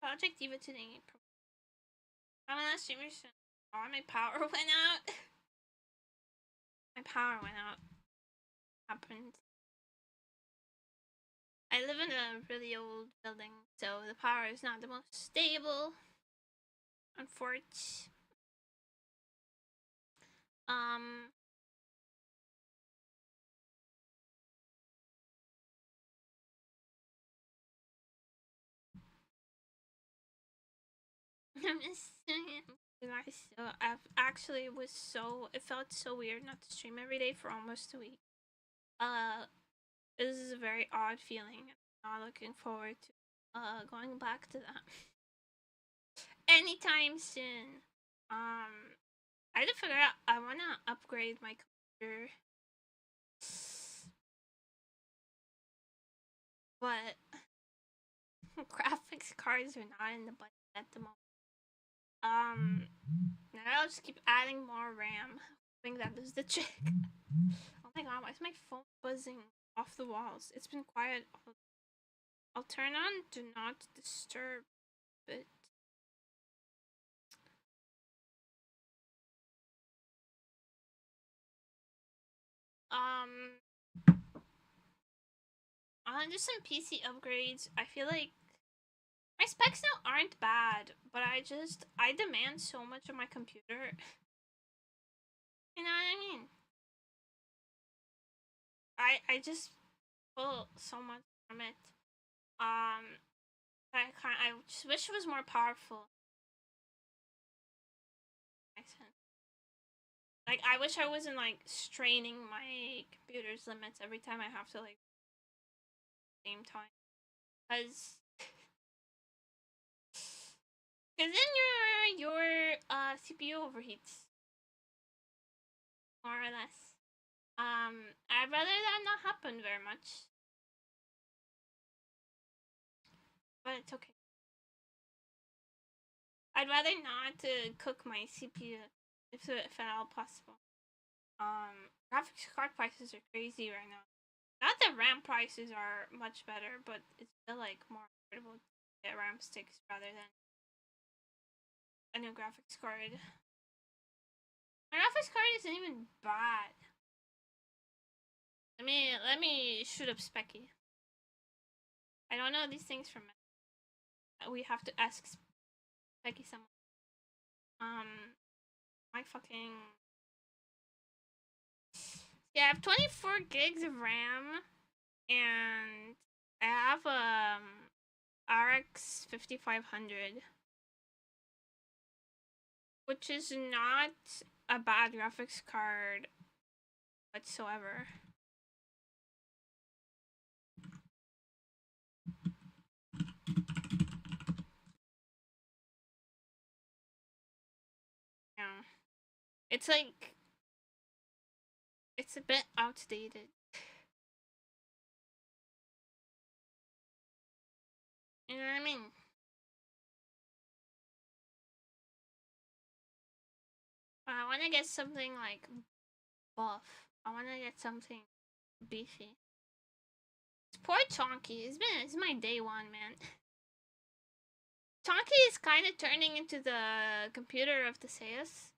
Project Diva today. I'm on streamer soon. Oh, my power went out. My power went out. Happened. I live in a really old building, so the power is not the most stable. Unfortunately. I'm just guys, so I actually was so, it felt so weird not to stream every day for almost a week. This is a very odd feeling. I'm not looking forward to going back to that anytime soon. I had to figure out, I want to upgrade my computer, but graphics cards are not in the budget at the moment. Now I'll just keep adding more RAM. I think that does the trick. Oh my god, why is my phone buzzing off the walls? It's been quiet. I'll turn on Do Not Disturb it. I'll do some PC upgrades. I feel like my specs now aren't bad, but I demand so much of my computer. You know what I mean? I just pull so much from it. I just wish it was more powerful. Like, I wish I wasn't like straining my computer's limits every time I have to like same time, cause then your CPU overheats, more or less. I'd rather that not happen very much, but it's okay. I'd rather not cook my CPU if at all possible. Graphics card prices are crazy right now. Not that RAM prices are much better, but it's still like more affordable to get RAM sticks rather than a new graphics card. My graphics card isn't even bad. Let me shoot up Specky. I don't know these things from. We have to ask Specky someone. My fucking. Yeah, I have 24 gigs of RAM, and I have RX 5500, which is not a bad graphics card whatsoever. Yeah, it's like it's a bit outdated. You know what I mean? I want to get something like buff. I want to get something beefy. It's poor Chonky. It's my day one, man. Chonky is kind of turning into the computer of the Theseus.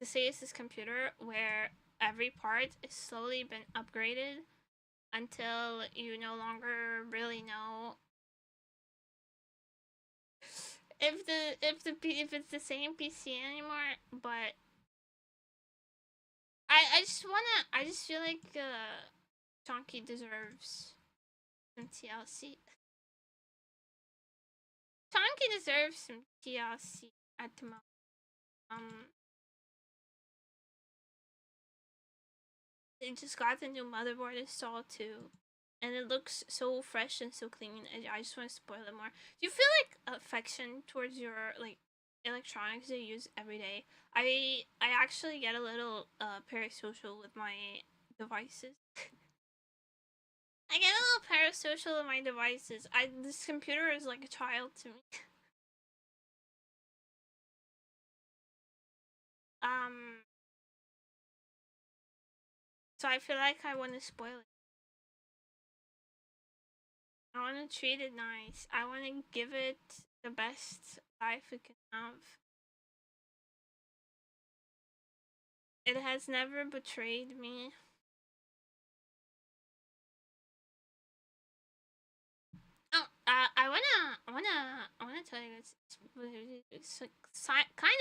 The Theseus' computer, where every part is slowly been upgraded until you no longer really know if it's the same PC anymore. But I just feel like Chonky deserves some TLC. Chonky deserves some TLC at the moment. They just got the new motherboard installed too, and it looks so fresh and so clean. I just want to spoil it more. Do you feel like affection towards your like electronics that you use every day? I actually get a little parasocial with my devices. I get a little parasocial with my devices. This computer is like a child to me. So I feel like I want to spoil it. I want to treat it nice. I want to give it the best life it can have. It has never betrayed me. Oh, I wanna tell you it's kind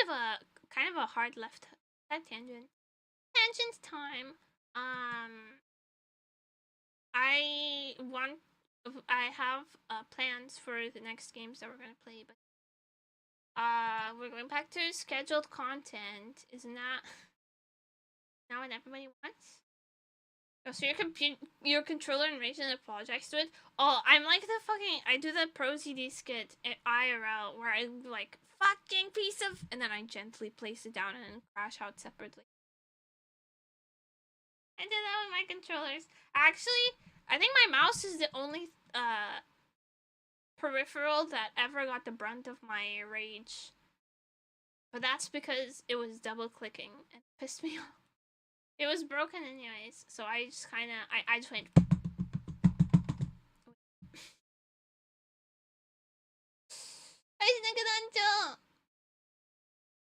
of a hard left tangent. Tangent time. I have plans for the next games that we're gonna play, but we're going back to scheduled content. Isn't that what everybody wants? Oh, so your controller and Ryzen apologized to it? Oh, I'm like the fucking... I do the Pro CD skit at IRL where I like, fucking piece of... And then I gently place it down and crash out separately. I did that with my controllers. Actually, I think my mouse is the only peripheral that ever got the brunt of my rage. But that's because it was double clicking and it pissed me off. It was broken anyways, so I just kind of I just went.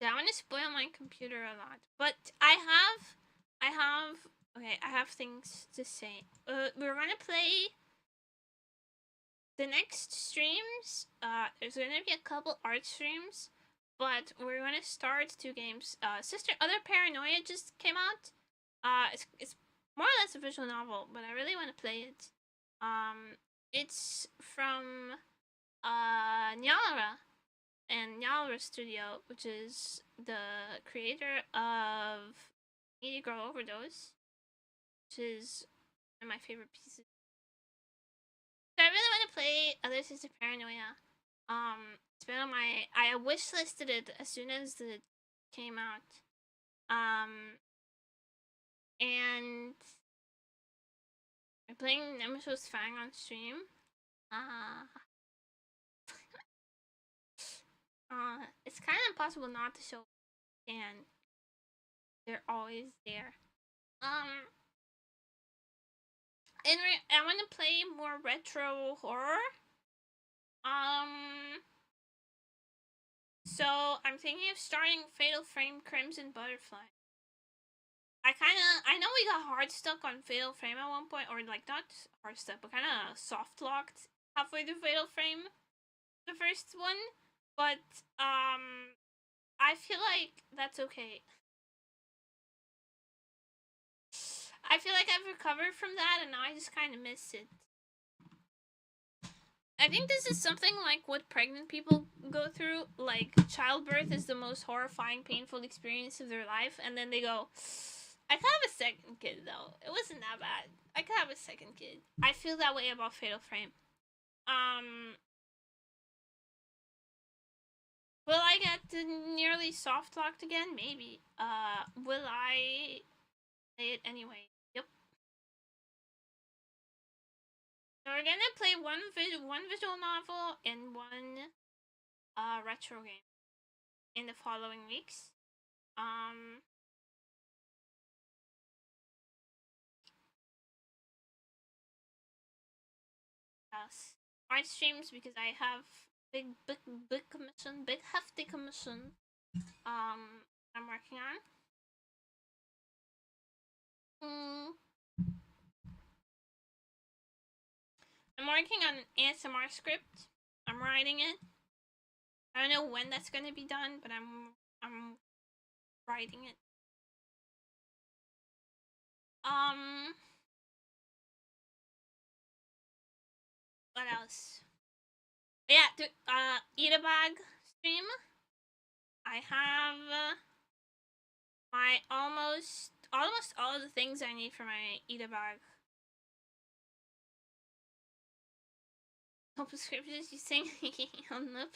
I want to spoil my computer a lot, but I have things to say. We're gonna play the next streams. There's gonna be a couple art streams, but we're gonna start 2 games. Sister Other Paranoia just came out. It's more or less a visual novel, but I really want to play it. It's from Nyalra and Nyalra Studio, which is the creator of Media Girl Overdose, which is one of my favorite pieces. So I really want to play Other Sister Paranoia. It's been on my... I wishlisted it as soon as it came out. And I'm playing Nemesis Fang on stream. It's kind of impossible not to show, and they're always there. Anyway, I want to play more retro horror. So I'm thinking of starting Fatal Frame Crimson Butterfly. I know we got hard stuck on Fatal Frame at one point, or like not hard stuck, but kind of soft locked halfway through Fatal Frame, the first one. But I feel like that's okay. I feel like I've recovered from that, and now I just kind of miss it. I think this is something like what pregnant people go through. Like, childbirth is the most horrifying, painful experience of their life, and then they go, I could have a second kid, though. It wasn't that bad. I could have a second kid. I feel that way about Fatal Frame. Will I get nearly soft locked again? Maybe. Will I play it anyway? Yep. So we're gonna play one visual novel and one retro game in the following weeks. Yes. Art streams because I have big commission, big hefty commission. I'm working on. I'm working on an ASMR script. I'm writing it. I don't know when that's gonna be done, but I'm writing it. What else? Yeah, eat a bag stream. I have my almost all of the things I need for my eat a bag. Hope scriptures you sing on the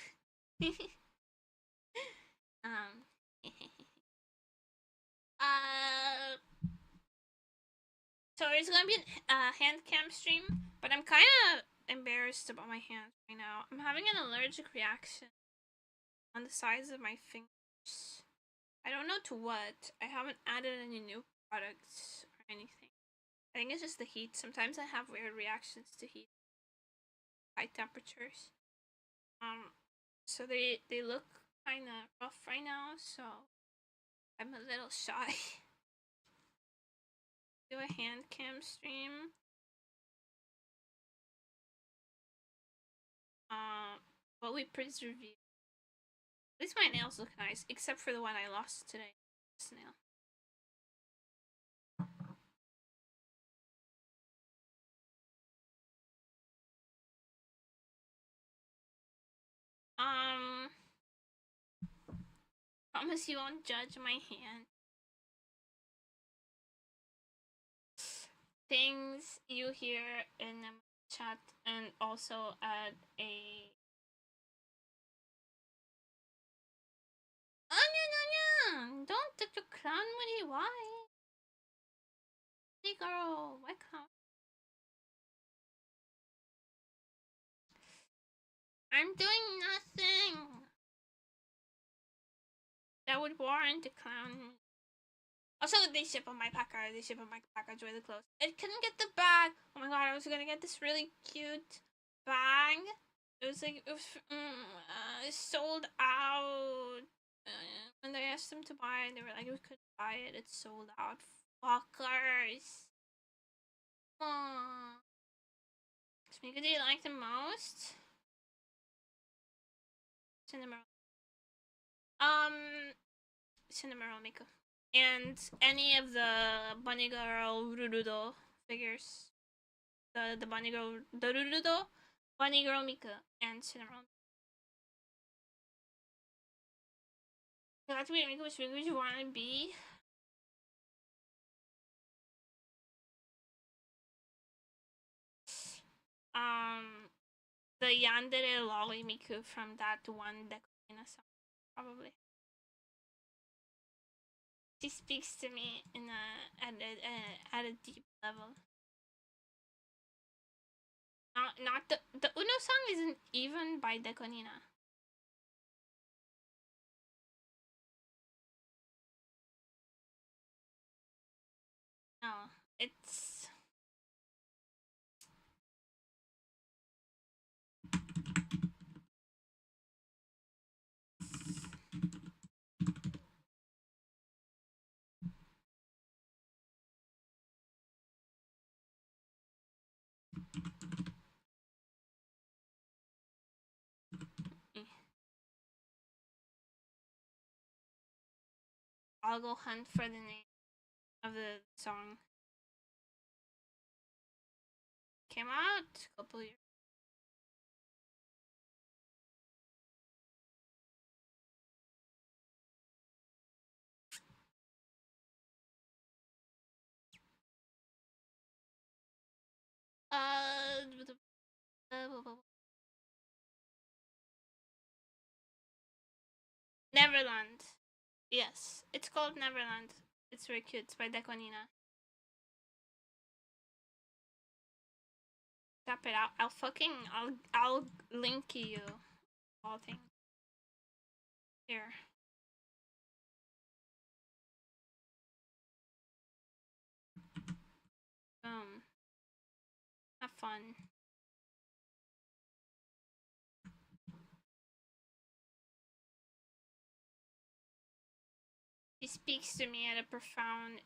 so there's gonna be a hand cam stream, but I'm kind of embarrassed about my hands right now. I'm having an allergic reaction on the sides of my fingers. I don't know to what. I haven't added any new products or anything. I think it's just the heat. Sometimes I have weird reactions to heat. high temperatures. So they look kind of rough right now, so I'm a little shy. Do a hand cam stream. But we preserve you. At least my nails look nice, except for the one I lost today. This nail. Promise you won't judge my hand. Things you hear in the chat, and also add a Onion! Don't decline me, why? Hey girl, welcome. I'm doing nothing that would warrant a clown. Also, they ship on my packer. They ship on my package really close. I couldn't get the bag. Oh my god, I was gonna get this really cute bag. It was like, it sold out. When I asked them to buy it, they were like, we couldn't buy it. It's sold out. Fuckers. Aww. Miku, do you like the most? Cinema. Cinema Miku. And any of the bunny girl Rurudo figures. The bunny girl, the Rurudo, bunny girl Miku, and Cinema. You like to be Miku, which Miku would you want to be? The Yandere Lolly Miku from that one Dekorina song, probably. She speaks to me in at a deep level. Not the Uno song isn't even by Dekonina. No, it's I'll go hunt for the name of the song. Came out a couple years. Neverland. Yes, it's called Neverland. It's very cute. It's by Dekonina. Tap it out. I'll link you all things. Here. Boom. Have fun. He speaks to me in a profound.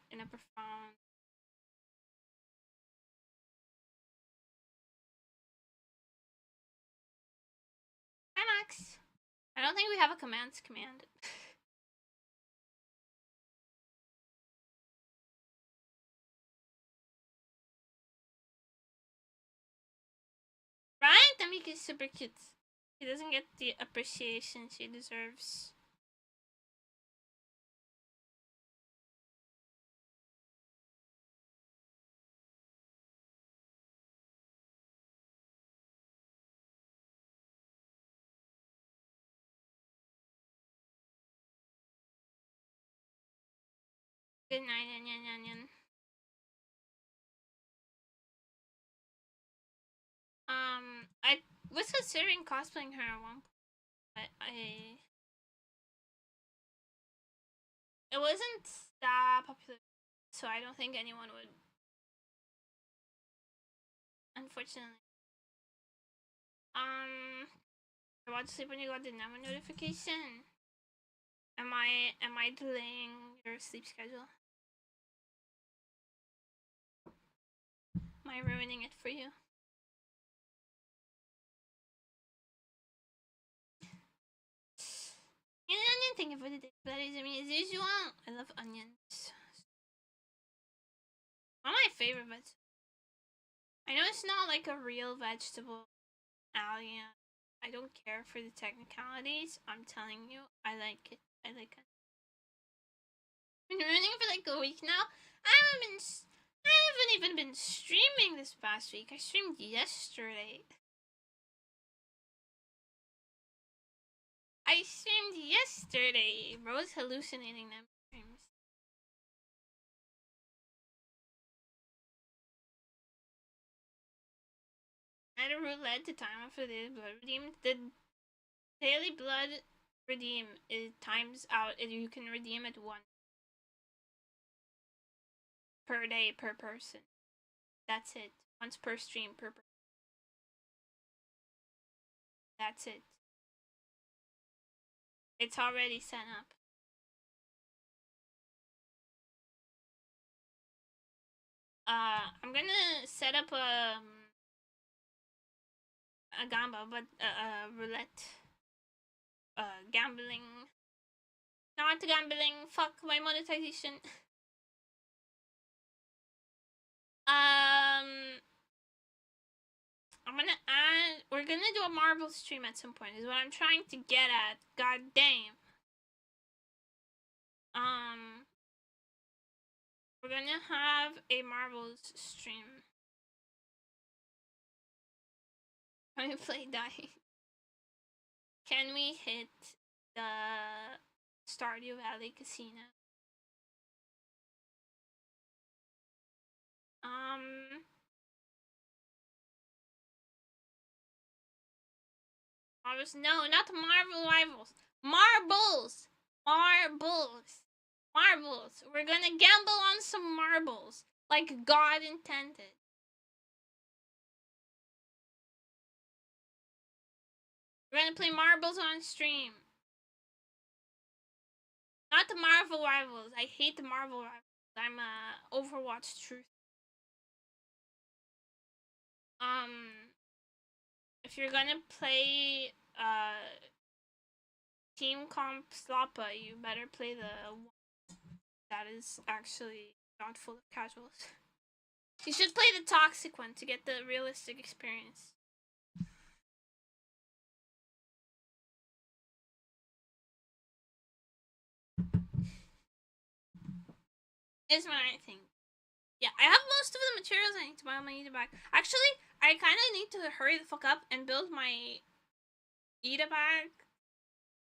Hi, Max. I don't think we have a commands command. Right? Tamika is super cute. She doesn't get the appreciation she deserves. Good night, Onion. I was considering cosplaying her at one point, but it wasn't that popular, so I don't think anyone would. Unfortunately. You're about to sleep when you got the number notification. Am I delaying your sleep schedule? Am I ruining it for you? And onion, thank you for the bloody to me as usual. I love onions. One of my favorite vegetables. I know it's not like a real vegetable, alien. I don't care for the technicalities. I'm telling you, I like it. I like it. I've been running for like a week now. I haven't even been streaming this past week. I streamed yesterday. Bro's hallucinating them streams. I had a roulette to time up for the blood redeem. The daily blood redeem is times out, and you can redeem it once per day per person. That's it. Once per stream per person. That's it. It's already set up. I'm gonna set up a gamba, but roulette. Gambling. Not gambling. Fuck my monetization. We're gonna do a Marvel stream at some point, is what I'm trying to get at. God damn. We're gonna have a Marvels stream. Can we play die? Can we hit the Stardew Valley Casino? Marvels? No, not the Marvel Rivals. Marbles! Marbles! We're gonna gamble on some marbles, like God intended. We're gonna play marbles on stream. Not the Marvel Rivals. I hate the Marvel Rivals. I'm a Overwatch truth. If you're gonna play Team Comp Slappa, you better play the one that is actually not full of casuals. You should play the toxic one to get the realistic experience. Is what I think. Yeah, I have most of the materials I need to buy on my Ida bag. Actually, I kind of need to hurry the fuck up and build my Ida bag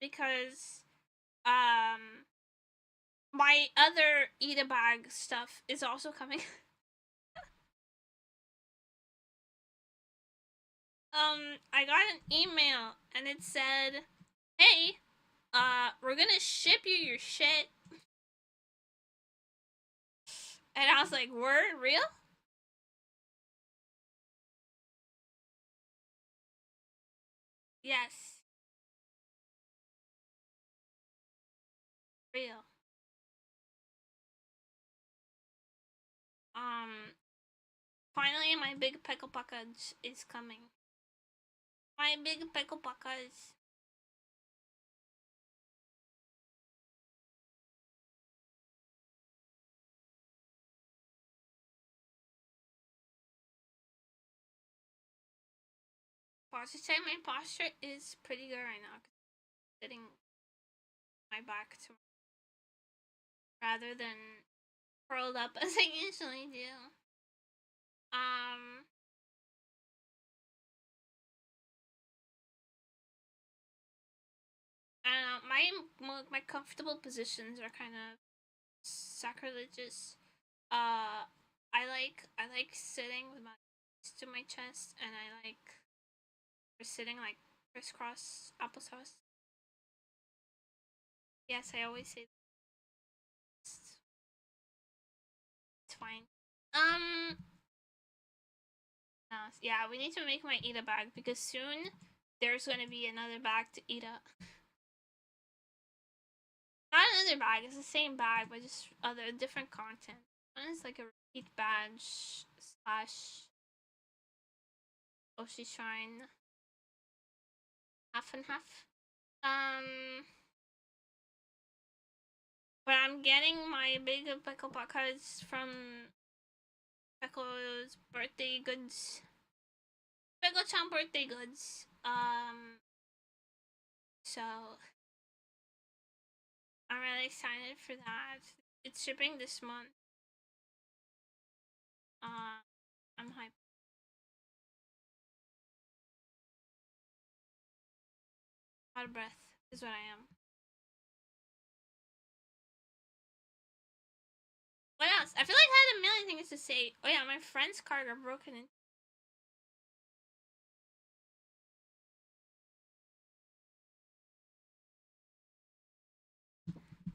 because my other Ida bag stuff is also coming. I got an email and it said, "Hey, we're gonna ship you your shit." And I was like, "Word, real?" Yes. Real. Finally my big pickle package is coming. My big pickle package. Posture check. My posture is pretty good right now. Sitting my back to rather than curled up as I usually do. I don't know, my comfortable positions are kind of sacrilegious. I like sitting with my hands to my chest, and I like sitting like crisscross applesauce. Yes, I always say it's fine. Yeah, we need to make my Ida bag because soon there's gonna be another bag to eat up. Not another bag, it's the same bag, but just other different content. One is like a repeat badge slash Oshi Shrine. Half and half. But I'm getting my big Pickle Pot cards from Pickle's birthday goods. Pickle-chan birthday goods. So I'm really excited for that. It's shipping this month. I'm hyped. Out of breath is what I am. What else? I feel like I had a million things to say. Oh yeah, my friend's car got broken in.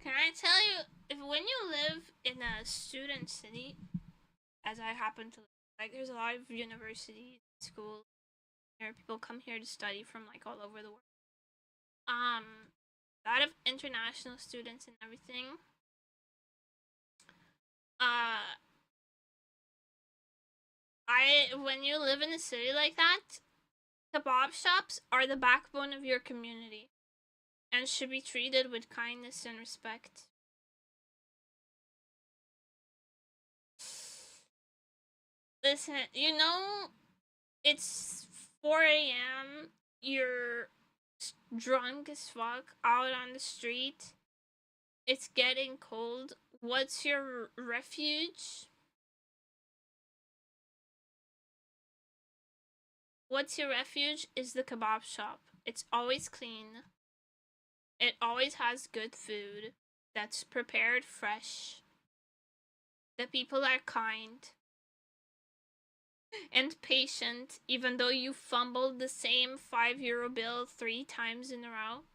Can I tell you, if when you live in a student city, as I happen to live, like there's a lot of university schools where people come here to study from like all over the world. A lot of international students and everything. When you live in a city like that, kebab shops are the backbone of your community and should be treated with kindness and respect. Listen, you know, it's 4 a.m. You're drunk as fuck out on the street. It's getting cold. What's your refuge? What's your refuge is the kebab shop. It's always clean. It always has good food that's prepared fresh. The people are kind and patient, even though you fumbled the same €5 bill 3 times in a row.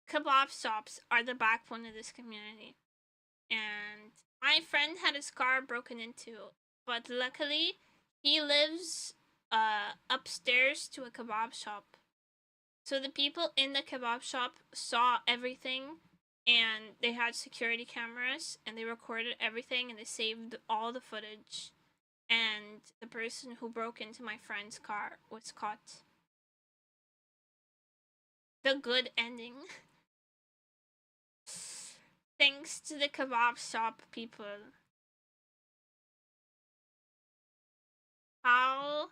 Kebab shops are the backbone of this community. And my friend had his car broken into, but luckily he lives upstairs to a kebab shop. So the people in the kebab shop saw everything, and they had security cameras, and they recorded everything, and they saved all the footage. And the person who broke into my friend's car was caught. The good ending. Thanks to the kebab shop people. How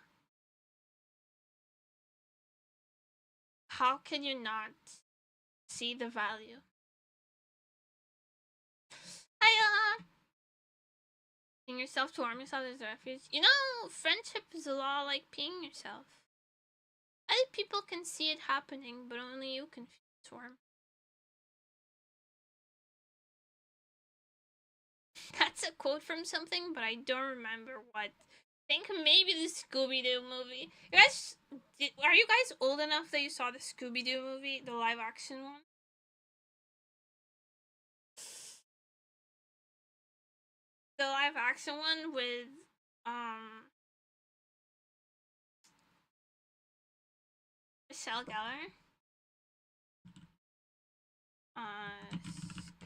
can you not see the value? Hiya! Peeing yourself to warm yourself as a refuge. You know, friendship is a lot like peeing yourself. Other people can see it happening, but only you can feel it's warm. That's a quote from something, but I don't remember what. I think maybe the Scooby-Doo movie. You guys, are you guys old enough that you saw the Scooby-Doo movie, the live-action one? The live-action one with Michelle Gellar.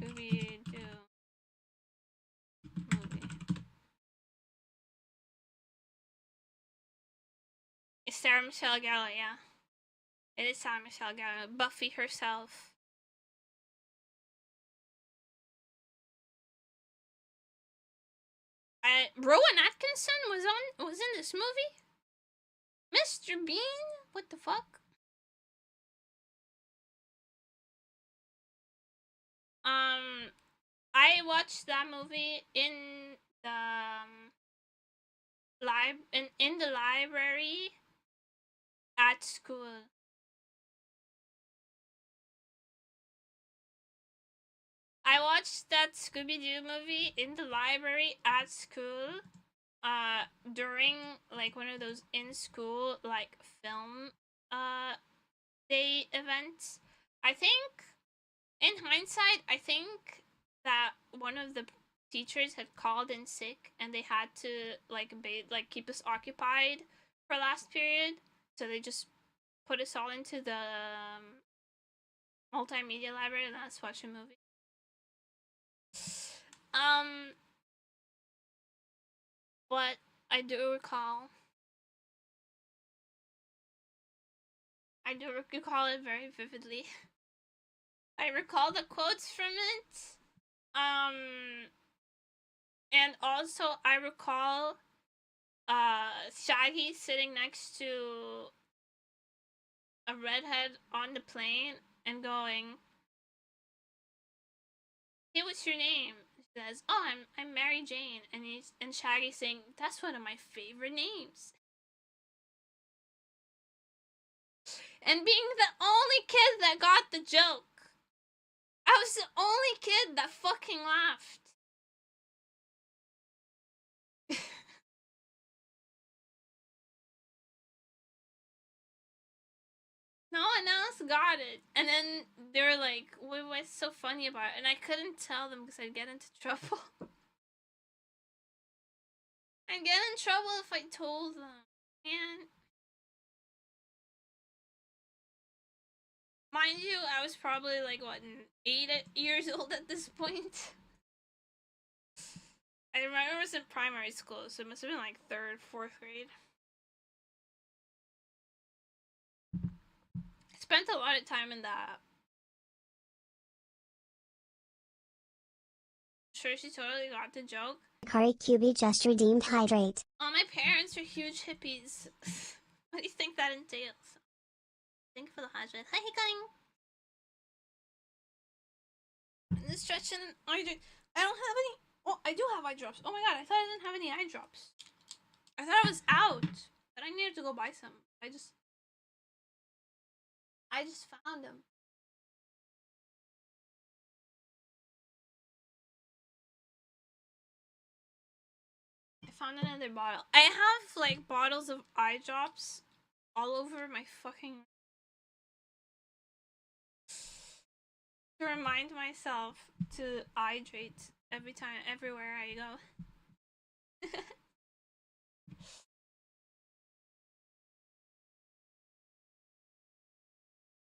Scooby-Doo movie. It's Sarah Michelle Gellar, yeah. It is Sarah Michelle Gellar. Buffy herself. Rowan Atkinson was in this movie? Mr. Bean? What the fuck? I watched that movie in the in the library at school. I watched that Scooby-Doo movie in the library at school during like one of those in-school like film day events. I think in hindsight, I think that one of the teachers had called in sick and they had to like keep us occupied for last period, so they just put us all into the multimedia library and let's watch a movie. But I do recall it very vividly. I recall the quotes from it. And also I recall Shaggy sitting next to a redhead on the plane and going, "Hey, what's your name?" She says, "Oh, I'm Mary Jane," and Shaggy saying, "That's one of my favorite names." And being the only kid that got the joke. I was the only kid that fucking laughed. No one else got it. And then they were like, "What was so funny about it?" And I couldn't tell them because I'd get into trouble. I'd get in trouble if I told them. And mind you, I was probably like, what, 8 years old at this point? I remember I was in primary school, so it must have been like 3rd, 4th grade. I spent a lot of time in that. Sure, she totally got the joke. Kari QB just redeemed hydrate. Oh, my parents are huge hippies. What do you think that entails? Thank you for the hydrate. Hi, Hikaring! This stretch and hydrate. I don't have any. Oh, I do have eye drops. Oh my god, I thought I didn't have any eye drops. I thought I was out. But I needed to go buy some. I just found them. I found another bottle. I have like bottles of eye drops all over my fucking, to remind myself to hydrate everywhere I go.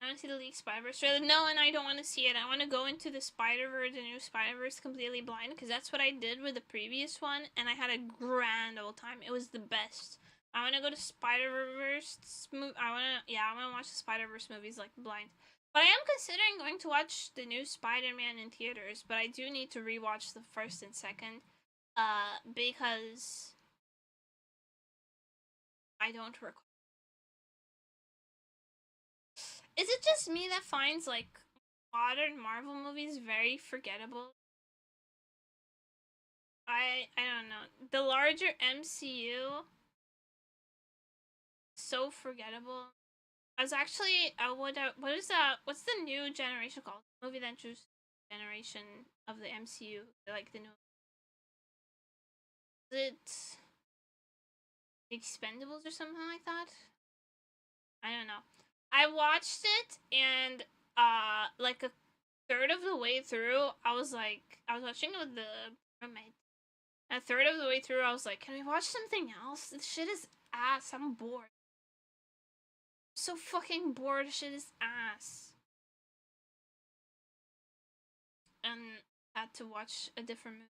I want to see the leaked Spider-Verse trailer. No, and I don't want to see it. I want to go into the Spider-Verse, the new Spider-Verse, completely blind, because that's what I did with the previous one, and I had a grand old time. It was the best. I want to go to Spider-Verse. I want to watch the Spider-Verse movies like blind. But I am considering going to watch the new Spider-Man in theaters, but I do need to rewatch the first and second, because I don't recall. Is it just me that finds like modern Marvel movies very forgettable? I don't know. The larger MCU, so forgettable. I was actually what is that? What's the new generation called? The movie that introduced generation of the MCU, like the new. Is it Expendables or something like that? I don't know. I watched it and like a third of the way through, I was watching it with the roommate. A third of the way through, I was like, "Can we watch something else? This shit is ass. I'm bored. I'm so fucking bored. Shit is ass." And had to watch a different movie.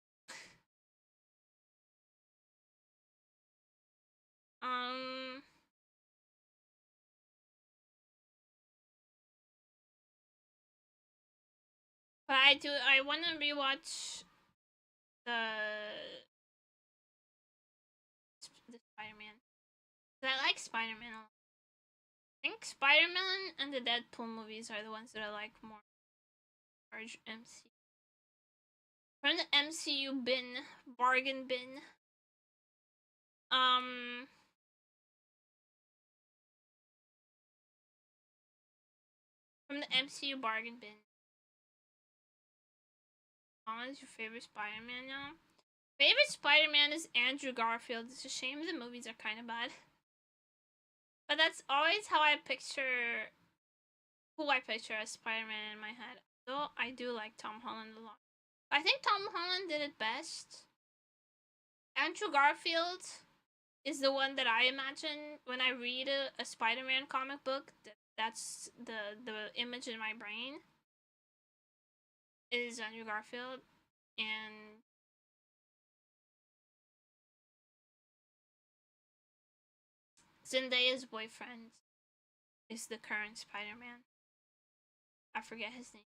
But I want to rewatch the Spider-Man. I like Spider-Man a lot. I think Spider-Man and the Deadpool movies are the ones that I like more. Large MCU. From the MCU bin, bargain bin. From the MCU bargain bin. What is your favorite Spider-Man now? Favorite Spider-Man is Andrew Garfield. It's a shame the movies are kind of bad. But that's always how I picture who I picture as Spider-Man in my head. Though I do like Tom Holland a lot. I think Tom Holland did it best. Andrew Garfield is the one that I imagine when I read a Spider-Man comic book. That's the image in my brain is Andrew Garfield, and Zendaya's boyfriend is the current Spider-Man. I forget his name.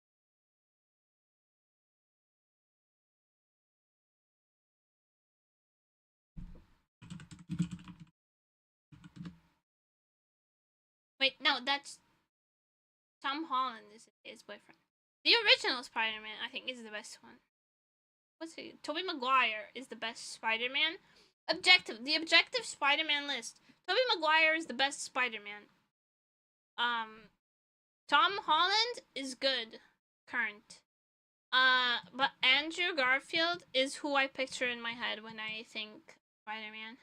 Wait, no, that's Tom Holland is his boyfriend. The original Spider-Man, I think, is the best one. What's it? Tobey Maguire is the best Spider-Man. The objective Spider-Man list. Tobey Maguire is the best Spider-Man. Tom Holland is good, current. But Andrew Garfield is who I picture in my head when I think Spider-Man.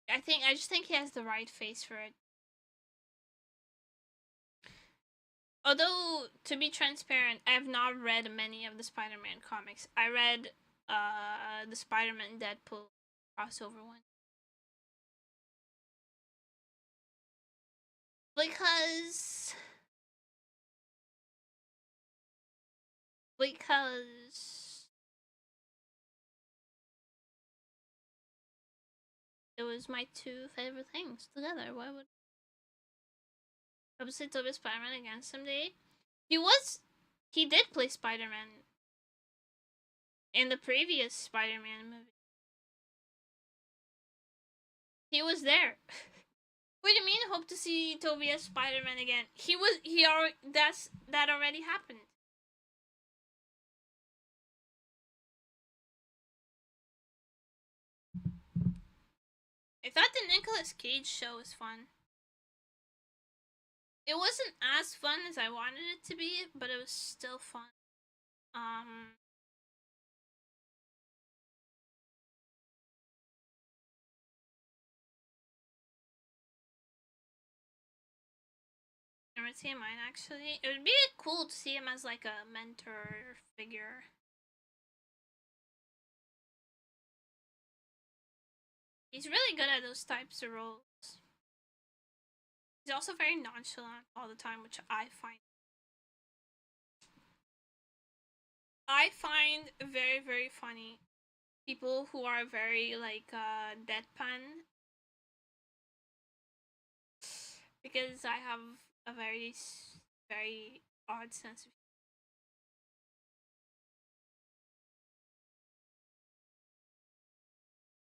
I just think he has the right face for it. Although, to be transparent, I have not read many of the Spider-Man comics. I read the Spider-Man Deadpool crossover one. Because it was my two favorite things together. Why would I would say Tobey Spider-Man again someday? He did play Spider-Man in the previous Spider-Man movie. He was there. What do you mean? Hope to see Tobey as Spider-Man again. That already happened. I thought the Nicolas Cage show was fun. It wasn't as fun as I wanted it to be, but it was still fun. I would see mine actually. It would be cool to see him as like a mentor figure. He's really good at those types of roles. He's also very nonchalant all the time, which I find very, very funny. People who are very like deadpan, because I have a very, very odd sense of humor.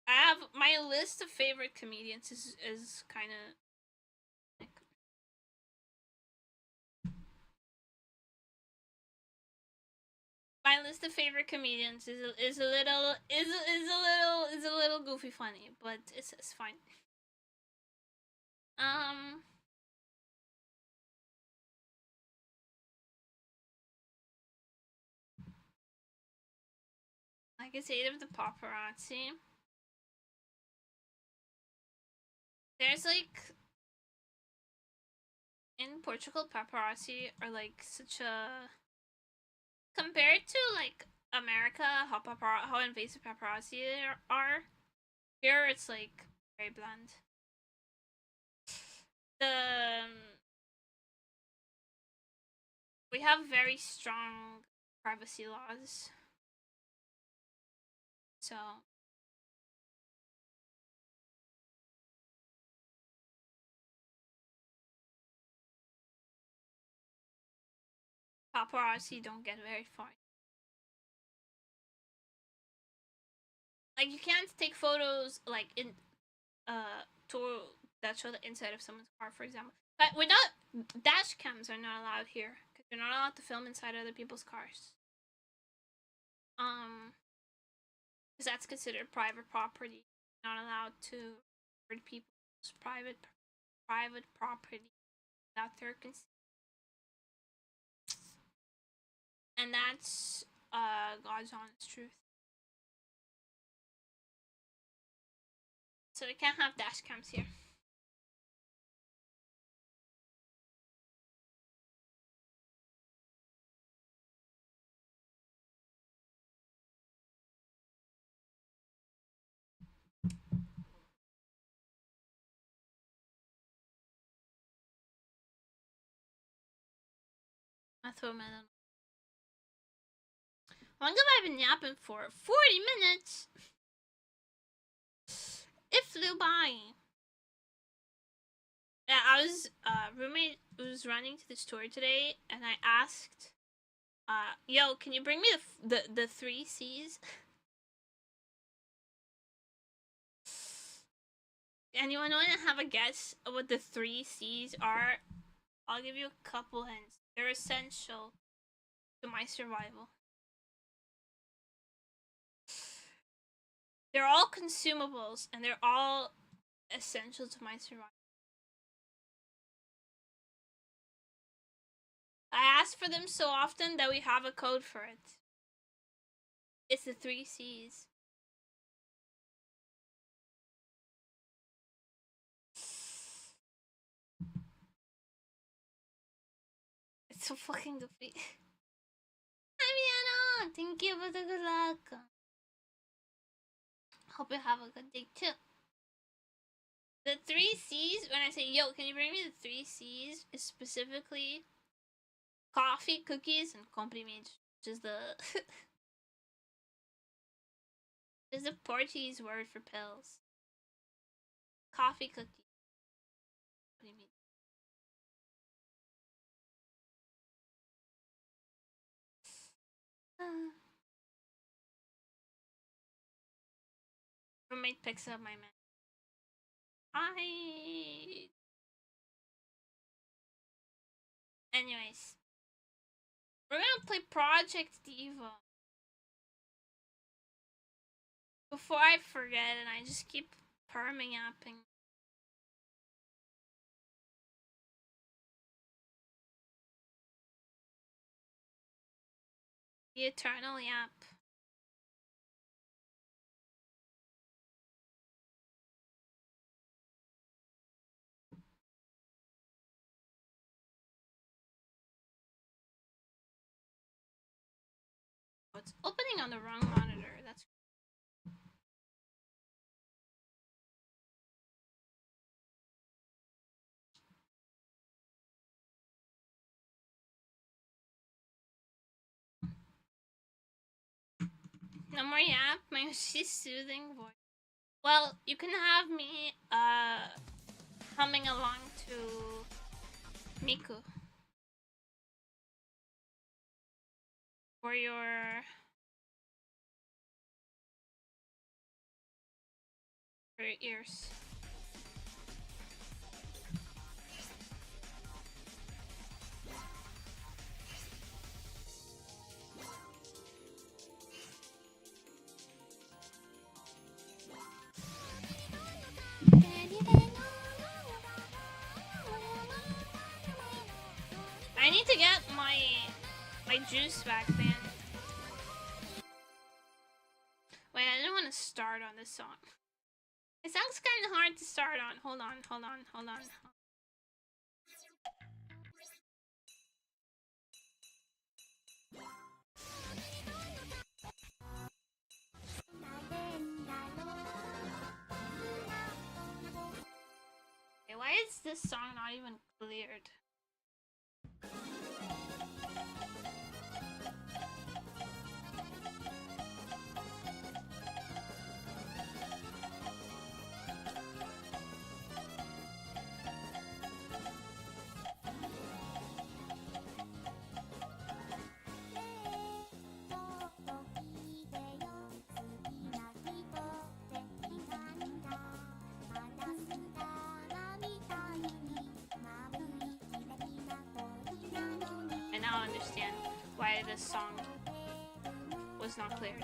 I have my list of favorite comedians is kind of like, my list of favorite comedians is a little goofy funny, but it's fine. Like I said, of the paparazzi. There's like in Portugal, paparazzi are like such a compared to like America, how invasive paparazzi are. Here, it's like very bland. We have very strong privacy laws, so paparazzi don't get very far. Like you can't take photos like in that show the inside of someone's car, for example. But dash cams are not allowed here because you're not allowed to film inside other people's cars. Because that's considered private property. You're not allowed to record people's private property without their consent. And that's God's honest truth. So we can't have dash cams here. throw a minute. How long have I been yapping for? 40 minutes! It flew by. Yeah, I was, roommate was running to the store today, and I asked, yo, can you bring me the 3 C's? Anyone want to have a guess of what the 3 C's are? I'll give you a couple hints. They're essential to my survival. They're all consumables, and they're all essential to my survival. I ask for them so often that we have a code for it. It's the 3 C's. It's so fucking goofy. Hi, Vienna! Thank you for the good luck. Hope you have a good day too. The 3 C's, when I say, yo, can you bring me the 3 C's, is specifically coffee, cookies, and compriments, which is the is the Portuguese word for pills. Coffee, cookies, compriments. Roommate picks up my man. Anyways, we're gonna play Project Diva. Before I forget and I just keep perma-yapping. The eternal yap. Oh, it's opening on the wrong monitor. That's no more yap. My she's soothing voice. Well, you can have me humming along to Miku for your ears. I need to get my juice back, man. Wait, I didn't want to start on this song. It sounds kind of hard to start on. Hold on. Okay, why is this song not even cleared? I understand why this song was not cleared.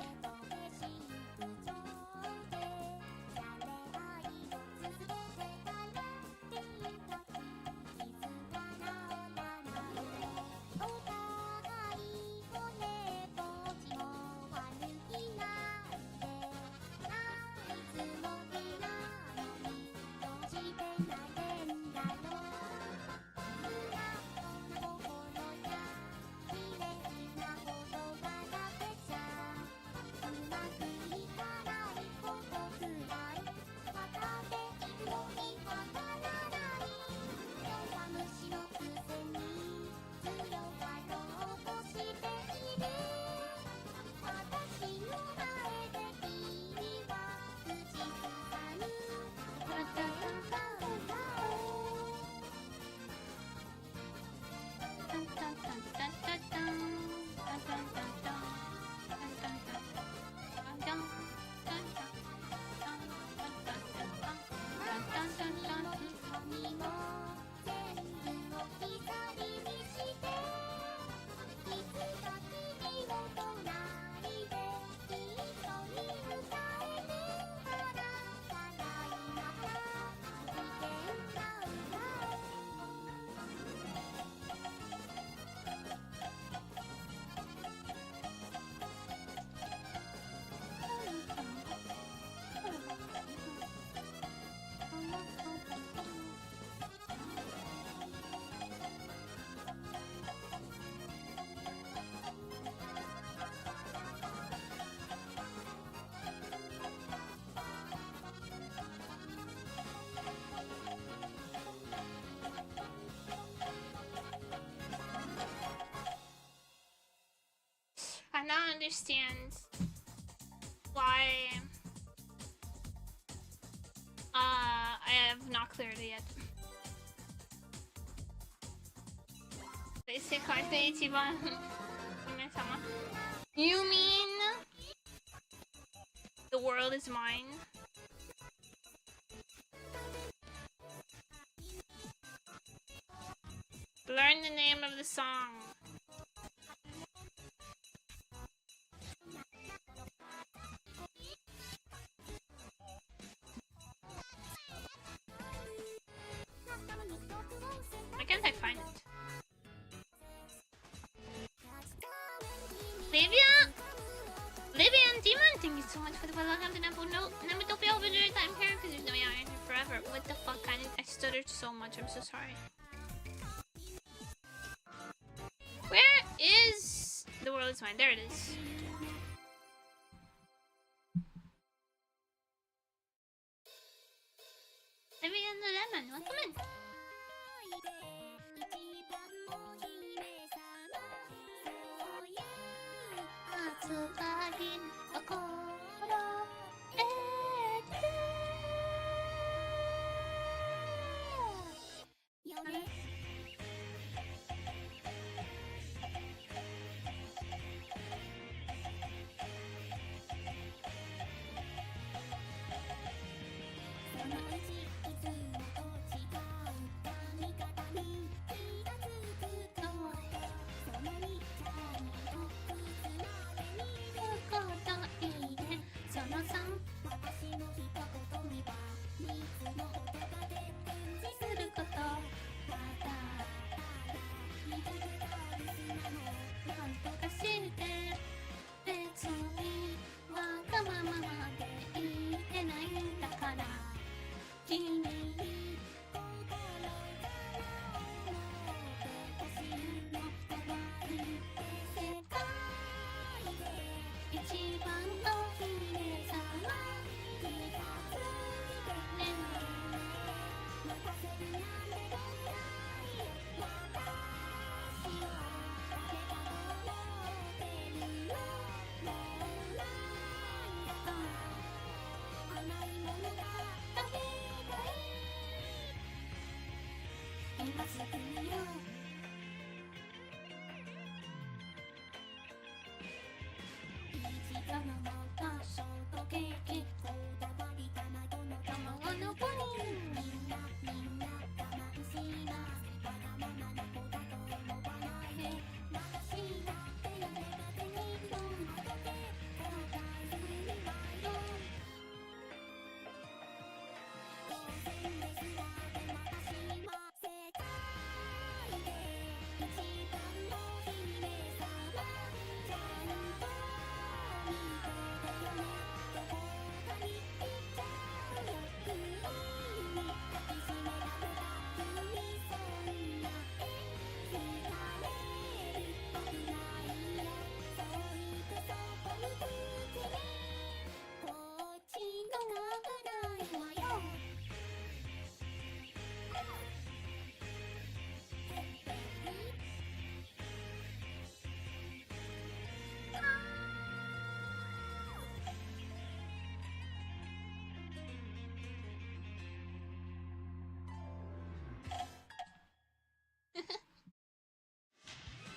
I now understand why I have not cleared it yet. 世界で一番皆様 You mean the world is mine? Learn the name of the song. Why can't I find it? Livia and Demon, thank you so much for the welcome to Nabu. No, don't be over your time here because you know you're in here forever. What the fuck? I stuttered so much. I'm so sorry. Where is the world is mine? There it is. Livia and the Lemon, welcome in.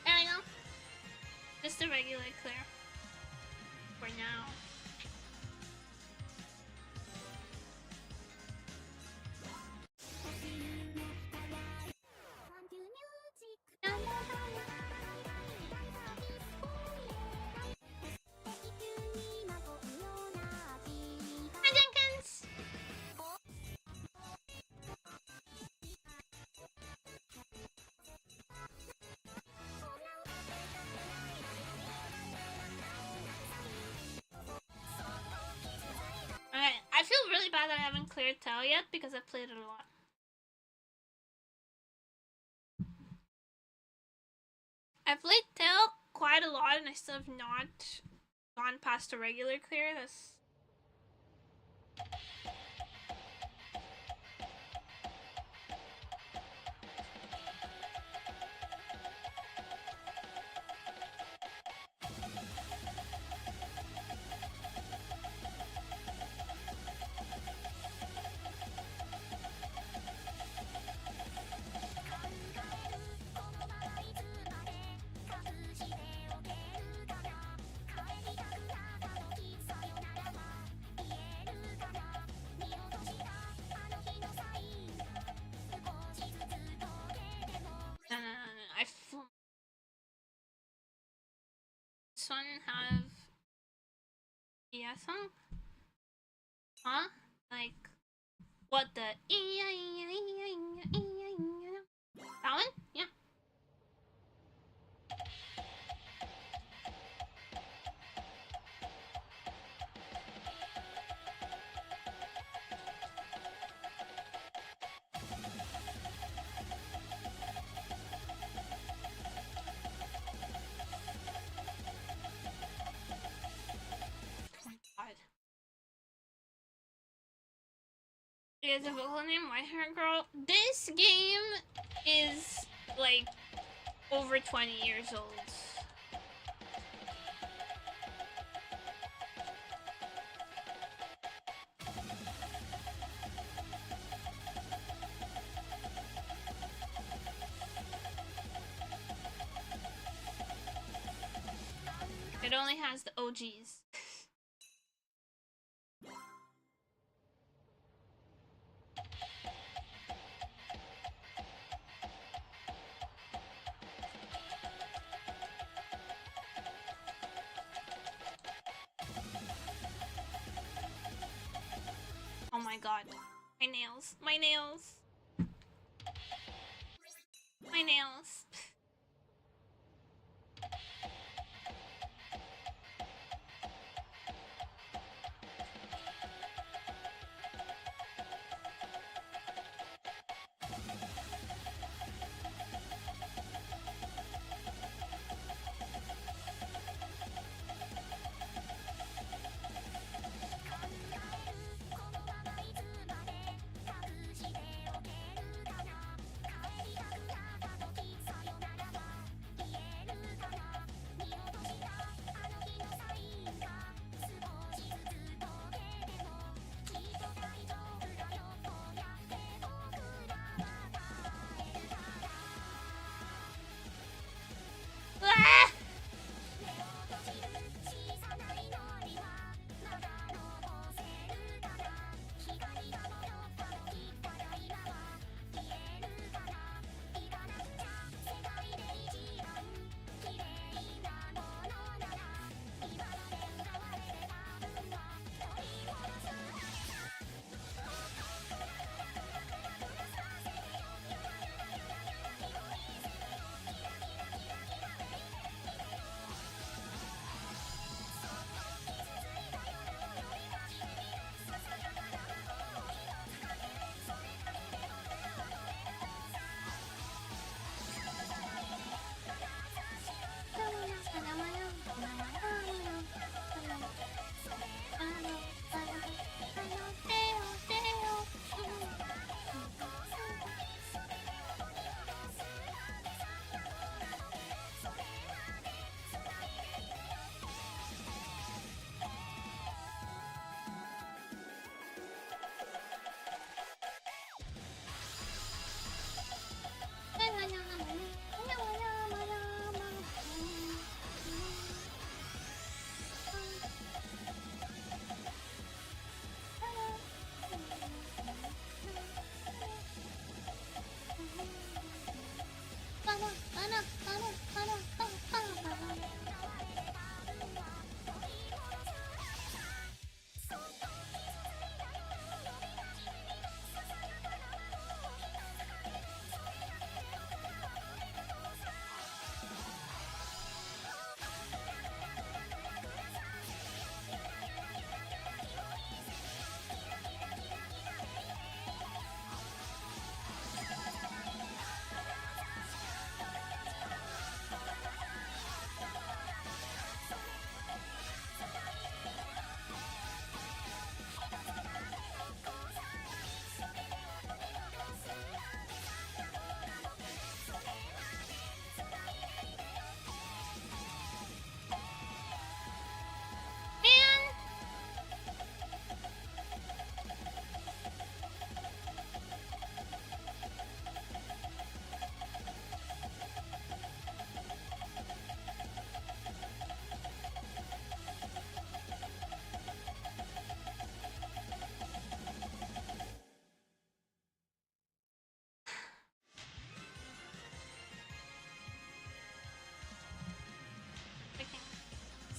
There we go. Just a regular clear. For now. Hi Jenkins! Alright, I feel really bad that I haven't cleared Tell yet because I've played it a lot. I've played Tell quite a lot and I still have not gone past a regular clear. That's... one have song? Huh? Like what the that one? Yeah. God. Is a vocal name White Hair Girl? This game is like over 20 years old. It only has the OGs. Oh my god. My nails. My nails. My nails.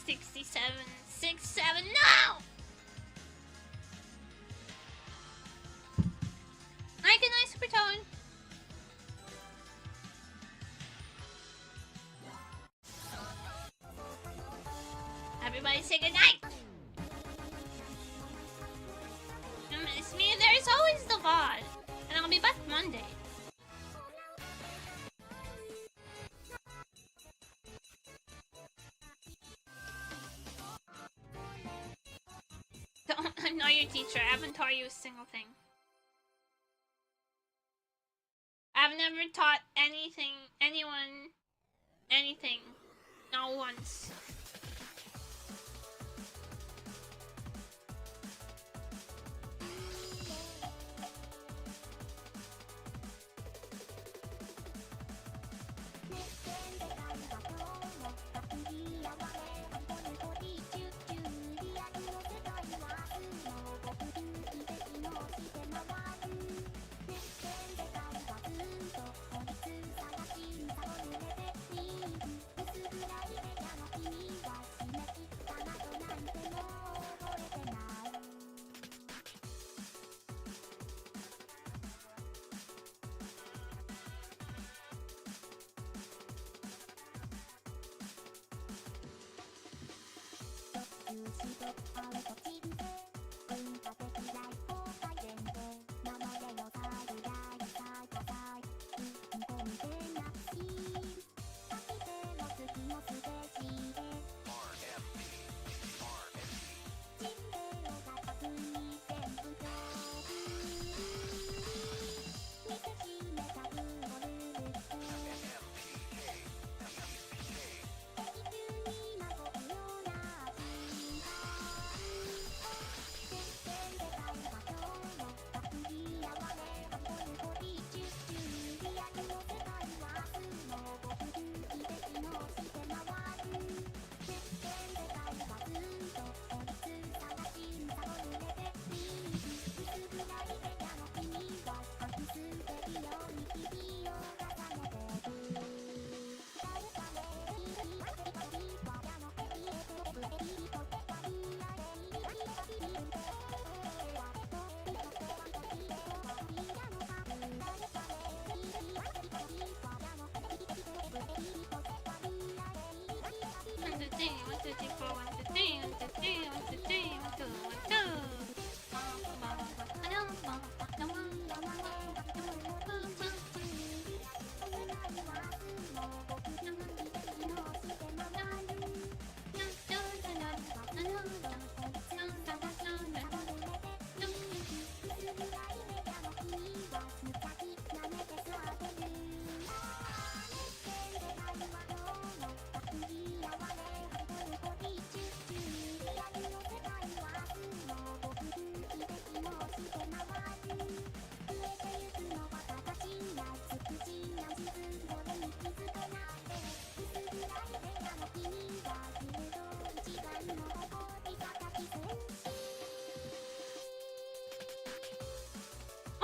67, 67, no! Alright, good night, Super Tone. Everybody say good night. Miss me, there's always the VOD. And I'll be back Monday. I'm not your teacher. I haven't taught you a single thing. I've never taught anyone, anything. Not once.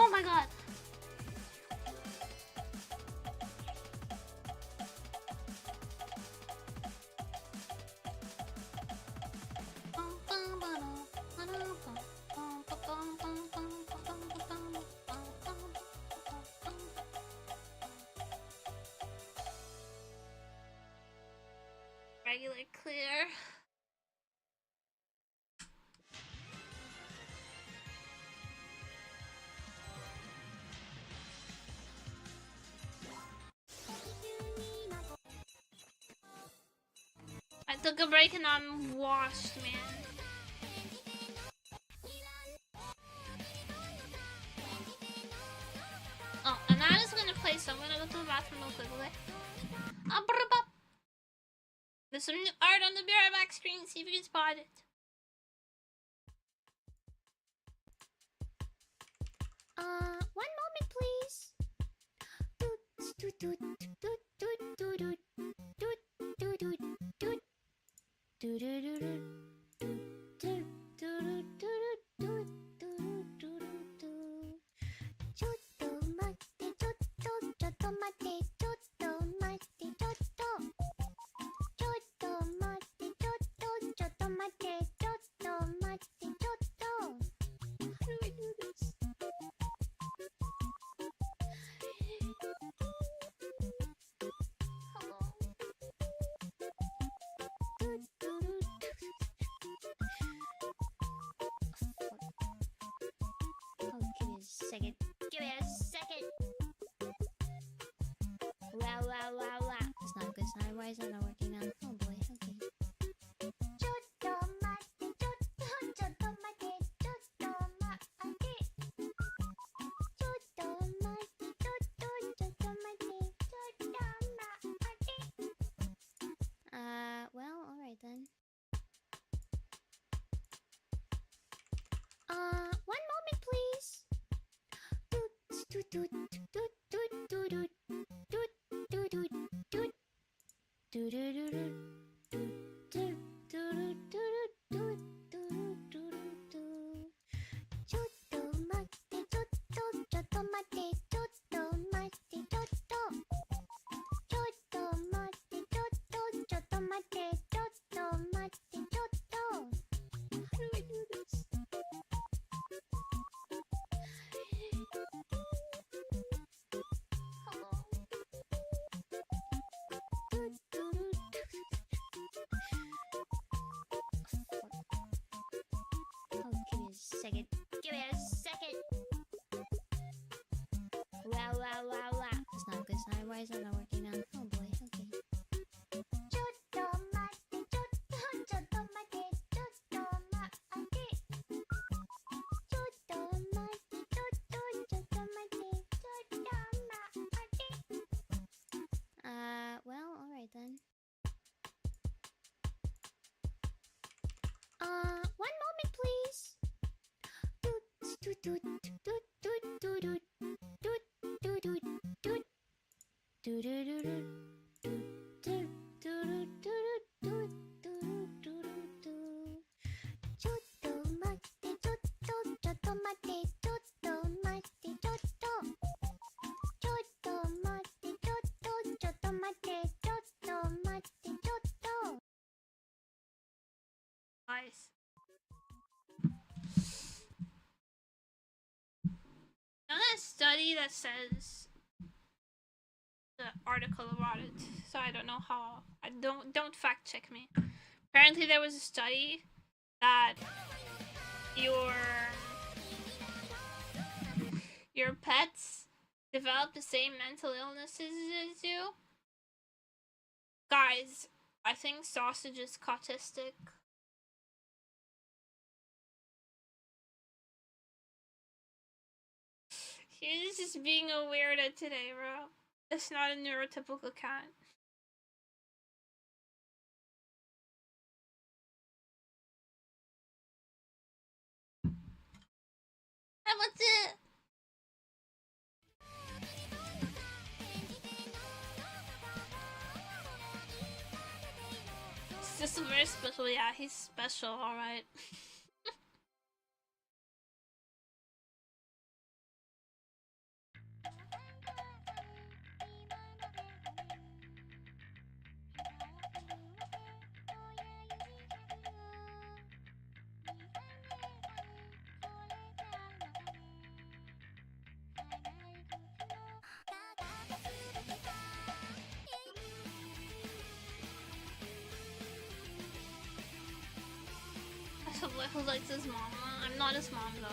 Oh my god. Regular clear. I took a break and I'm washed, man. Oh, and I'm just gonna play, so I'm gonna go to the bathroom real quick, okay? There's some new art on the mirror back screen, see if you can spot it. One moment, please. Why is that not working now? Oh boy, okay. ちょっと待って、ちょっと待って、ちょっと待って。ちょっと待って、ちょっと待って、ちょっと待って。Well, alright then. One moment please. Second. Give me a second. Wow. That's not a good sign. Why is that not working now? Oh boy, okay. ちょっと待って、ちょっと待って、ちょっと待って。ちょっと待って、ちょっと待って。Well, alright then. One moment please. Nice. Not a study that says the article about it, so I don't know how. I don't fact check me. Apparently, there was a study that your pets develop the same mental illnesses as you. Guys, I think Sausage is autistic. He's just being a weirdo today, bro. That's not a neurotypical cat. How about it? It's just very special. Yeah, he's special, alright. Who likes his mama? I'm not his mom though.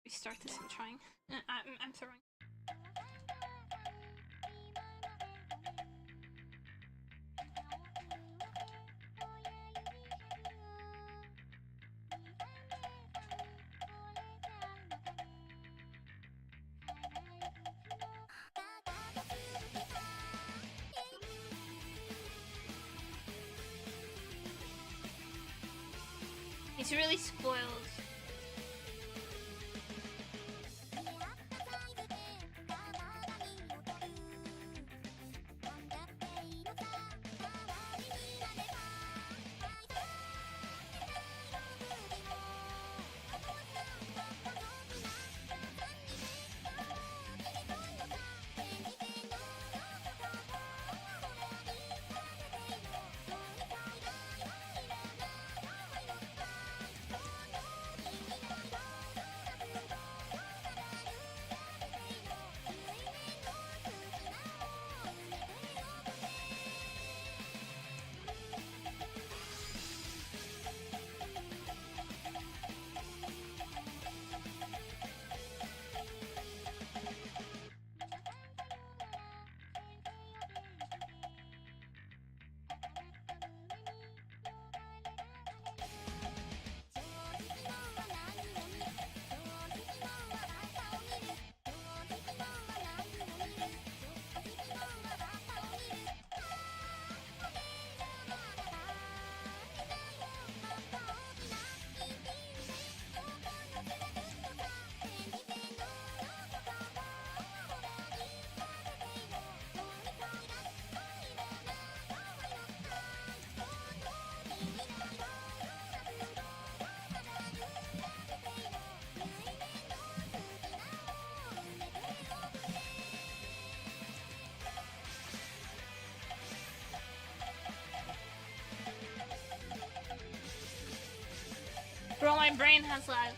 Restart this. I'm trying. I'm throwing. He's really spoiled. my brain has lag.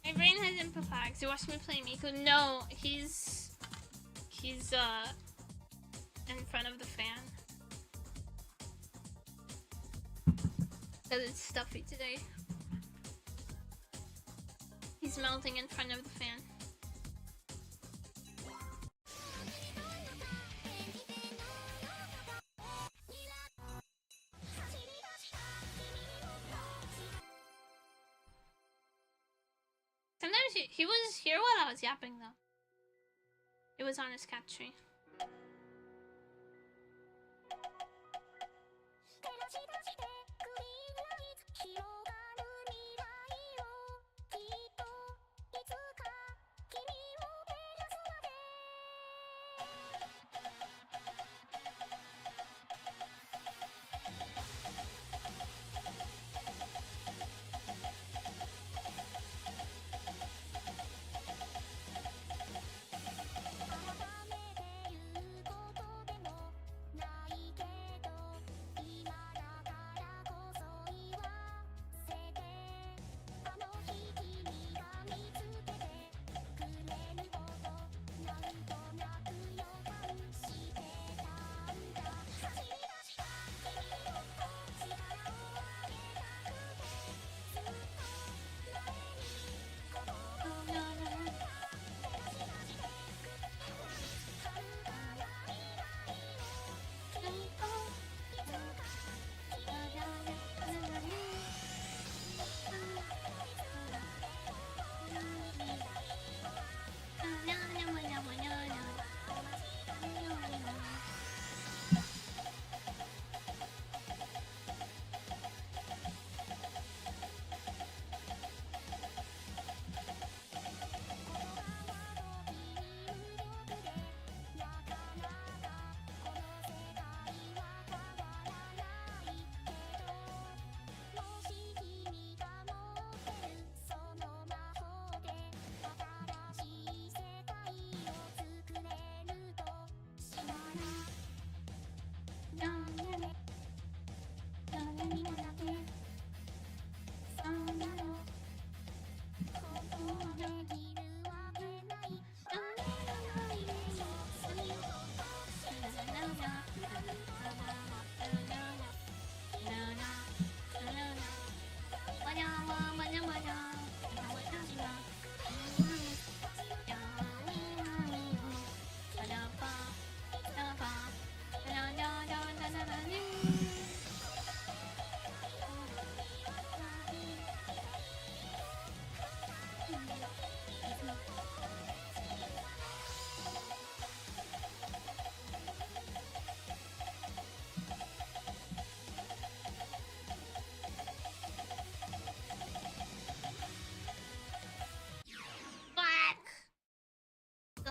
My brain has input lags. You watched me play Miku? No, he's in front of the fan. Cause it's stuffy today. He's melting in front of the fan. Sometimes he was here while I was yapping though. It was on his cat tree.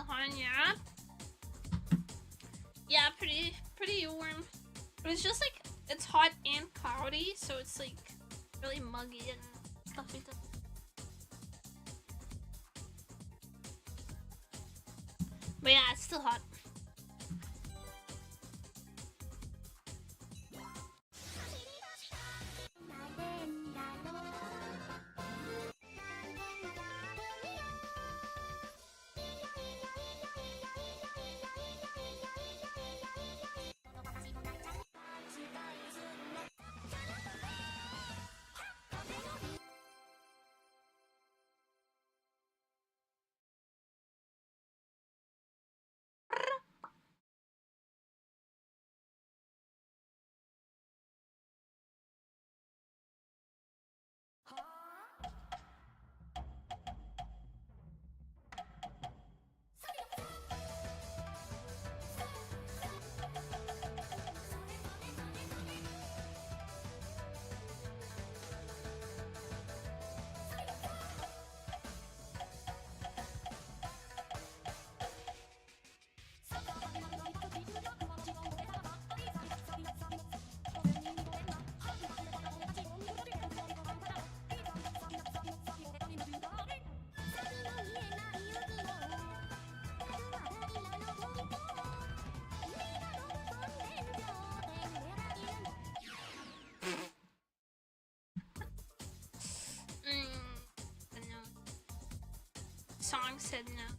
On Europe? Yeah, pretty warm. But it's just like it's hot and cloudy, so it's like really muggy and stuffy. But yeah, it's still hot. song said no.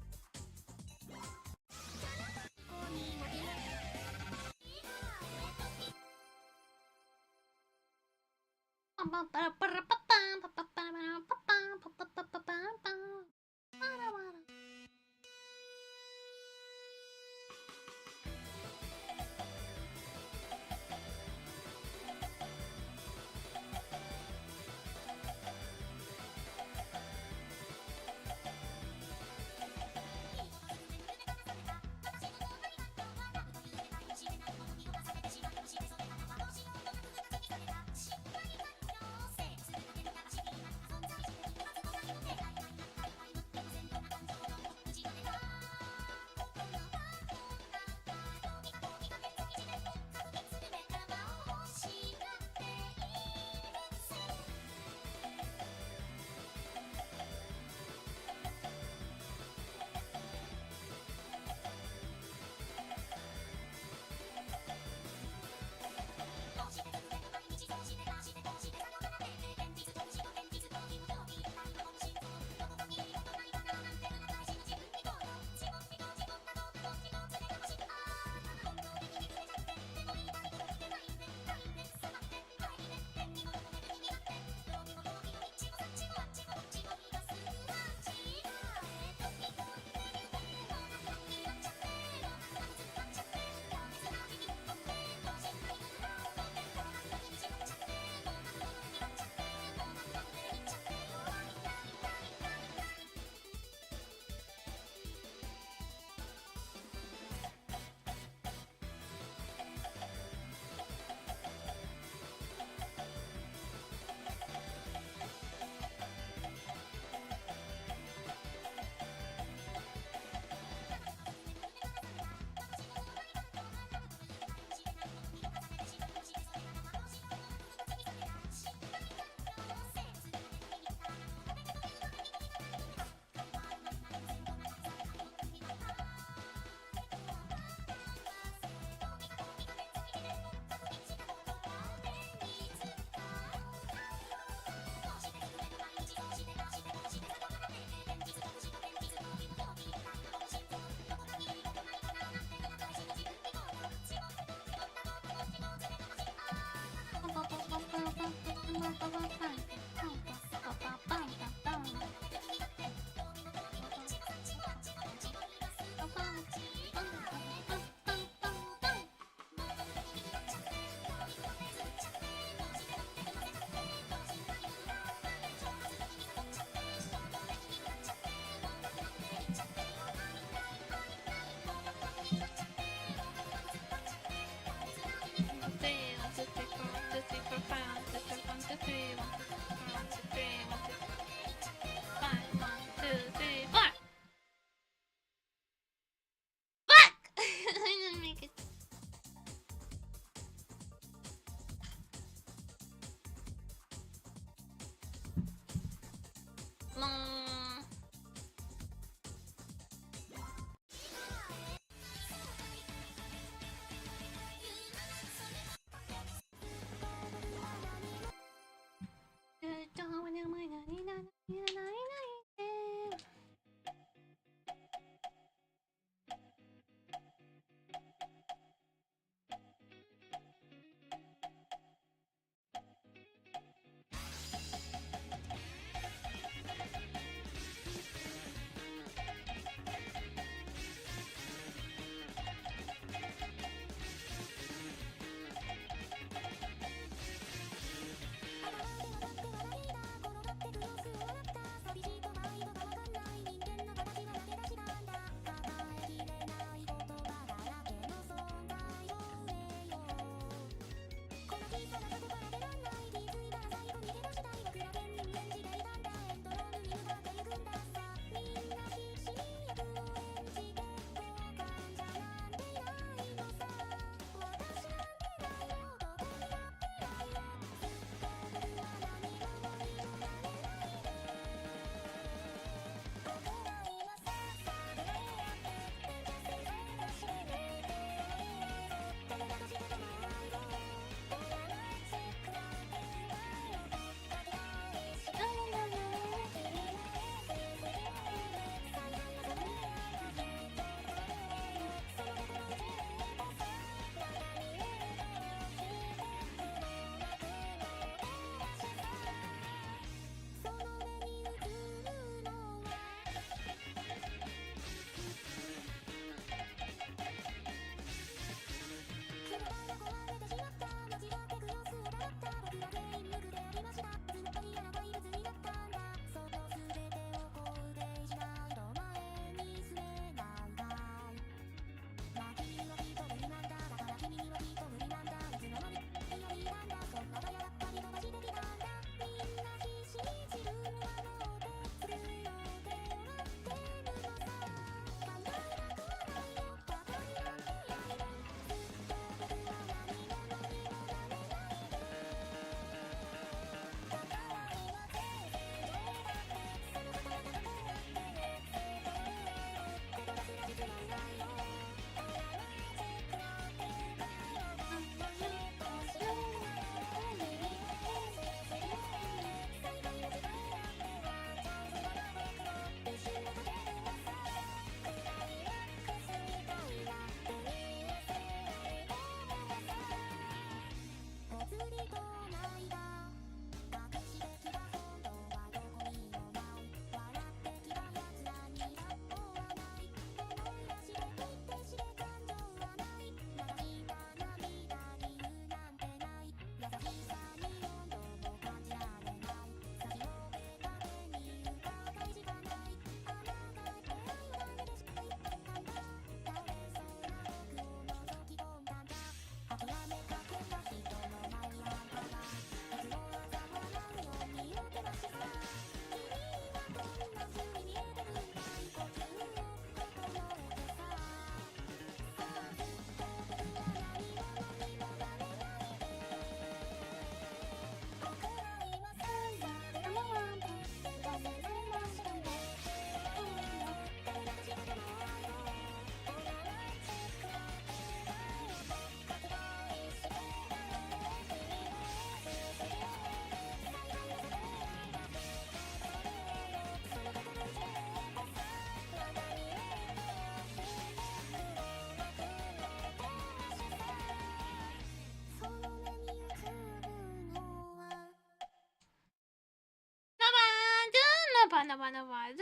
Banavad.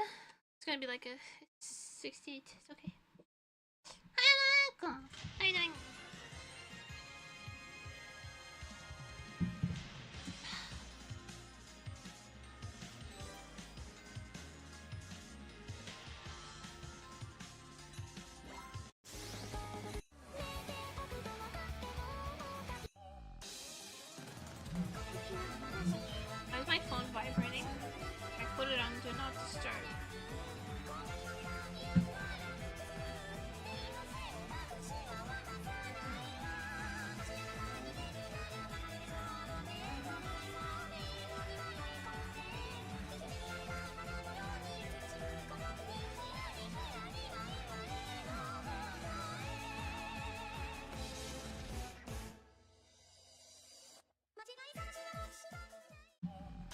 It's gonna be like a 68. It's okay. Hi, Michael. How you doing? Why is my phone vibrating? I put it on Do Not Disturb.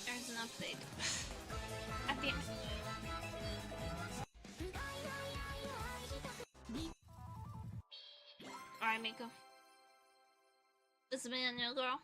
There's an update. At the end. Alright, Miko. This is me and your girl.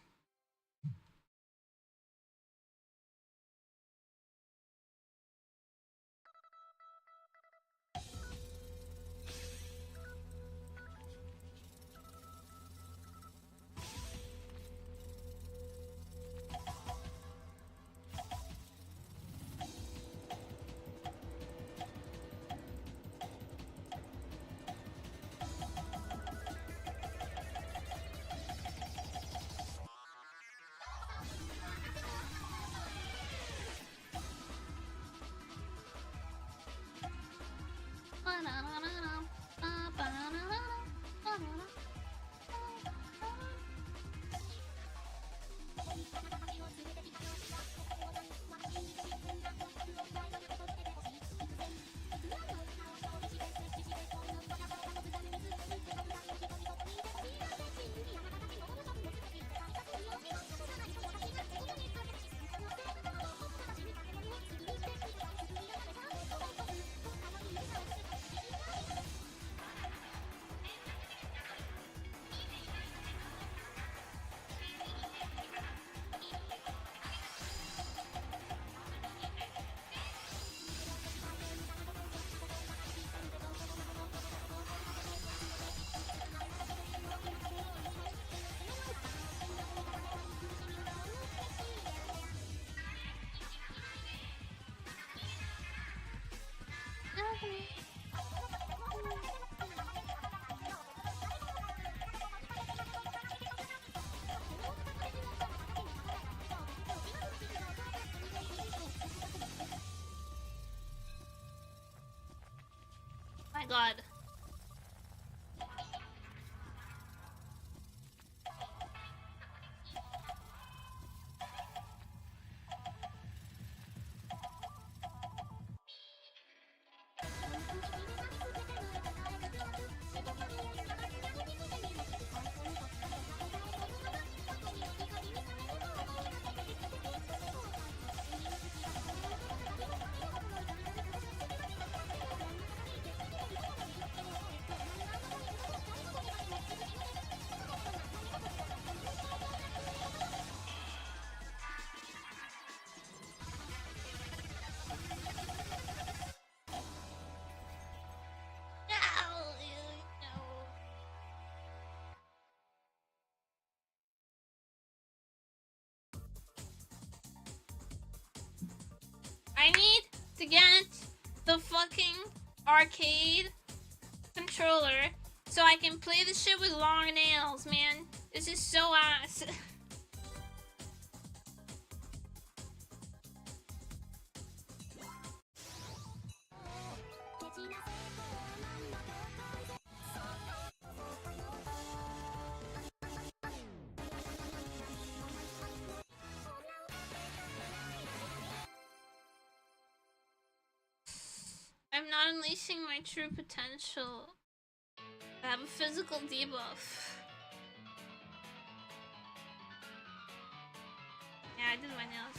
My god. I need to get the fucking arcade controller so I can play the shit with long nails, man. This is so ass. I'm not unleashing my true potential. I have a physical debuff. Yeah, I did my nails.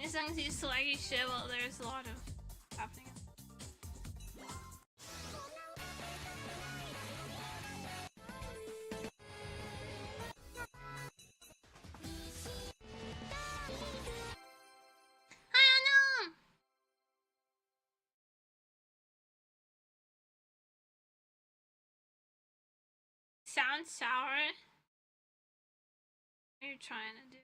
As long as you slaggy shit, well, there's a lot of happening. Sounds sour. What are you trying to do?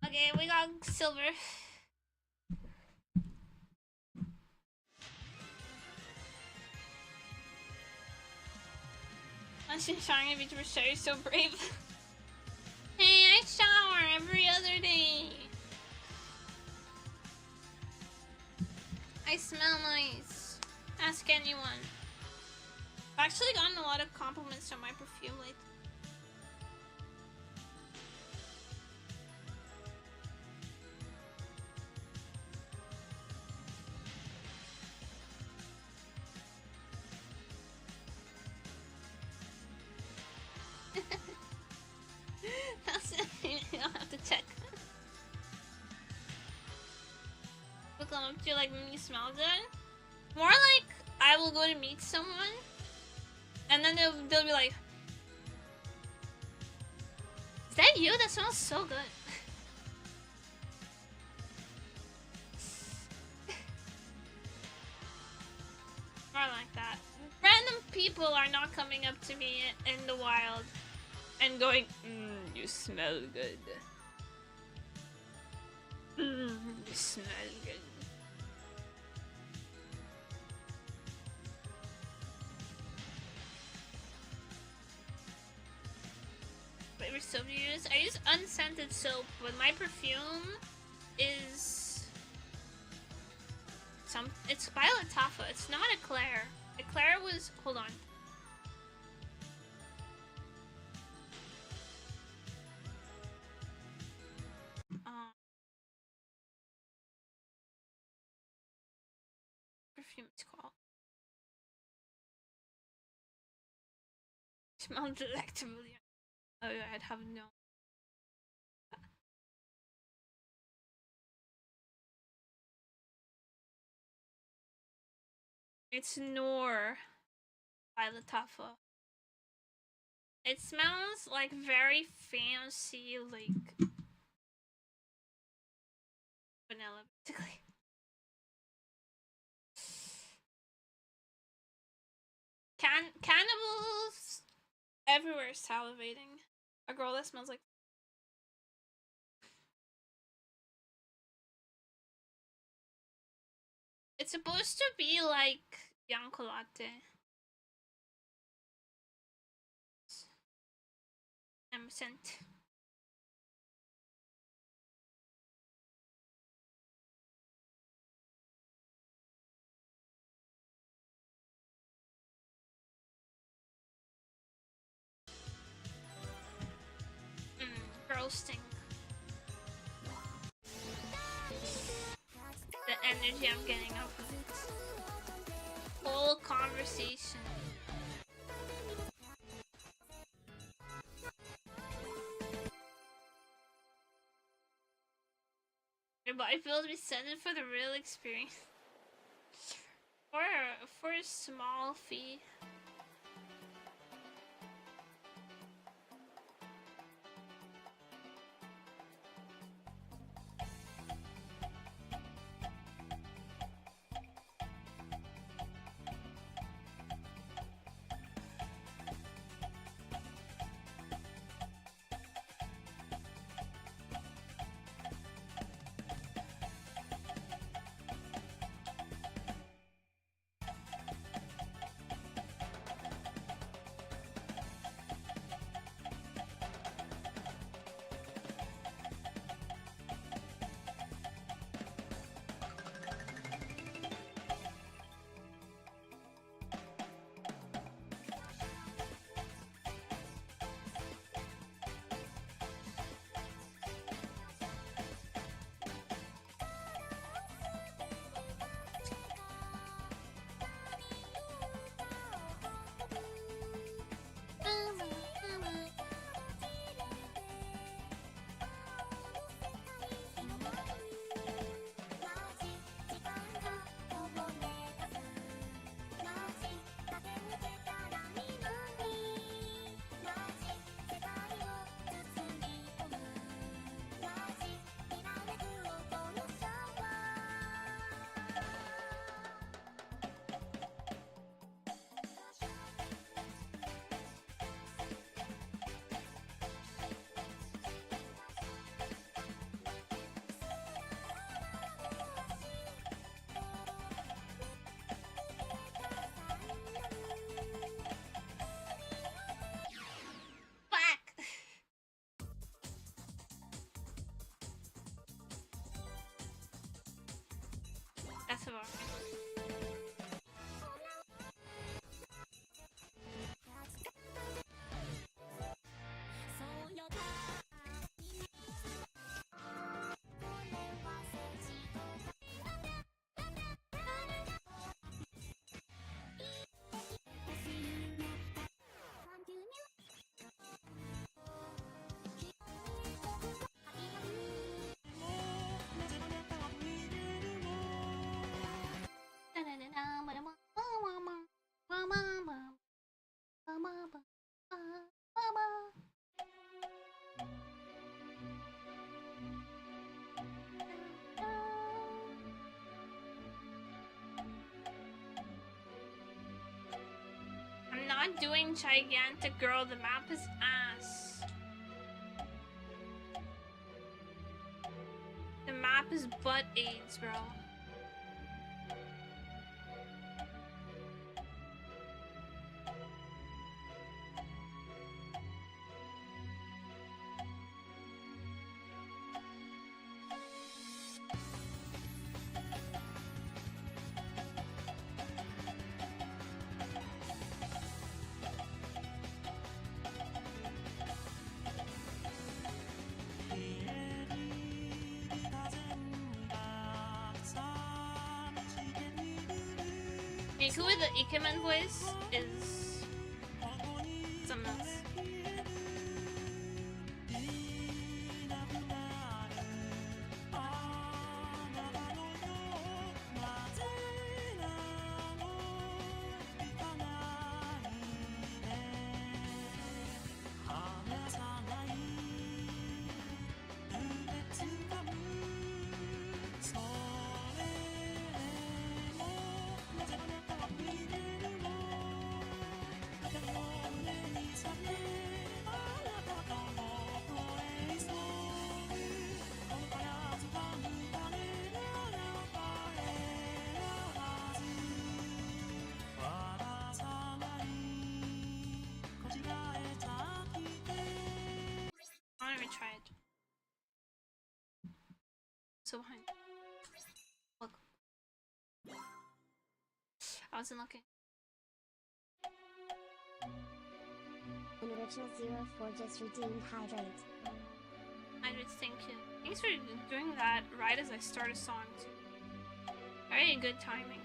Okay, we got silver. I'm just showering Vtuber show, you're so brave. Hey, I shower every other day. I smell nice. Ask anyone. I've actually gotten a lot of compliments on my perfume lately. I'll have to check. Look up to you like you smell good. More like I will go to meet someone, and then they'll be like, "Is that you? That smells so good." More like that. Random people are not coming up to me in the wild and going, you smell good. You smell good. Favorite soap you use? I use unscented soap, but my perfume is it's by Latafa. It's not Eclair. Eclair was, hold on. Perfume it's called. Smells delectable. Oh, I'd have no. It's Noor by Latafa. It smells like very fancy, like vanilla, basically. Cannibals everywhere salivating. A girl that smells like. It's supposed to be like Yancolate. I'm sent. Girl stink. The energy I'm getting up. Whole conversation. Your body feels to be sent for the real experience. For a small fee. That's about right. I'm not doing gigantic girl, the map is ass. The map is butt AIDS, bro. Miku with the Ikemen voice is something else. try it. So behind. Look. I wasn't looking. An original 04 just redeemed hydrate. Hydrates, thank you. Thanks for doing that right as I start a song too. Very good timing.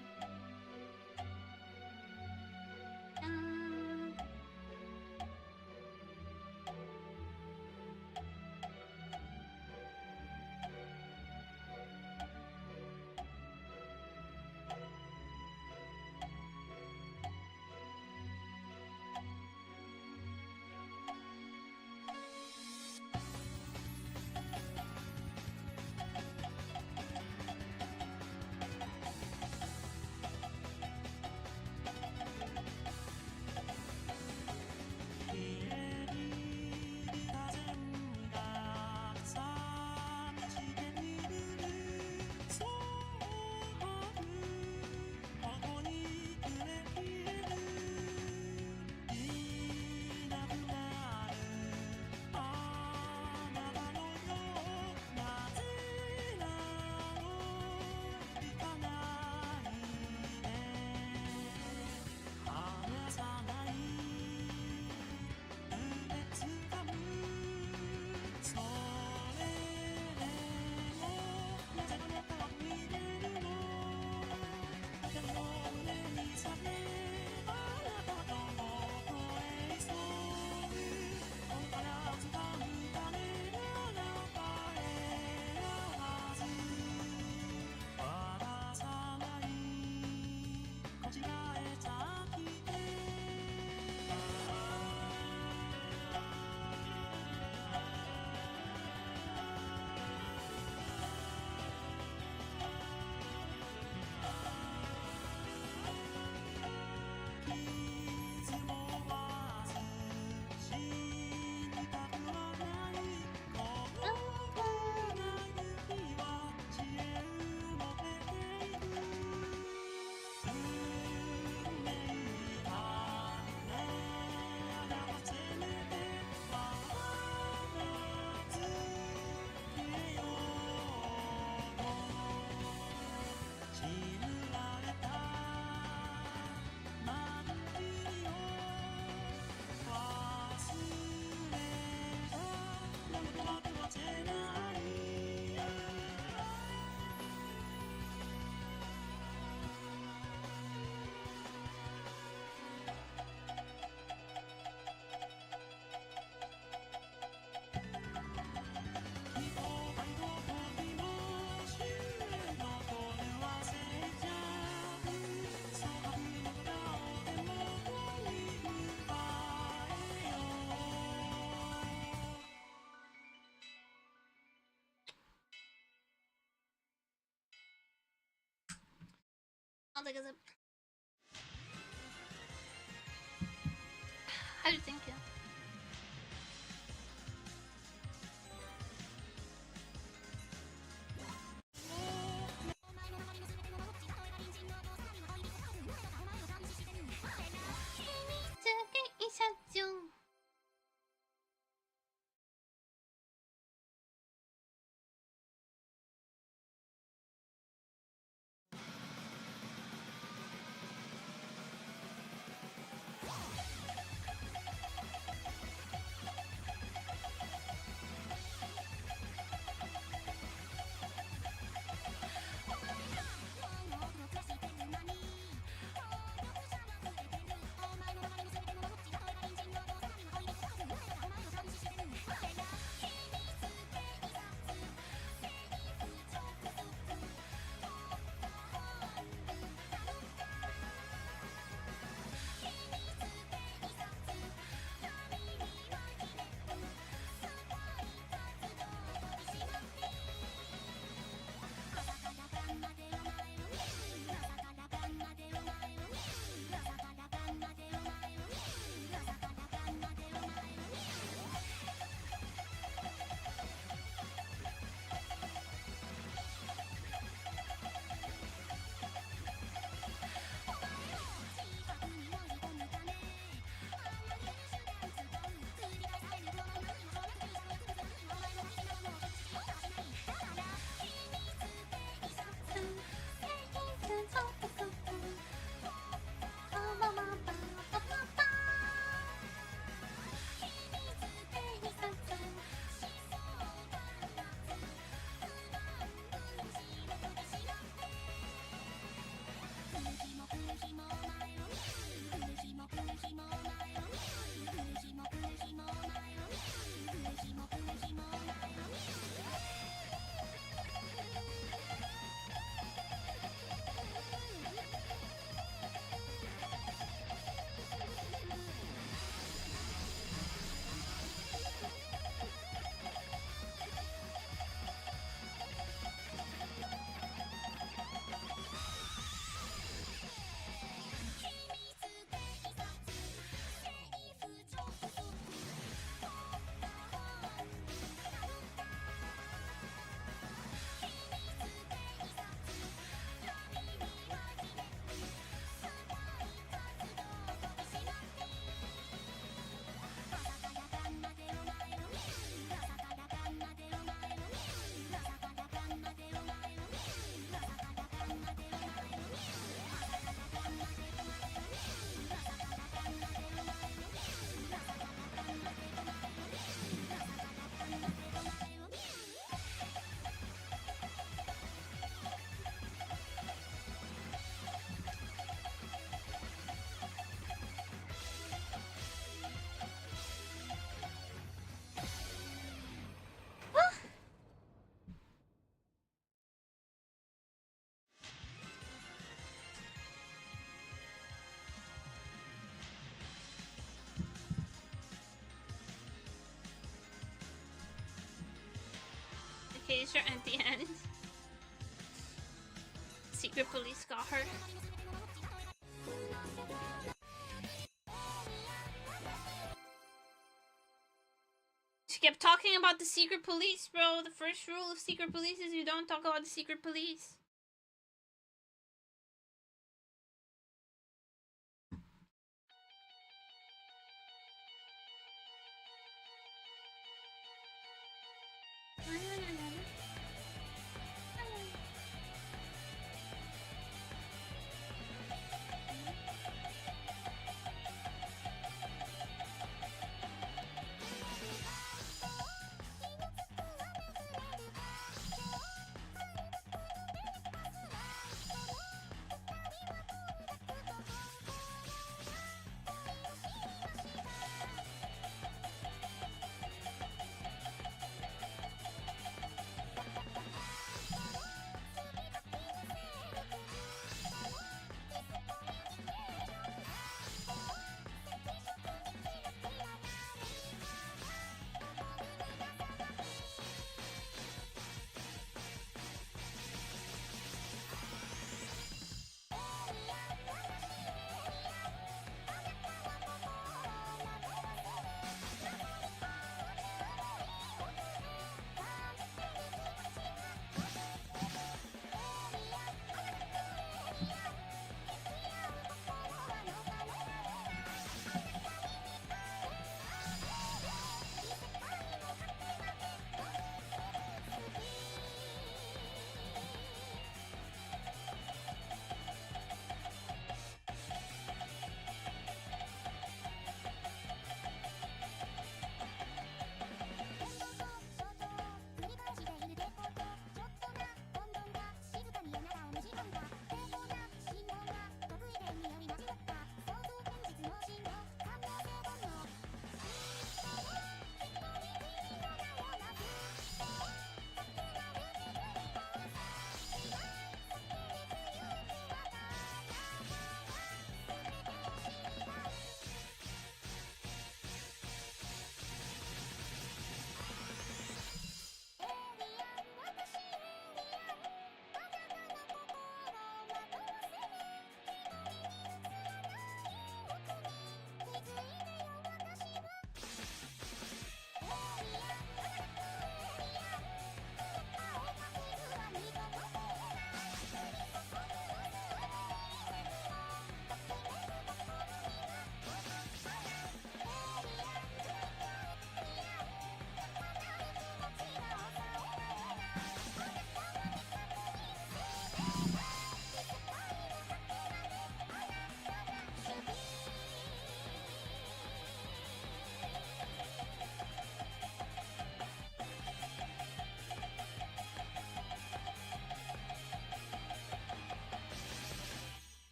I'll take a sip. How do you think it? taser at the end. Secret police got her. She kept talking about the secret police, bro. The first rule of secret police is you don't talk about the secret police.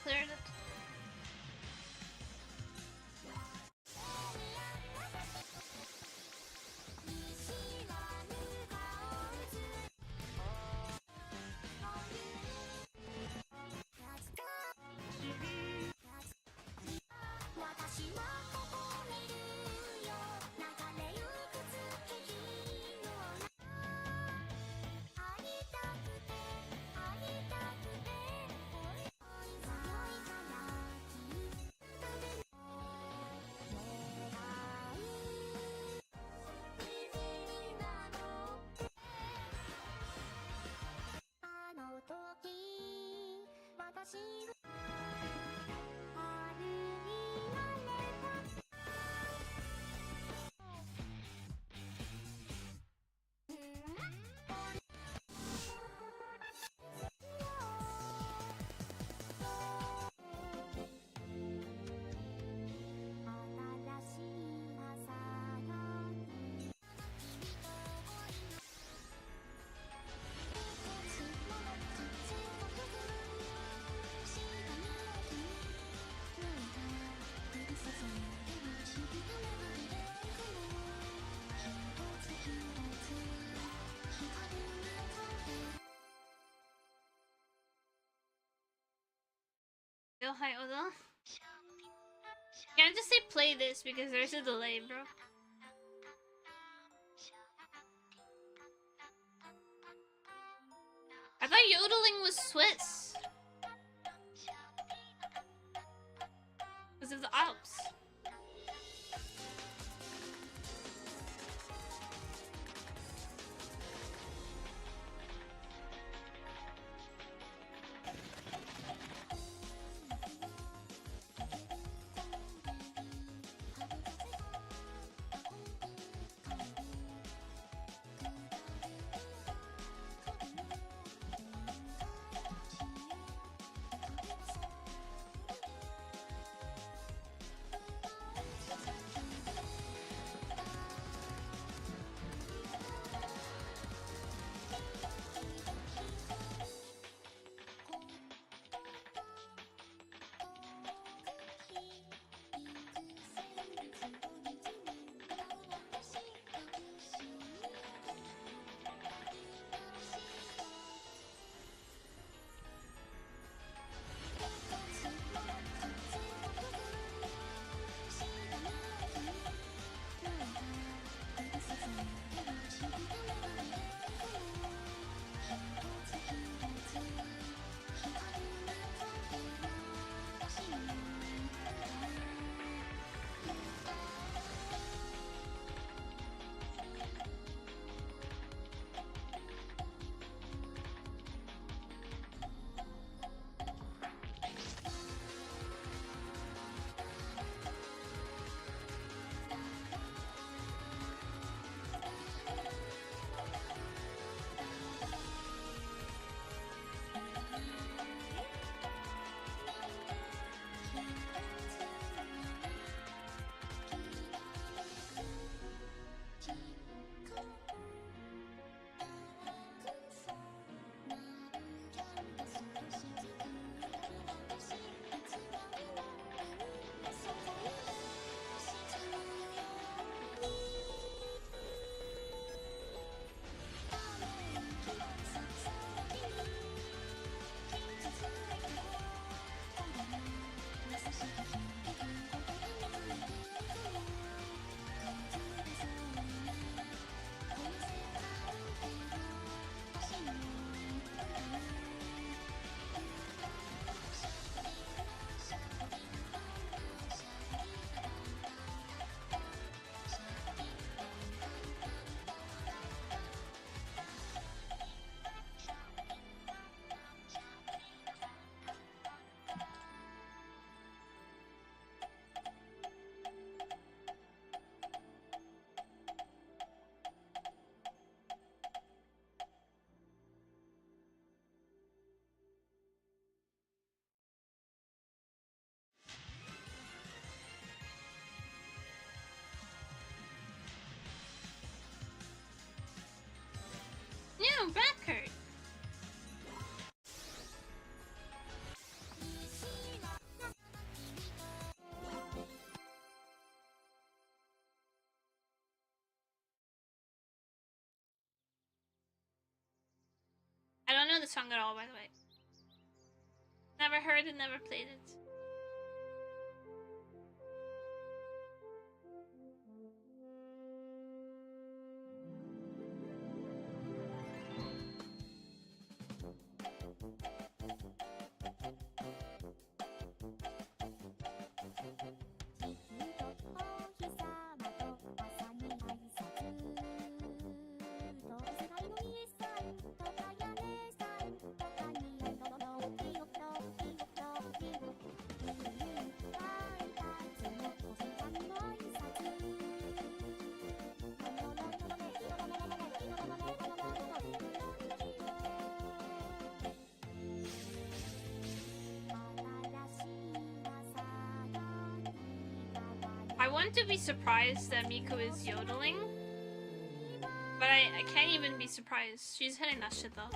Cleared it. Hi, Oda. Can't just say play this because there's a delay, bro. I thought yodeling was Swiss. Because of the Alps. No, record. I don't know the song at all, by the way. Never heard it, never played it. I want to be surprised that Miku is yodeling, but I can't even be surprised. She's hitting that shit though.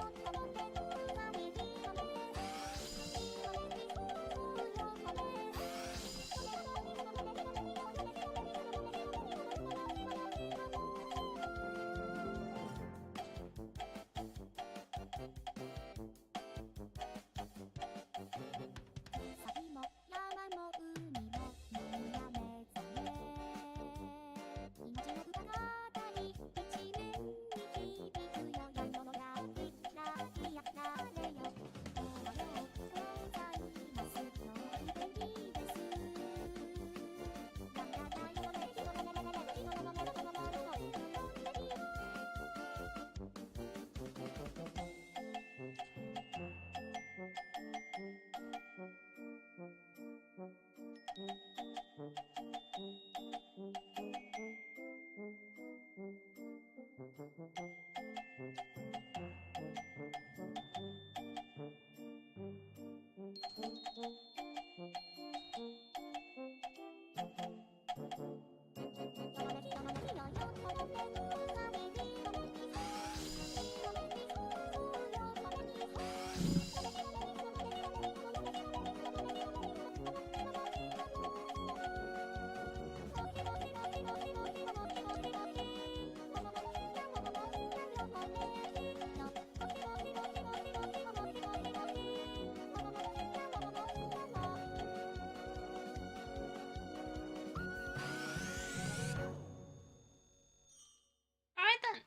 Alright then.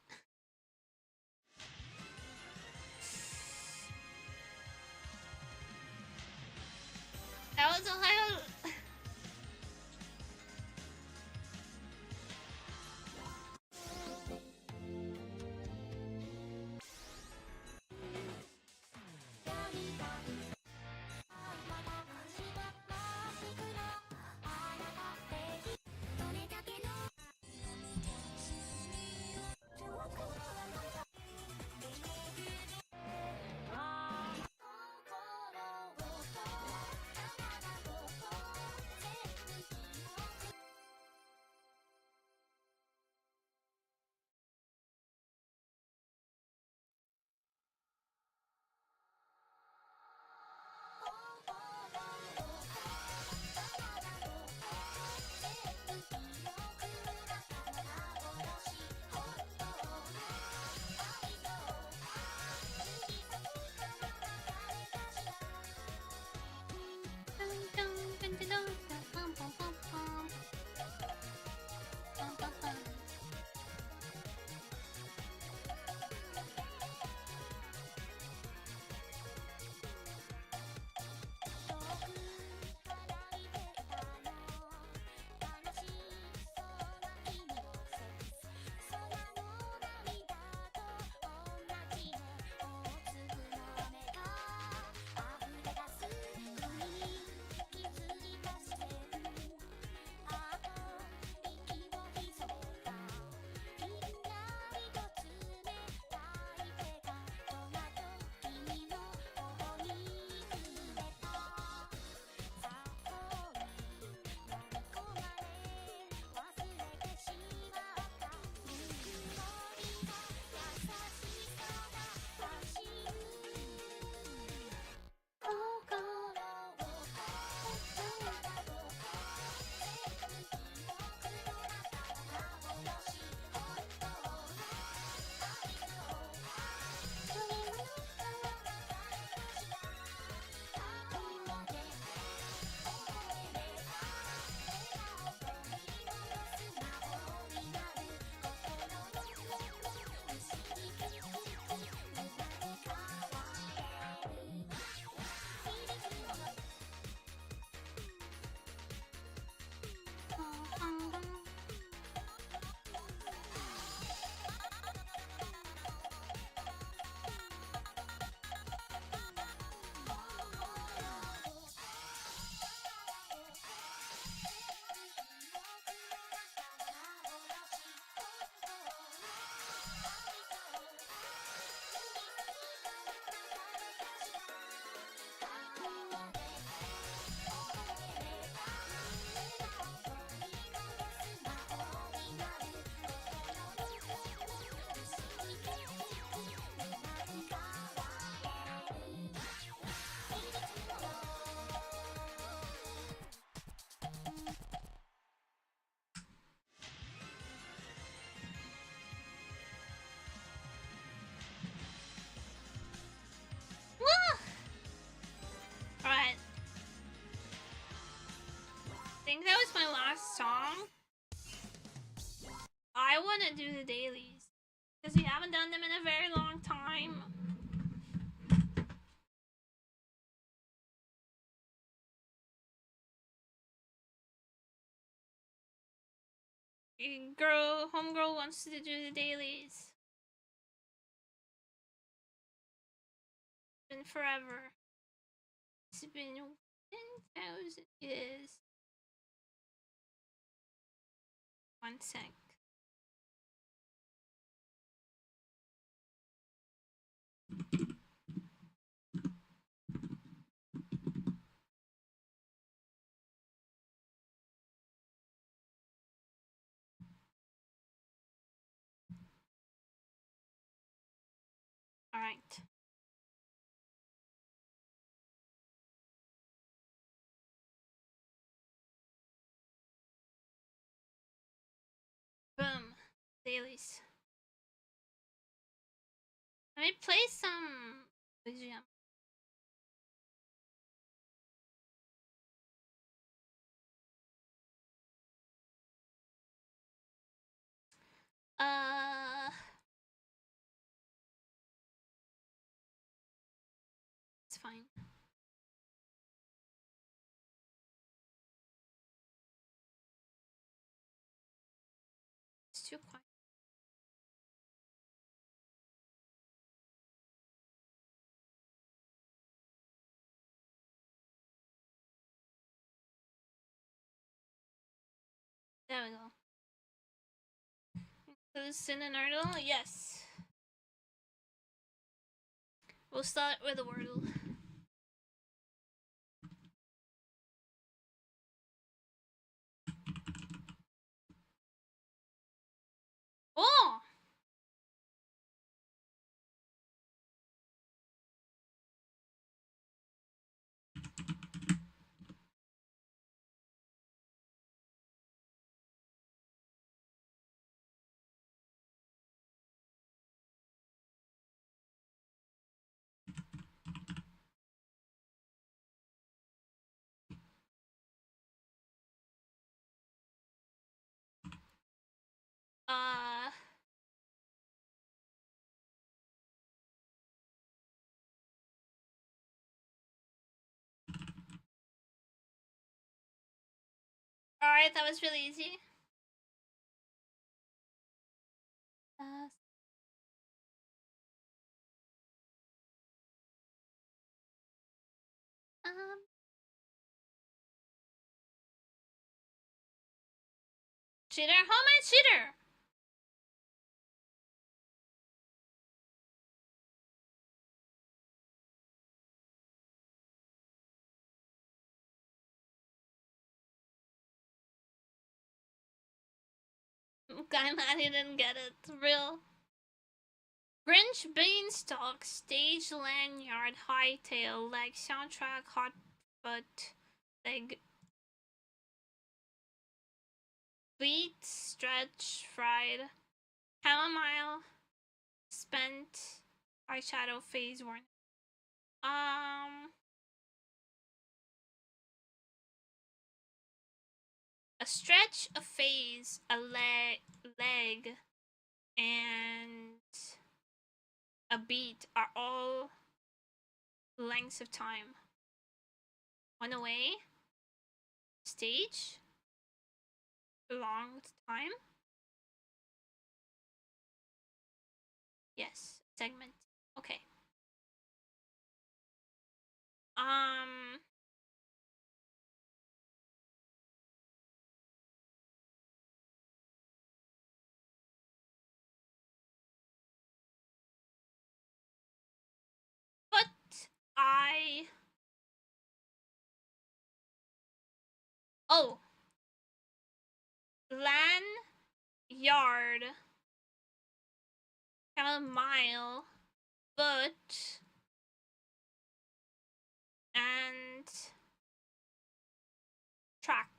That was Ohio. think that was my last song. I want to do the dailies because we haven't done them in a very long time. Homegirl wants to do the dailies. It's been forever. It's been 10,000 years. One sec. Right. Boom. Dailies. Let me play some Visual. It's fine. It's too quiet. There we go. Include Sin and Ardle? Yes. We'll start with a Wordle. Oh! Alright, that was really easy. Cheater? How am I a cheater? Guy mad he didn't get it. Real. Grinch, Beanstalk, Stage, Lanyard, Hightail, Leg, Soundtrack, Hot Foot, Leg, Beat, Stretch, Fried, Chamomile, Spent, Eyeshadow, Phase, Warning. A stretch, a phase, a leg, and a beat are all lengths of time. One away, stage, long time. Yes, segment. Okay. Oh. Lan, yard, mile, foot, and track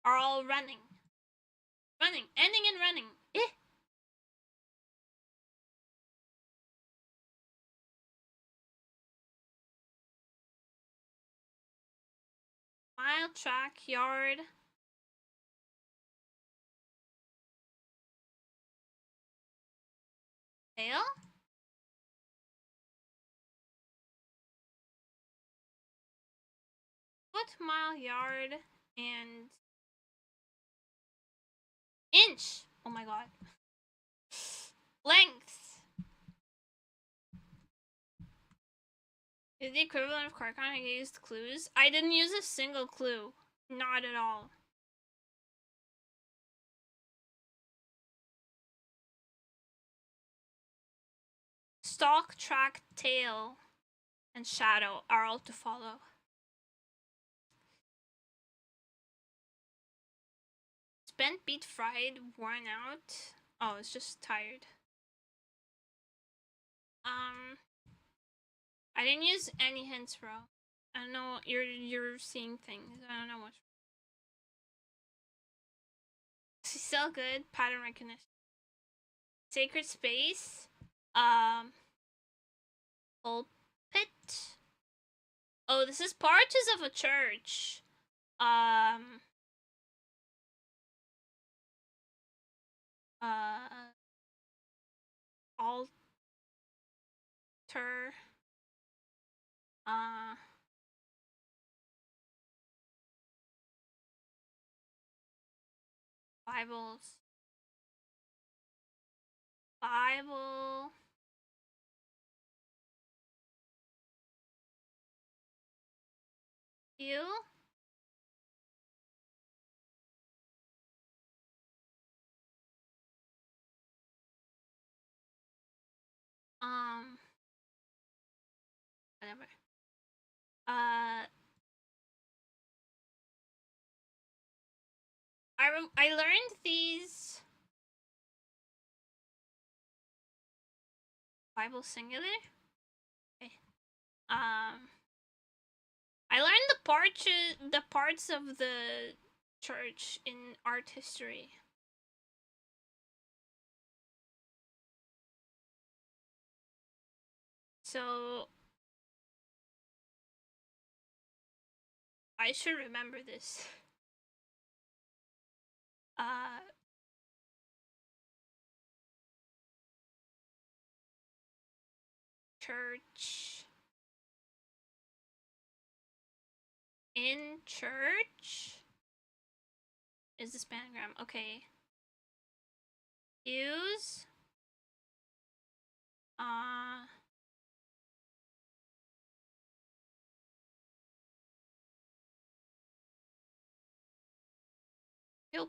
are all running. Running, ending in running. Mile, track, yard. Tail? Foot, mile, yard, and inch. Oh my god. Length. Is the equivalent of Quarkon. I used clues. I didn't use a single clue. Not at all. Stalk, track, tail, and shadow are all to follow. Spent, beat, fried, worn out. Oh, it's just tired. I didn't use any hints, bro. I don't know. You're seeing things. I don't know what. She's so good. Pattern recognition. Sacred space. Pulpit. Oh, this is porches of a church. Altar. Bibles. Bible. You? Whatever. I learned these Bible singular. Okay. I learned the parts of the church in art history. So I should remember this. Church. In church is the spanagram. Okay. Use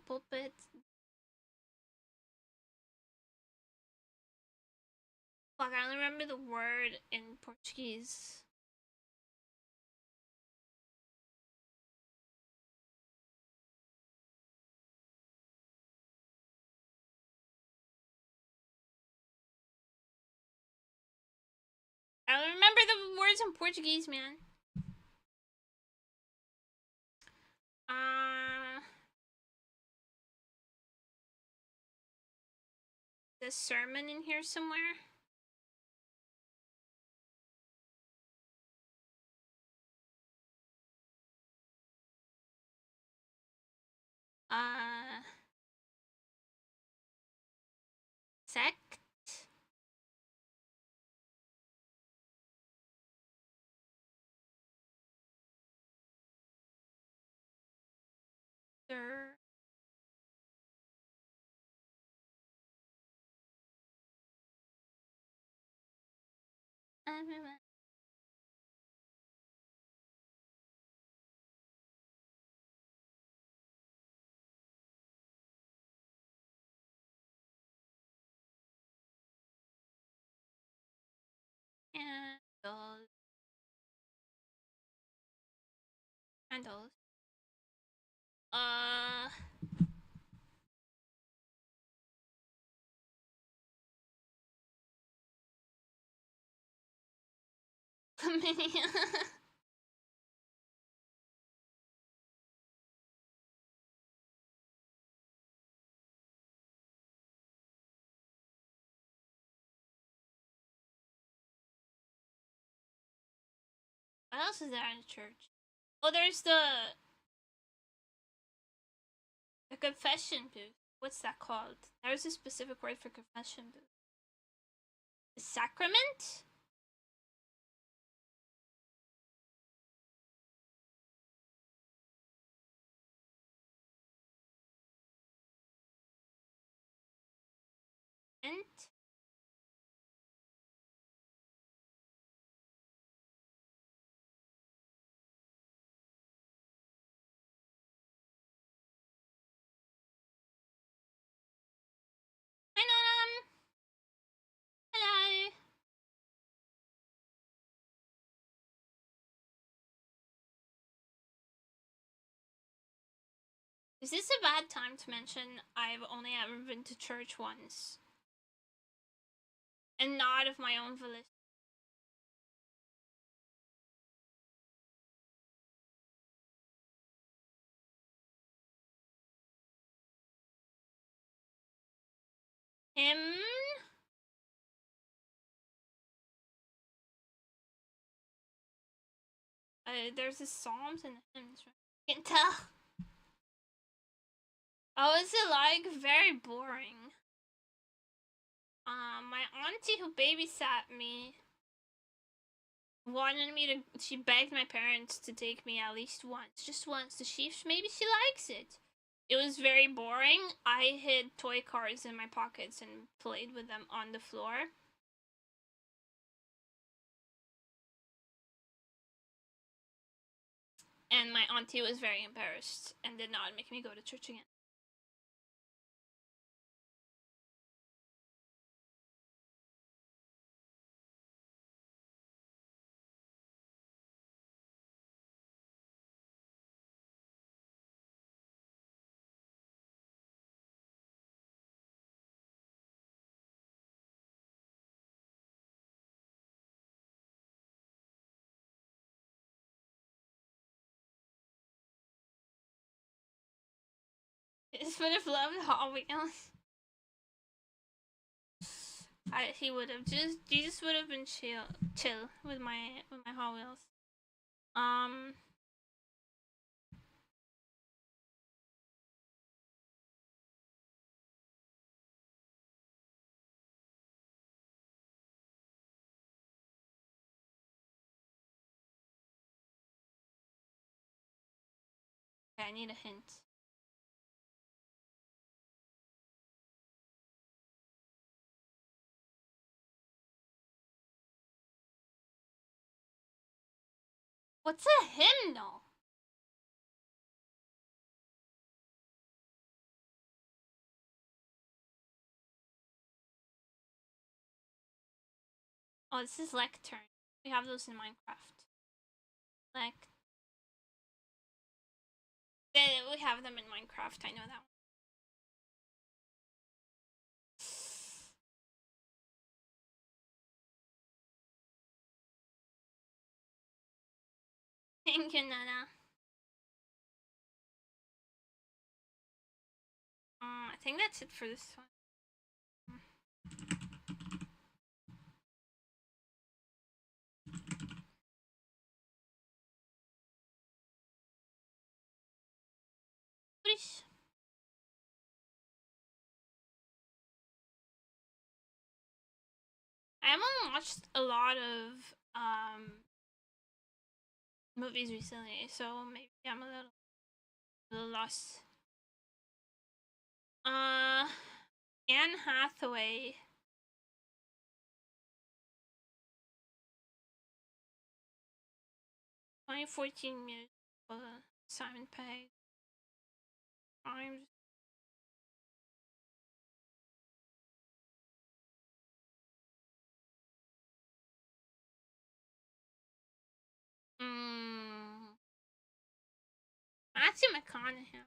pulpit. Fuck, I only remember the word in Portuguese. I don't remember the words in Portuguese, man. The sermon in here somewhere. Sect. Sir. Candles. Candles. What else is there in the church? Oh, there's the confession booth. What's that called? There's a specific word for confession booth. The sacrament? Ent? Hi, Nonam! Hello! Is this a bad time to mention I've only ever been to church once? and not of my own volition. Him? There's the Psalms and the hymns, right? You can tell. Oh, is it like very boring? My auntie who babysat me wanted me to. She begged my parents to take me at least once, just once, to see if maybe she likes it. It was very boring. I hid toy cars in my pockets and played with them on the floor. And my auntie was very embarrassed and did not make me go to church again. This would have loved Hot Wheels. He would have Jesus would have been chill with my Hot Wheels. Okay, I need a hint. What's a hymnal? Oh, this is lectern. We have those in Minecraft. We have them in Minecraft. I know that one. Thank you, Nana. I think that's it for this one. Please. I haven't watched a lot of movies recently, so maybe I'm a little lost. Anne Hathaway. music Simon Pegg. I'm Matthew McConaughey.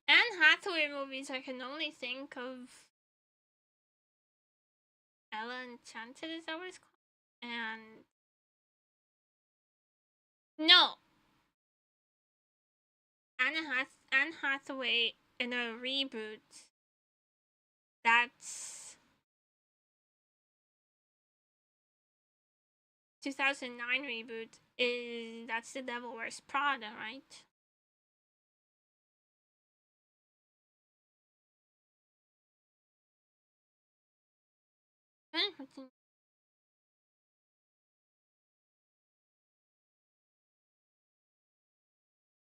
Anne Hathaway movies, I can only think of Ella Enchanted, is that what it's called? And no, Anne Hathaway in a reboot. That's 2009 reboot. That's The Devil Wears Prada, right?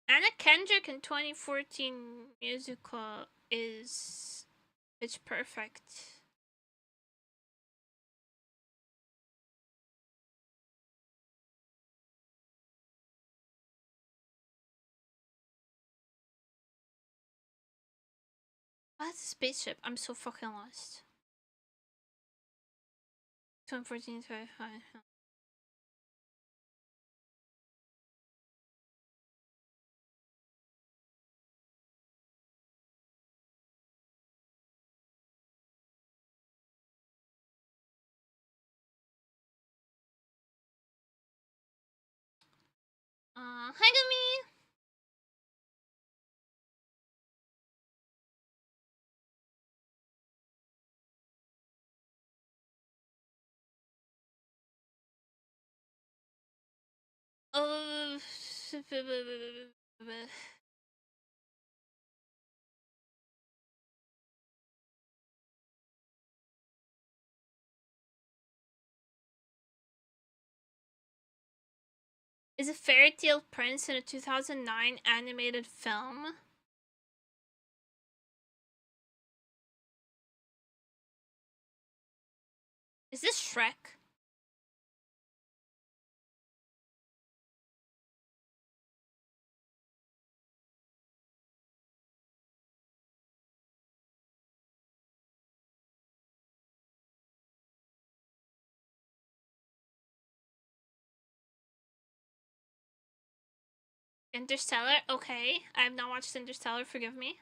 Anna Kendrick in 2014 musical is Pitch Perfect. Oh, that's a spaceship. I'm so fucking lost. 2014, 25. Hi, Gumi! Oh, is a fairy tale prince in a 2009 animated film. Is this Shrek? Interstellar? Okay. I have not watched Interstellar, forgive me.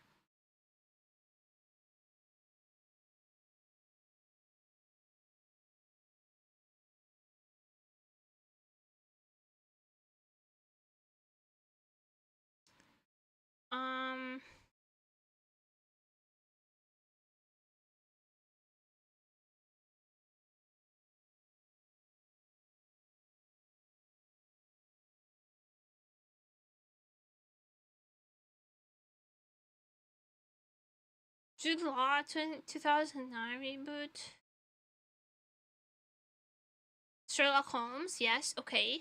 Jude Law 2009 reboot. Sherlock Holmes, yes, okay.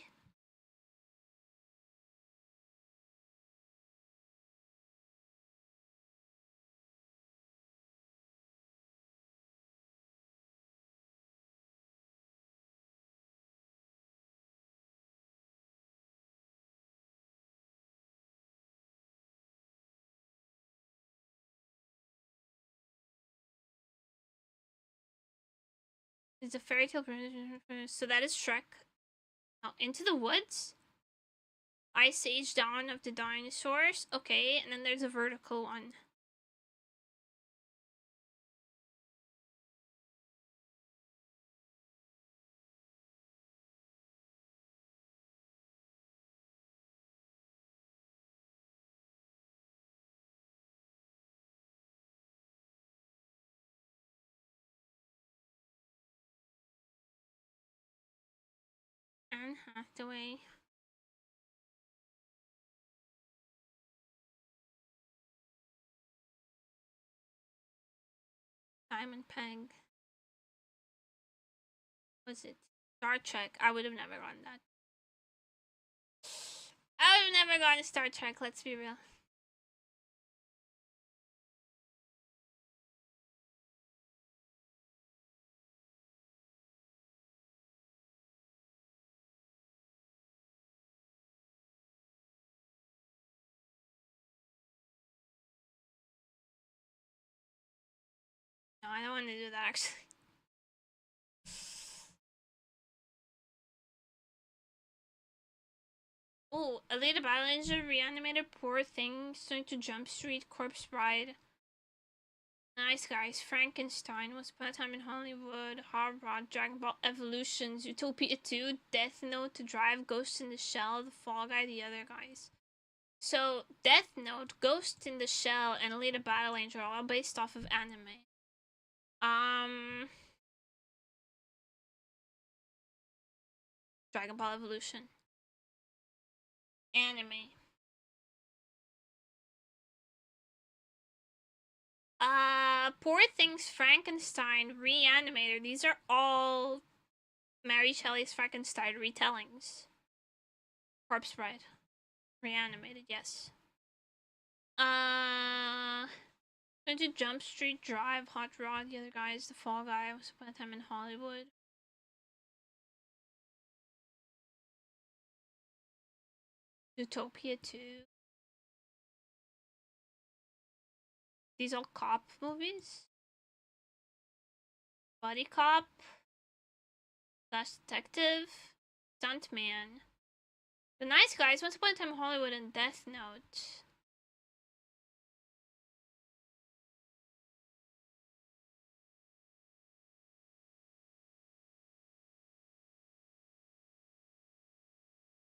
It's a fairy tale prince. So that is Shrek. Oh, Into the Woods? Ice Age Dawn of the Dinosaurs. Okay, and then there's a vertical one. Anne Hathaway. Simon Pegg. Was it Star Trek? I would have never gotten that. I would have never gotten Star Trek, let's be real. No, I don't want to do that actually. Oh, Alita Battle Angel reanimated Poor Thing, Going to Jump Street, Corpse Bride. Nice Guys, Frankenstein, Once Upon a Time in Hollywood, Hard Rod, Dragon Ball Evolutions, Utopia 2, Death Note, To Drive, Ghost in the Shell, The Fall Guy, The Other Guys. So, Death Note, Ghost in the Shell, and Alita Battle Angel are all based off of anime. Dragon Ball Evolution. Anime. Poor Things, Frankenstein, Reanimator. These are all Mary Shelley's Frankenstein retellings. Corpse Bride. Reanimated, yes. Going to Jump Street, Drive, Hot Rod, The Other Guys, The Fall Guy, Once Upon a Time in Hollywood. Utopia 2. These all cop movies. Buddy cop. / detective. Stuntman. The Nice Guys, Once Upon a Time in Hollywood, and Death Note.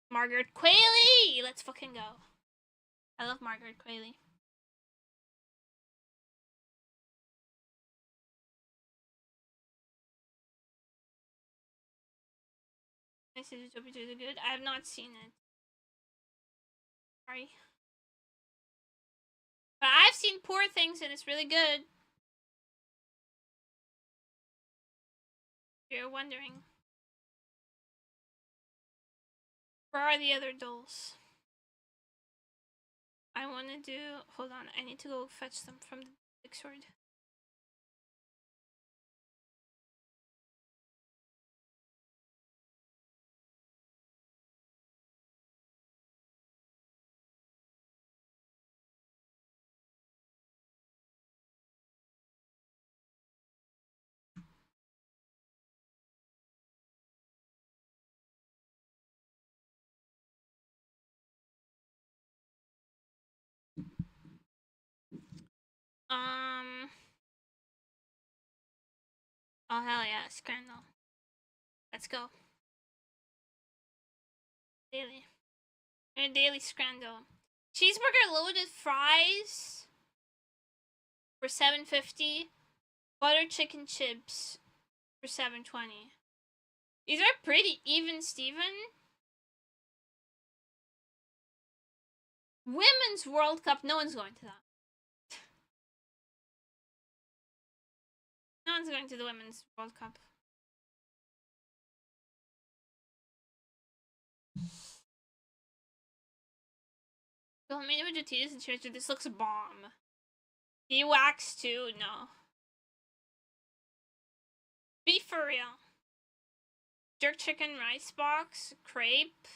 Margaret Qualley! Let's fucking go. I love Margaret Qualley. I see Zootopia 2 is good. I have not seen it. Sorry. But I've seen Poor Things and it's really good. If you're wondering. Where are the other dolls? I want to do... Hold on, I need to go fetch them from the Discord. Oh, hell yeah, Scandal. Let's go. Daily. Daily Scandal. Cheeseburger loaded fries for $7.50. Butter chicken chips for $7.20. These are pretty even, Steven. Women's World Cup. No one's going to that. No one's going to the Women's World Cup. Well, I mean, with Jatitas and Church, this looks bomb. Wax too? No. Be for real. Jerk chicken rice box. Crepe.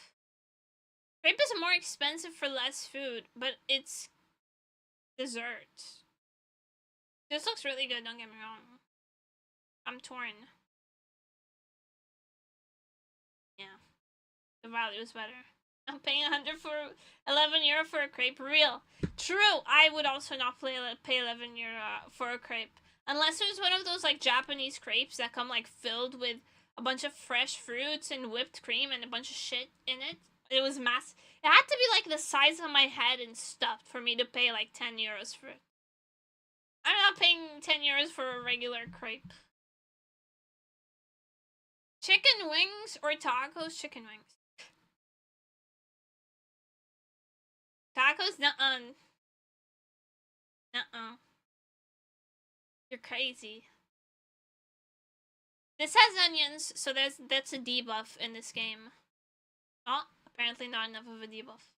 Crepe is more expensive for less food, but it's dessert. This looks really good, don't get me wrong. I'm torn. Yeah. The value is better. I'm paying 100 for 11 euro for a crepe. Real. True. I would also not pay 11 euro for a crepe. Unless it was one of those like Japanese crepes that come like filled with a bunch of fresh fruits and whipped cream and a bunch of shit in it. It was massive. It had to be like the size of my head and stuffed for me to pay like 10 euros for it. I'm not paying 10 euros for a regular crepe. Chicken wings or tacos? Chicken wings. Tacos? Nuh-uh. Nuh-uh. You're crazy. This has onions, so that's a debuff in this game. Oh, apparently not enough of a debuff.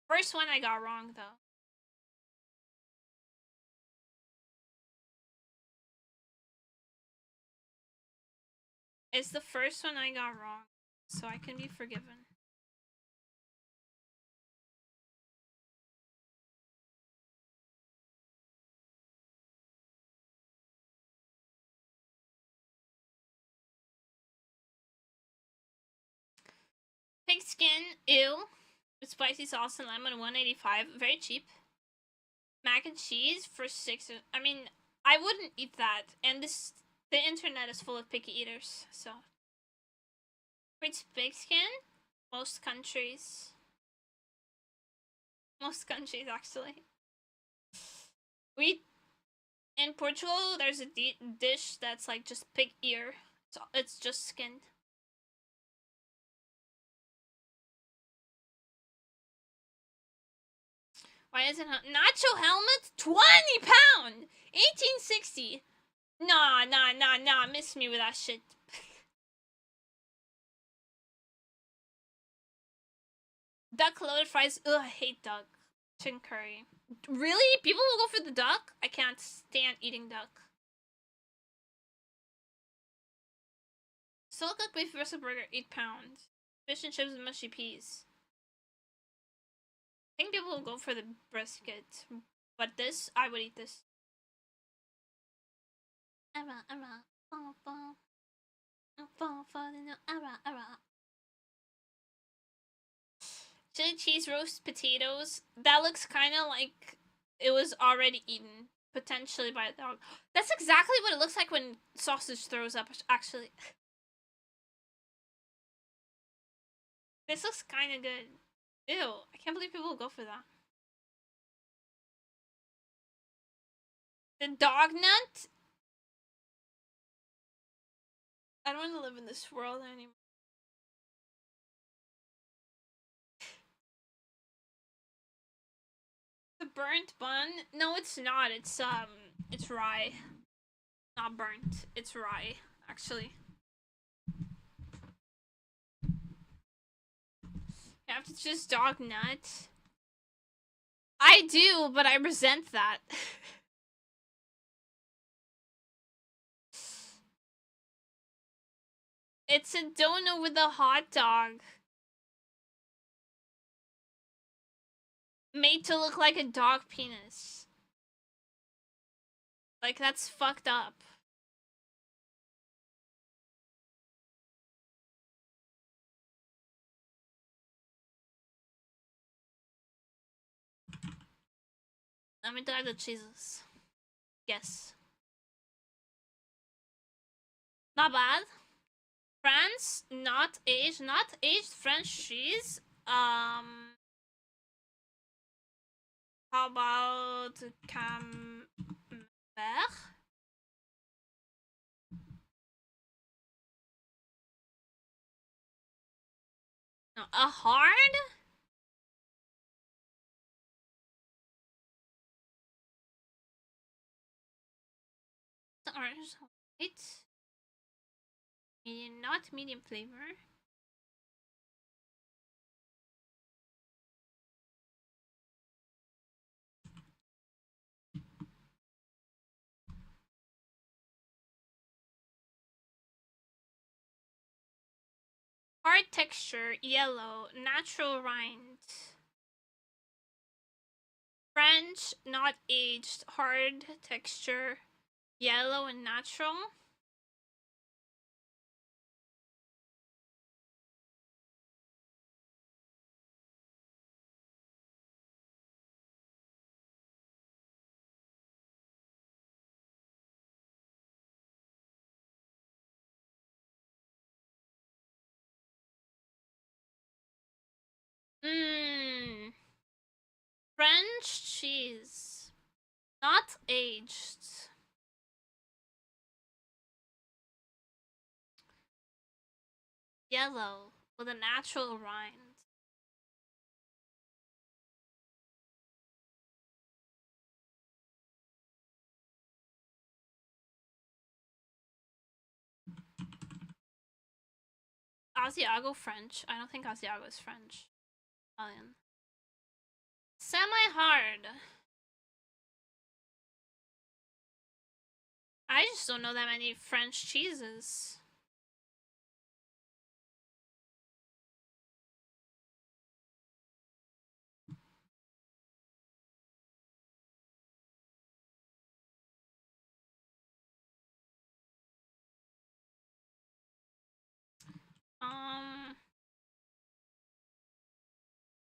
First one I got wrong, though. It's the first one I got wrong, so I can be forgiven. Pig skin, ew. With spicy sauce and lemon, $1.85. Very cheap. Mac and cheese for $6. I mean, I wouldn't eat that. And the internet is full of picky eaters, so. It's pig skin? Most countries. Most countries, actually. In Portugal, there's a dish that's like just pig ear. So it's just skinned. Why isn't nacho helmet? 20 pound! 1860. Nah. Miss me with that shit. Duck loaded fries. Ugh, I hate duck. Chicken curry. Really? People will go for the duck? I can't stand eating duck. Still cooked beef versus burger, 8 pounds. Fish and chips and mushy peas. I think people will go for the brisket. But this, I would eat this. Chili cheese roast potatoes. That looks kind of like it was already eaten, potentially by a dog. That's exactly what it looks like when sausage throws up, actually. This looks kind of good. Ew, I can't believe people will go for that. The dog nut? I don't want to live in this world anymore. The burnt bun? No, it's not. It's rye. Not burnt. It's rye, actually. You have to choose dog nut. I do, but I resent that. It's a donut with a hot dog. Made to look like a dog penis. Like, that's fucked up. Let me try the cheeses. Yes. Not bad. France, not aged French cheese. How about Camembert? No, a hard? The orange white. Medium, not medium flavor. Hard texture, yellow, natural rind. French, not aged, hard texture, yellow and natural. Mmm. French cheese. Not aged. Yellow with a natural rind. Asiago French. I don't think Asiago is French. Italian. Semi-hard. I just don't know that many French cheeses.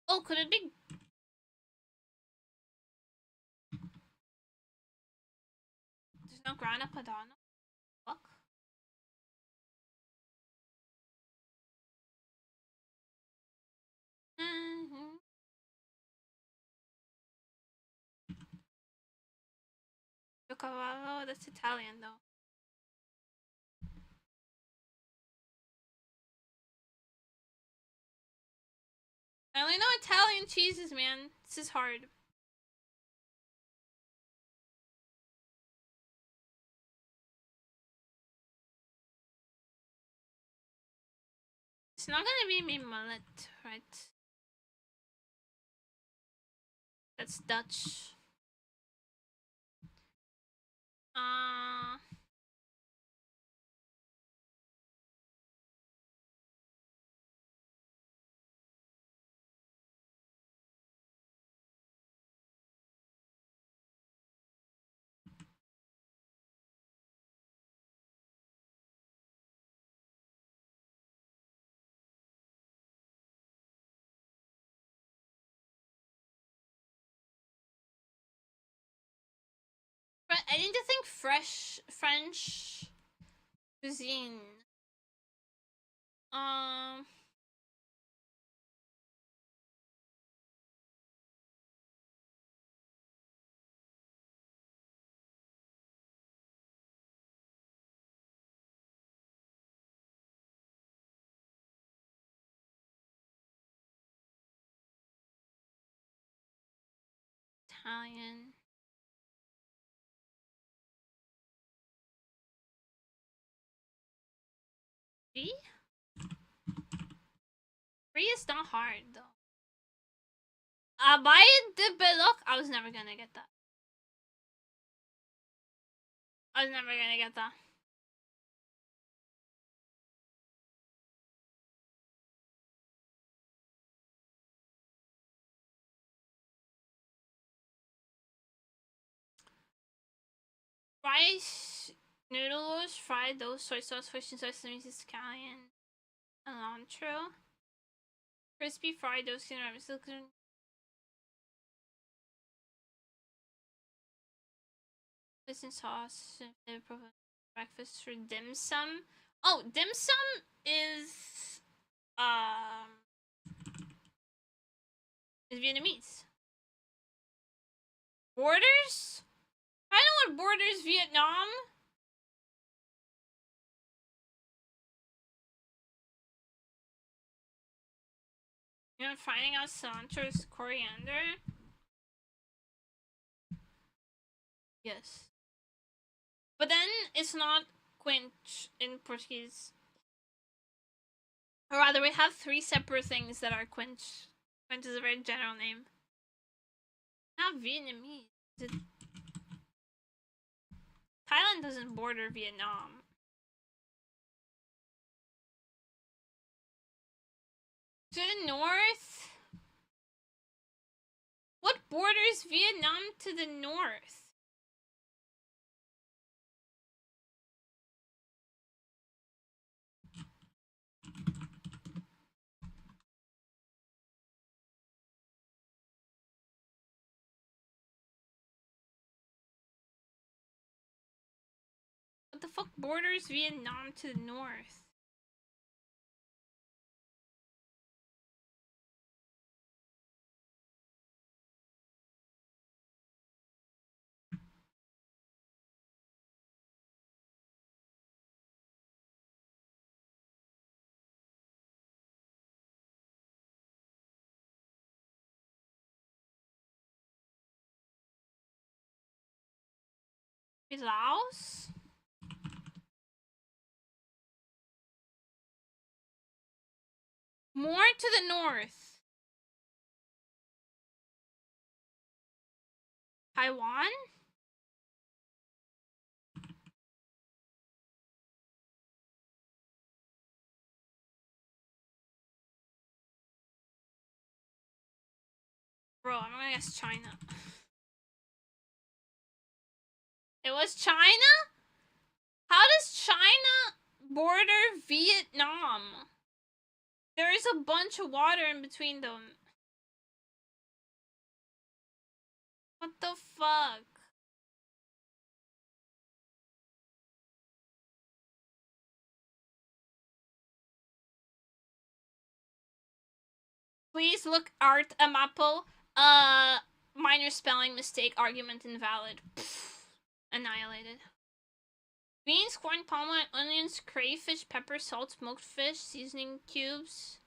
Oh, could it be? There's no Grana Padano? Fuck. Cavallo, that's Italian though. I only know Italian cheeses, man. This is hard. It's not gonna be me mullet, right? That's Dutch. I need to think French cuisine. Italian. B? Free is not hard though. Buy the look. I was never gonna get that. I was never gonna get that. Rice noodles, fried those, soy sauce, fish and sesame seeds, scallion, cilantro. Crispy fried those, fish and sauce, breakfast for dim sum. Oh, dim sum is Vietnamese. Borders? I know what borders Vietnam. You know, finding out cilantro is coriander. Yes. But then it's not quench in Portuguese. Or rather, we have 3 separate things that are quench. Quench is a very general name. Not Vietnamese. Thailand doesn't border Vietnam. To the north? What borders Vietnam to the north? What the fuck borders Vietnam to the north? Laos? More to the north. Taiwan? Bro, I'm gonna guess China. It was China? How does China border Vietnam? There is a bunch of water in between them. What the fuck? Please look art a maple. Minor spelling mistake, argument invalid. Pfft. Annihilated. Beans, corn, palm oil, onions, crayfish, pepper, salt, smoked fish, seasoning cubes.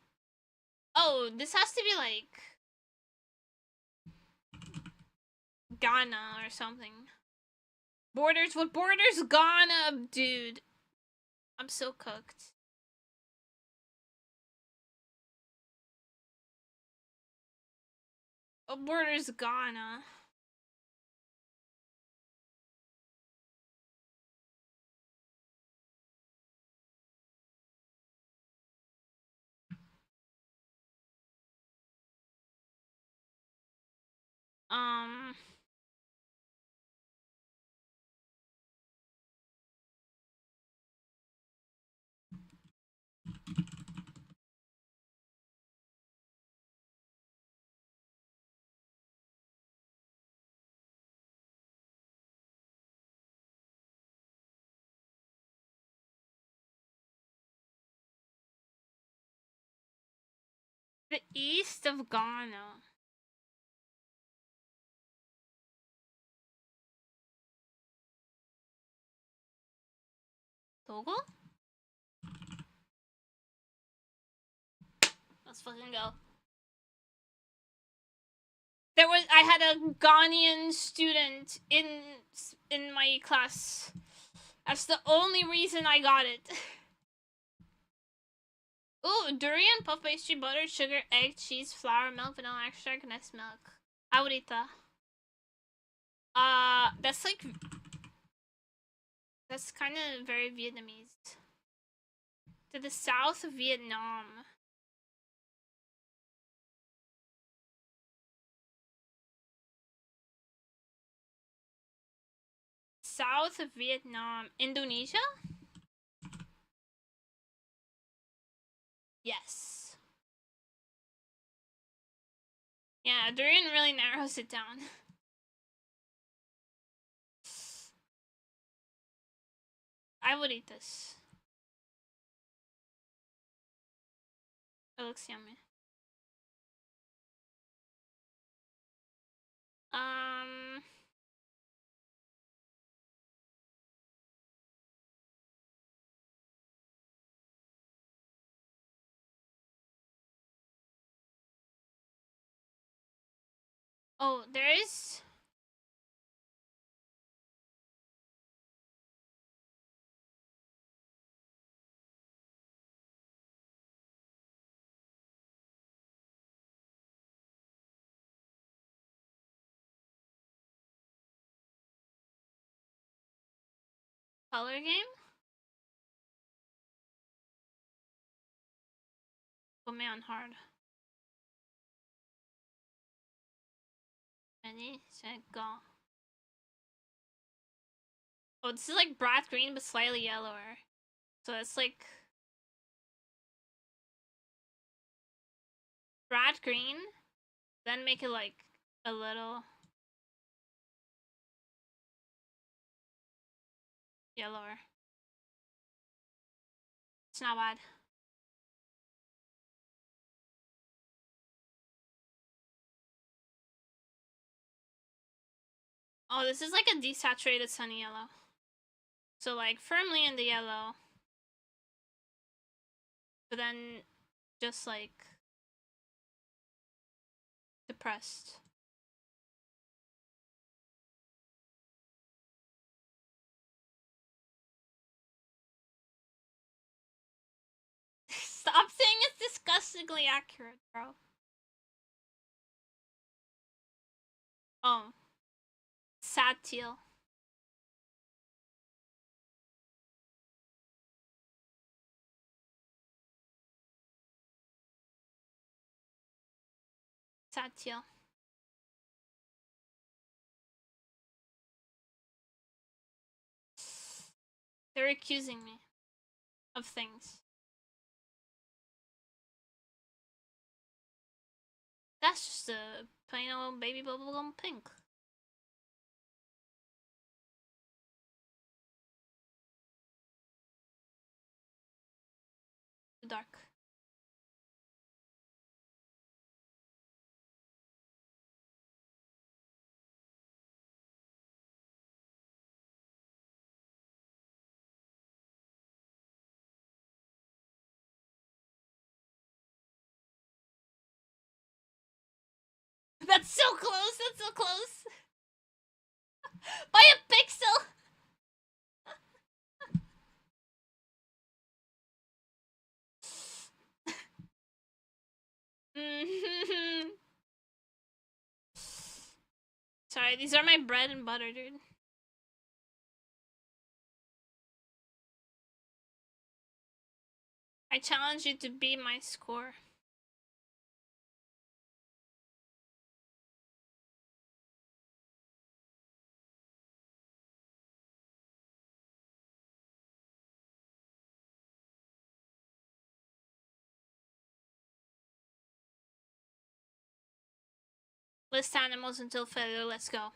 Oh, this has to be like Ghana or something. Borders? What borders Ghana, dude? I'm so cooked. What borders Ghana? The east of Ghana. Togo? Let's fucking go. I had a Ghanaian student in my class. That's the only reason I got it. Ooh, durian, puff pastry, butter, sugar, egg, cheese, flour, milk, vanilla extract, nest milk. I would eat that. That's like... That's kind of very Vietnamese. To the south of Vietnam. South of Vietnam. Indonesia? Yes. Yeah, durian really narrows it down. I would eat this. It looks yummy. Oh, there is... Color game? Put me on hard. Ready, set, go. Oh, this is like bright green but slightly yellower. So it's like... bright green, then make it like a little... yellower. It's not bad. Oh, this is like a desaturated sunny yellow. So like firmly in the yellow. But then just like depressed. Stop saying it's disgustingly accurate, bro. Oh. Sad teal. Sad teal. They're accusing me of things. That's just a plain old baby bubblegum pink. Dark. That's so close. That's so close. By a pixel. Sorry, these are my bread and butter, dude. I challenge you to beat my score. List animals until failure. Let's go.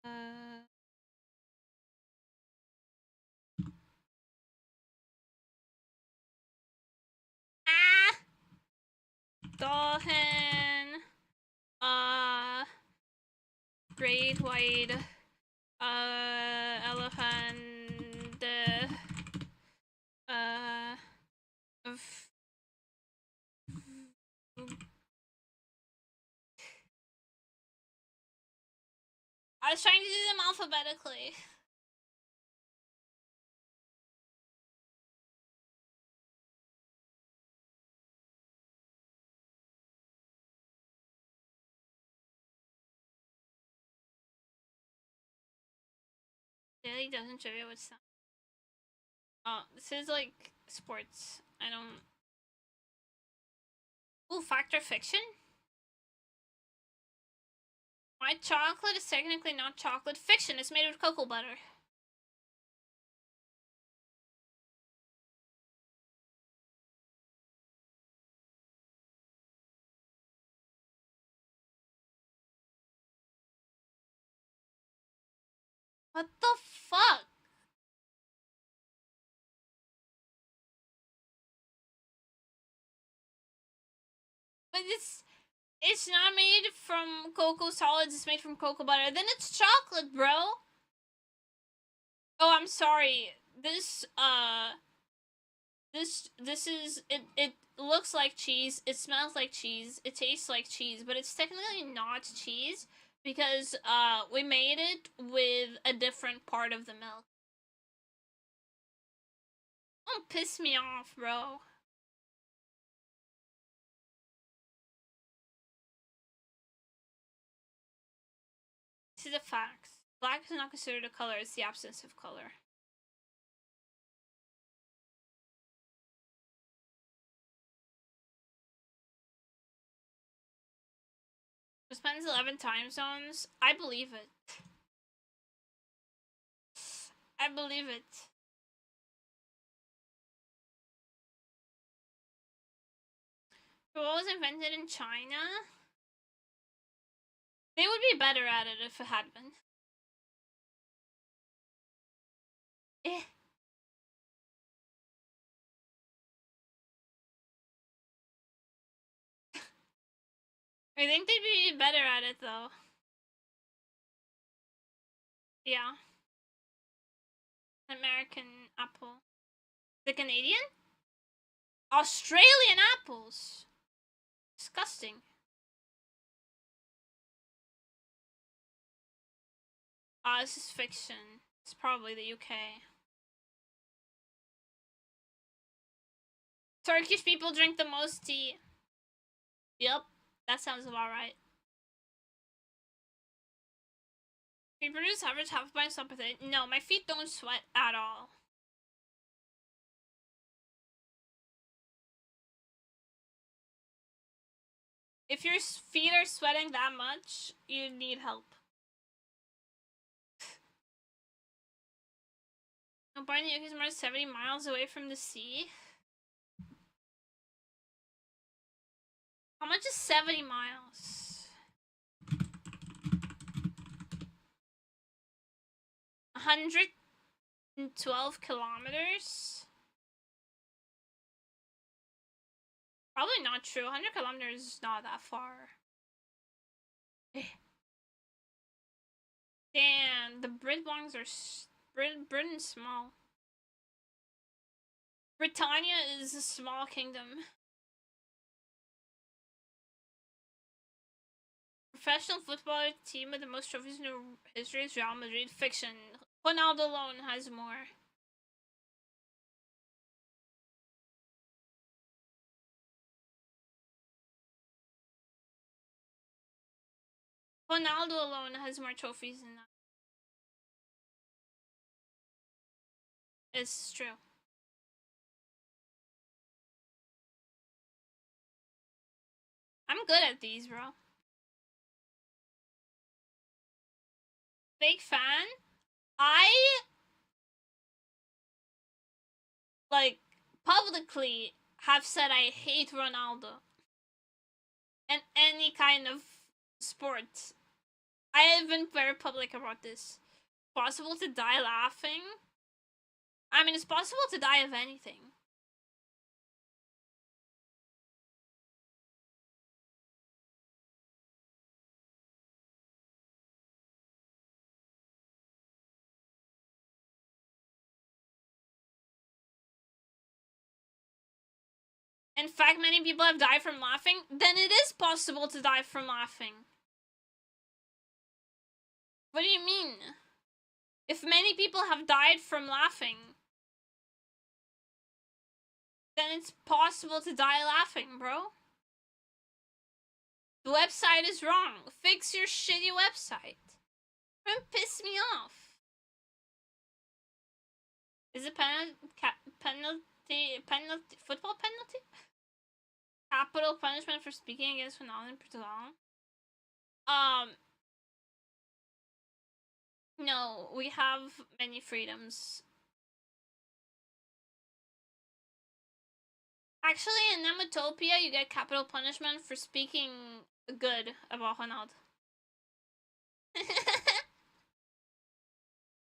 Uh, Dolphin. Great white. Elephant. I was trying to do them alphabetically. Daily doesn't trivia with some. Oh, this is like sports. I don't. Ooh, fact or fiction? White chocolate is technically not chocolate. Fiction is made with cocoa butter. What the fuck? But it's not made from cocoa solids, it's made from cocoa butter. Then it's chocolate, bro. Oh, I'm sorry. This is it looks like cheese, it smells like cheese, it tastes like cheese, but it's technically not cheese because we made it with a different part of the milk. Don't piss me off, bro. This is a fact. Black is not considered a color, it's the absence of color. It spends 11 time zones. I believe it. I believe it. What was invented in China? They would be better at it if it had been. Eh. I think they'd be better at it though. Yeah. American apple. The Canadian? Australian apples! Disgusting. This is fiction. It's probably the UK. Turkish people drink the most tea. Yep, that sounds about right. We produce average half pint sympathy. No, my feet don't sweat at all. If your feet are sweating that much, you need help. No, Barney is more than 70 miles away from the sea. How much is 70 miles? 112 kilometers? Probably not true. 100 kilometers is not that far. Damn, the Britbongs are Britain's small. Britannia is a small kingdom. Professional football team with the most trophies in history is Real Madrid. Fiction. Ronaldo alone has more. Ronaldo alone has more trophies than that. It's true. I'm good at these, bro. Fake fan? I like publicly have said I hate Ronaldo. and any kind of sport. I have been very public about this. Possible to die laughing? I mean, it's possible to die of anything. In fact, many people have died from laughing. Then it is possible to die from laughing. What do you mean? If many people have died from laughing, then it's possible to die laughing, bro. The website is wrong. Fix your shitty website. Don't piss me off. Is it football penalty? Capital punishment for speaking against Ronaldo Portugal? No, we have many freedoms. Actually, in Nemotopia, you get capital punishment for speaking good about Ronaldo.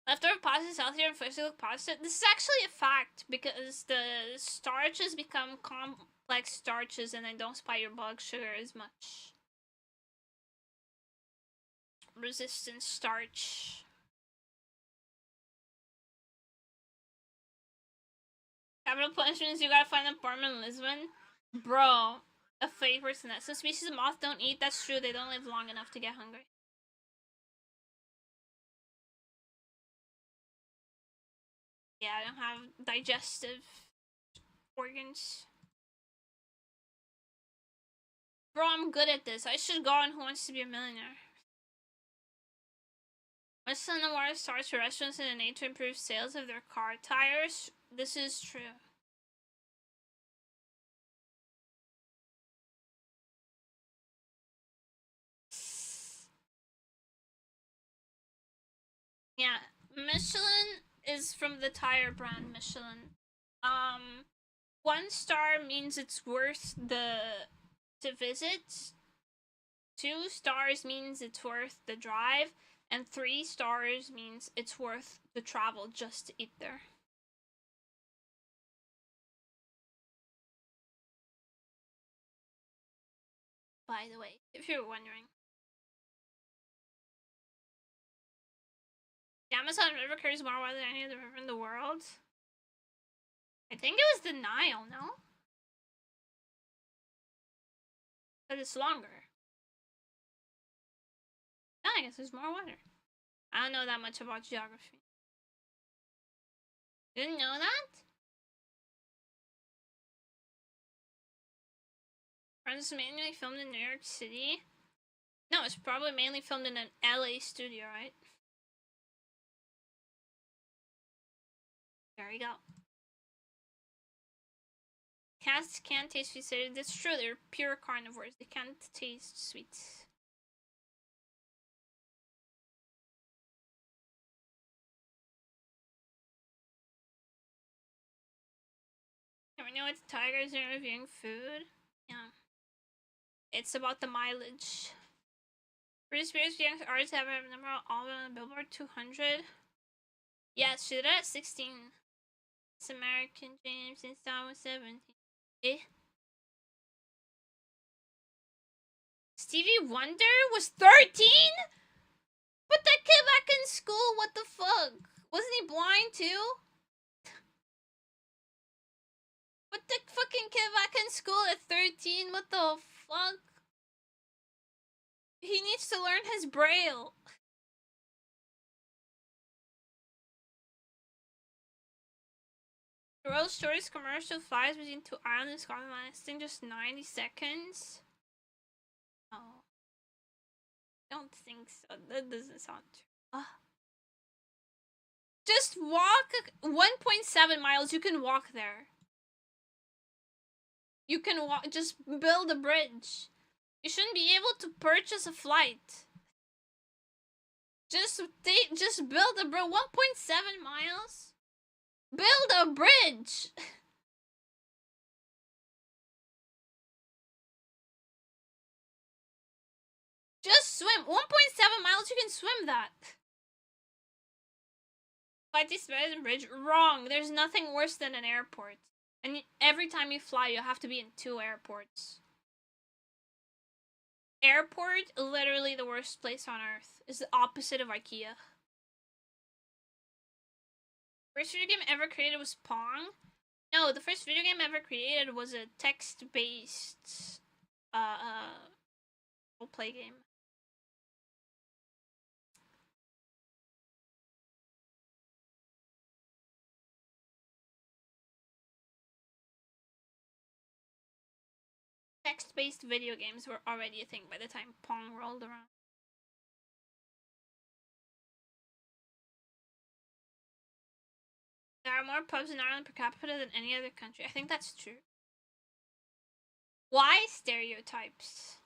Leftover pasta is healthier and physical pasta. This is actually a fact because the starches become complex starches and they don't spike your blood sugar as much. Resistant starch. Capital punishment is you gotta find an apartment in Lisbon. Bro, a fake person. Some species of moth don't eat. That's true. They don't live long enough to get hungry. Yeah, I don't have digestive organs. Bro, I'm good at this. I should go on Who Wants to Be a Millionaire. What's the water starts for restaurants in the aid to improve sales of their car tires? This is true. Yeah, Michelin is from the tire brand Michelin. 1 star means it's worth to visit. 2 stars means it's worth the drive. And 3 stars means it's worth the travel just to eat there. By the way, if you're wondering. The Amazon River carries more water than any other river in the world. I think it was the Nile, no? But it's longer. Yeah, I guess there's more water. I don't know that much about geography. Didn't know that? Friends mainly filmed in New York City? No, it's probably mainly filmed in an LA studio, right? There you go. Cats can't taste sweet. That's true, they're pure carnivores. They can't taste sweets. Never know what the tigers are reviewing food. Yeah. It's about the mileage. Britney Spears' young artists have a number all on the Billboard 200. Yes, she did it at 16. It's American James since I was 17. Eh? Stevie Wonder was 13? Put that kid back in school, what the fuck? Wasn't he blind too? Put the fucking kid back in school at 13, what the fuck? He needs to learn his braille. The World Stories commercial flies between 2 islands in Scotland lasting just 90 seconds. Oh. Don't think so. That doesn't sound true. Just walk 1.7 miles. You can walk there. You can walk. Just build a bridge. You shouldn't be able to purchase a flight. Just build a bridge. 1.7 miles. Build a bridge. Just swim. 1.7 miles, you can swim that. Flight is better than bridge. Wrong. There's nothing worse than an airport. And every time you fly, you have to be in 2 airports. Airport, literally the worst place on earth. Is the opposite of IKEA. First video game ever created was Pong? No, the first video game ever created was a text-based role-play game. Text-based video games were already a thing by the time Pong rolled around. There are more pubs in Ireland per capita than any other country. I think that's true. Why stereotypes?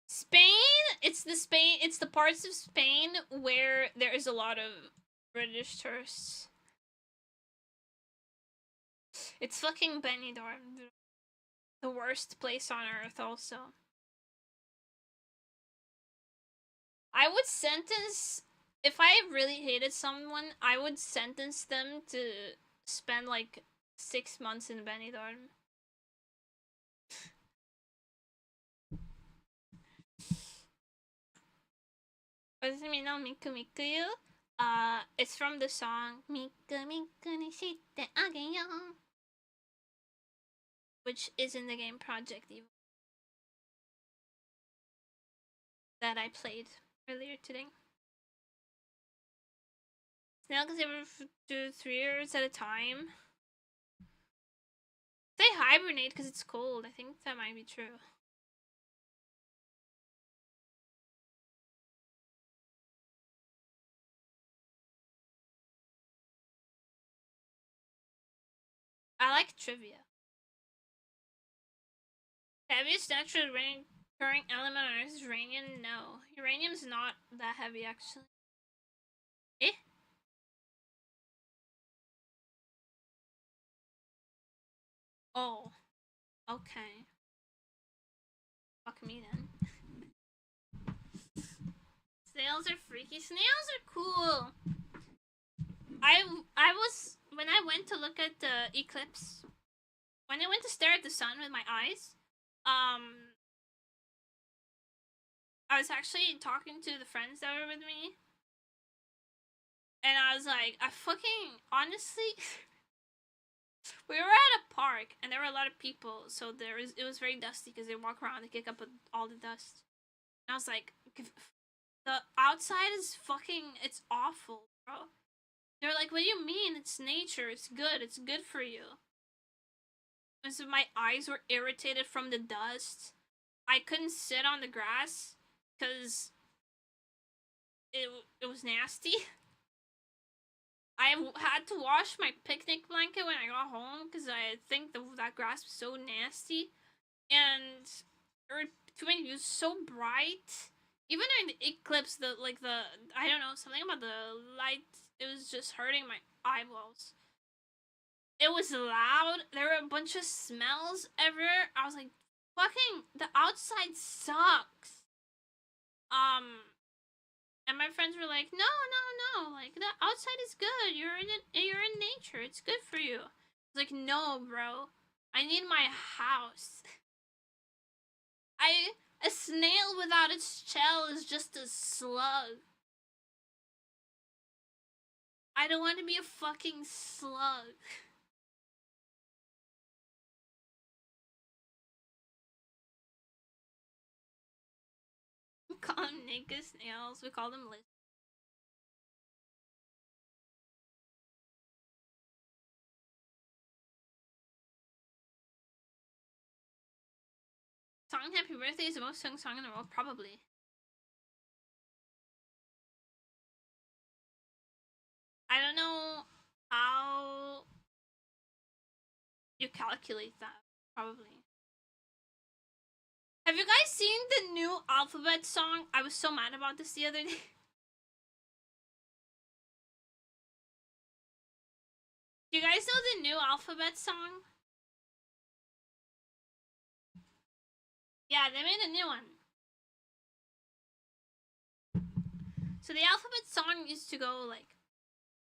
Spain? It's the parts of Spain where there is a lot of British tourists. It's fucking Benidorm. The worst place on earth also. I would sentence... If I really hated someone, I would sentence them to spend like 6 months in Benidorm. What does it mean now? Miku miku you? It's from the song Miku miku ni shite ageyo, which is in the game Project Evil that I played earlier today. Snail can live for 3 years at a time. They hibernate because it's cold. I think that might be true. I like trivia. Heaviest natural recurring element on Earth is uranium? No. Uranium's not that heavy, actually. Eh? Oh. Okay. Fuck me then. Snails are freaky. Snails are cool. I was... When I went to look at the eclipse... When I went to stare at the sun with my eyes... I was actually talking to the friends that were with me. And I was like, I fucking... Honestly... We were at a park, and there were a lot of people, so it was very dusty, because they walk around and kick up all the dust. And I was like, the outside is fucking... It's awful, bro. They're like, what do you mean? It's nature. It's good for you. And so my eyes were irritated from the dust. I couldn't sit on the grass because it was nasty. I had to wash my picnic blanket when I got home because I think that grass was so nasty. And there were too many views, so bright. Even during the eclipse, I don't know, something about the light, it was just hurting my eyeballs. It was loud. There were a bunch of smells everywhere. I was like, fucking, the outside sucks. And my friends were like, no, like, the outside is good. You're in nature. It's good for you. I was like, no, bro. I need my house. A snail without its shell is just a slug. I don't want to be a fucking slug. We call them naked snails. We call them lizards. Song Happy Birthday is the most sung song in the world, probably. I don't know how you calculate that, probably. Have you guys seen the new Alphabet song? I was so mad about this the other day. Do you guys know the new Alphabet song? Yeah, they made a new one. So the alphabet song used to go like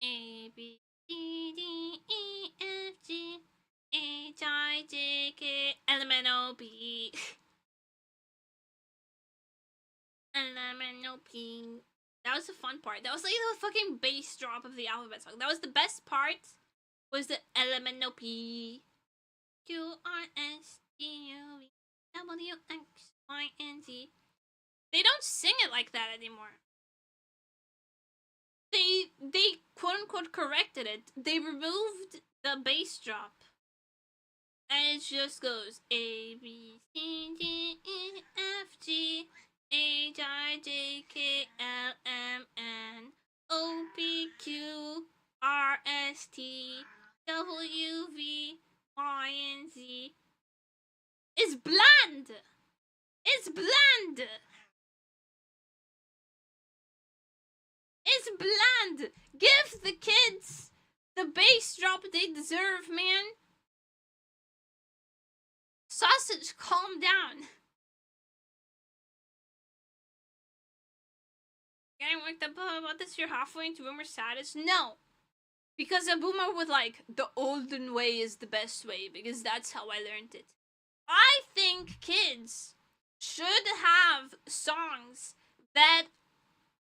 A B C D E F G H I J K L M N O P L M N O P. That was the fun part. That was like the fucking bass drop of the alphabet song. That was the best part. Was the L M N O P Q R S T U V W X Y and Z. They don't sing it like that anymore. They quote unquote corrected it. They removed the bass drop. And it just goes A B C D E F G H I J K L M N O P Q R S T W V Y and Z. It's bland! It's bland! It's bland! Give the kids the bass drop they deserve, man! Sausage, calm down. Getting worked up about this, you're halfway into boomer status? No! Because a boomer would like, the olden way is the best way, because that's how I learned it. I think kids should have songs that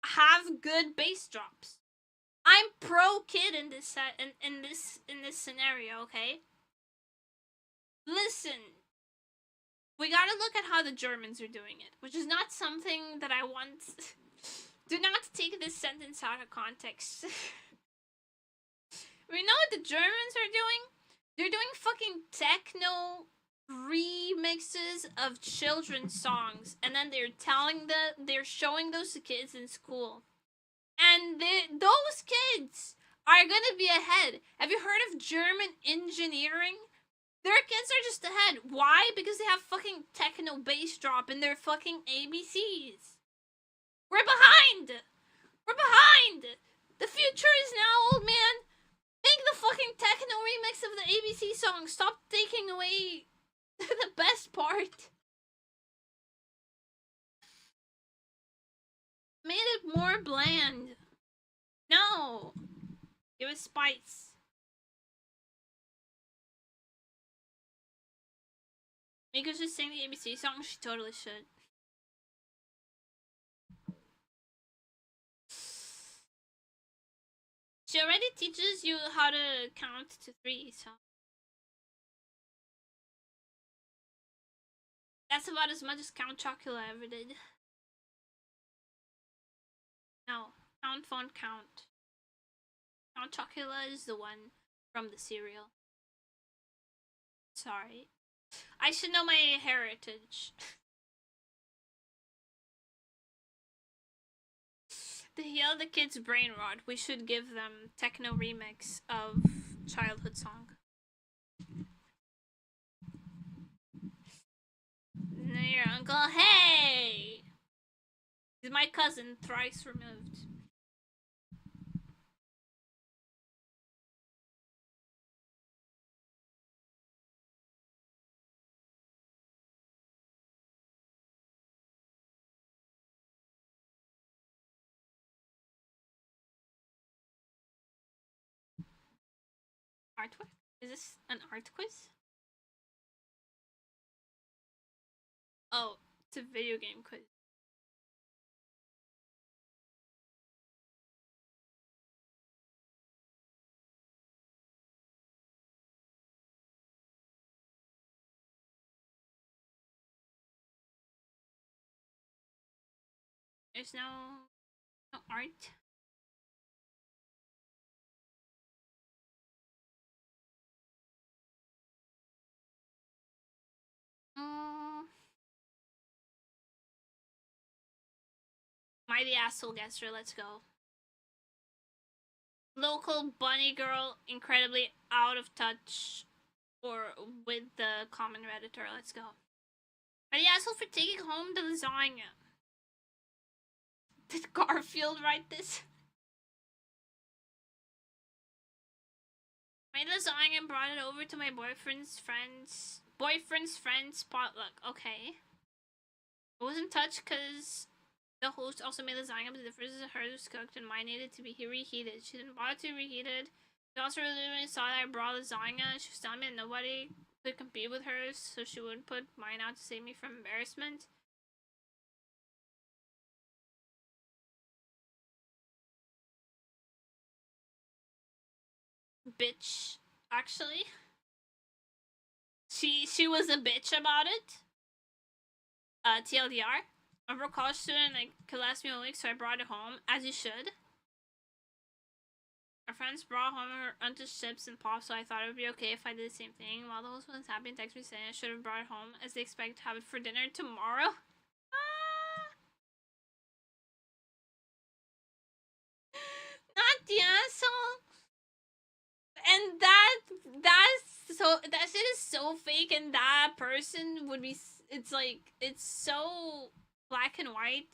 have good bass drops. I'm pro kid in this in this scenario, okay? Listen, we gotta look at how the Germans are doing it, which is not something that I want. Do not take this sentence out of context. We know what the Germans are doing? They're doing fucking techno remixes of children's songs, and then they're showing those to kids in school. And those kids are gonna be ahead. Have you heard of German engineering? Their kids are just ahead. Why? Because they have fucking techno bass drop in their fucking ABCs. We're behind! We're behind! The future is now, old man! Make the fucking techno remix of the ABC song. Stop taking away the best part. Made it more bland. No! Give it spice. Miko should sing the ABC song? She totally should. She already teaches you how to count to 3, so that's about as much as Count Chocula ever did. No, Count Font Count. Count Chocula is the one from the cereal. Sorry. I should know my heritage. To heal the kids' brain rot, we should give them techno remix of childhood song. Your uncle, hey! He's my cousin, thrice removed. Artwork? Is this an art quiz? Oh, it's a video game quiz. There's no art. Mighty Asshole Guesser, let's go. Local bunny girl, incredibly out of touch or with the common redditor, let's go. Mighty Asshole for taking home the lasagna. Did Garfield write this? Made lasagna and brought it over to my boyfriend's friend's potluck. Okay. I wasn't touched because the host also made lasagna, but the difference is hers was cooked and mine needed to be reheated. She didn't want it to be reheated. She also really saw that I brought lasagna. She was telling me that nobody could compete with hers, so she wouldn't put mine out to save me from embarrassment. Bitch, actually. She was a bitch about it. TLDR. I'm a college student, like, could last me a week, so I brought it home, as you should. Our friends brought home her untouched chips and pop, so I thought it would be okay if I did the same thing. While the host was happy and texted me saying I should have brought it home, as they expect to have it for dinner tomorrow. Not the asshole. And that shit is so fake, and that person would be, it's like, it's so black and white.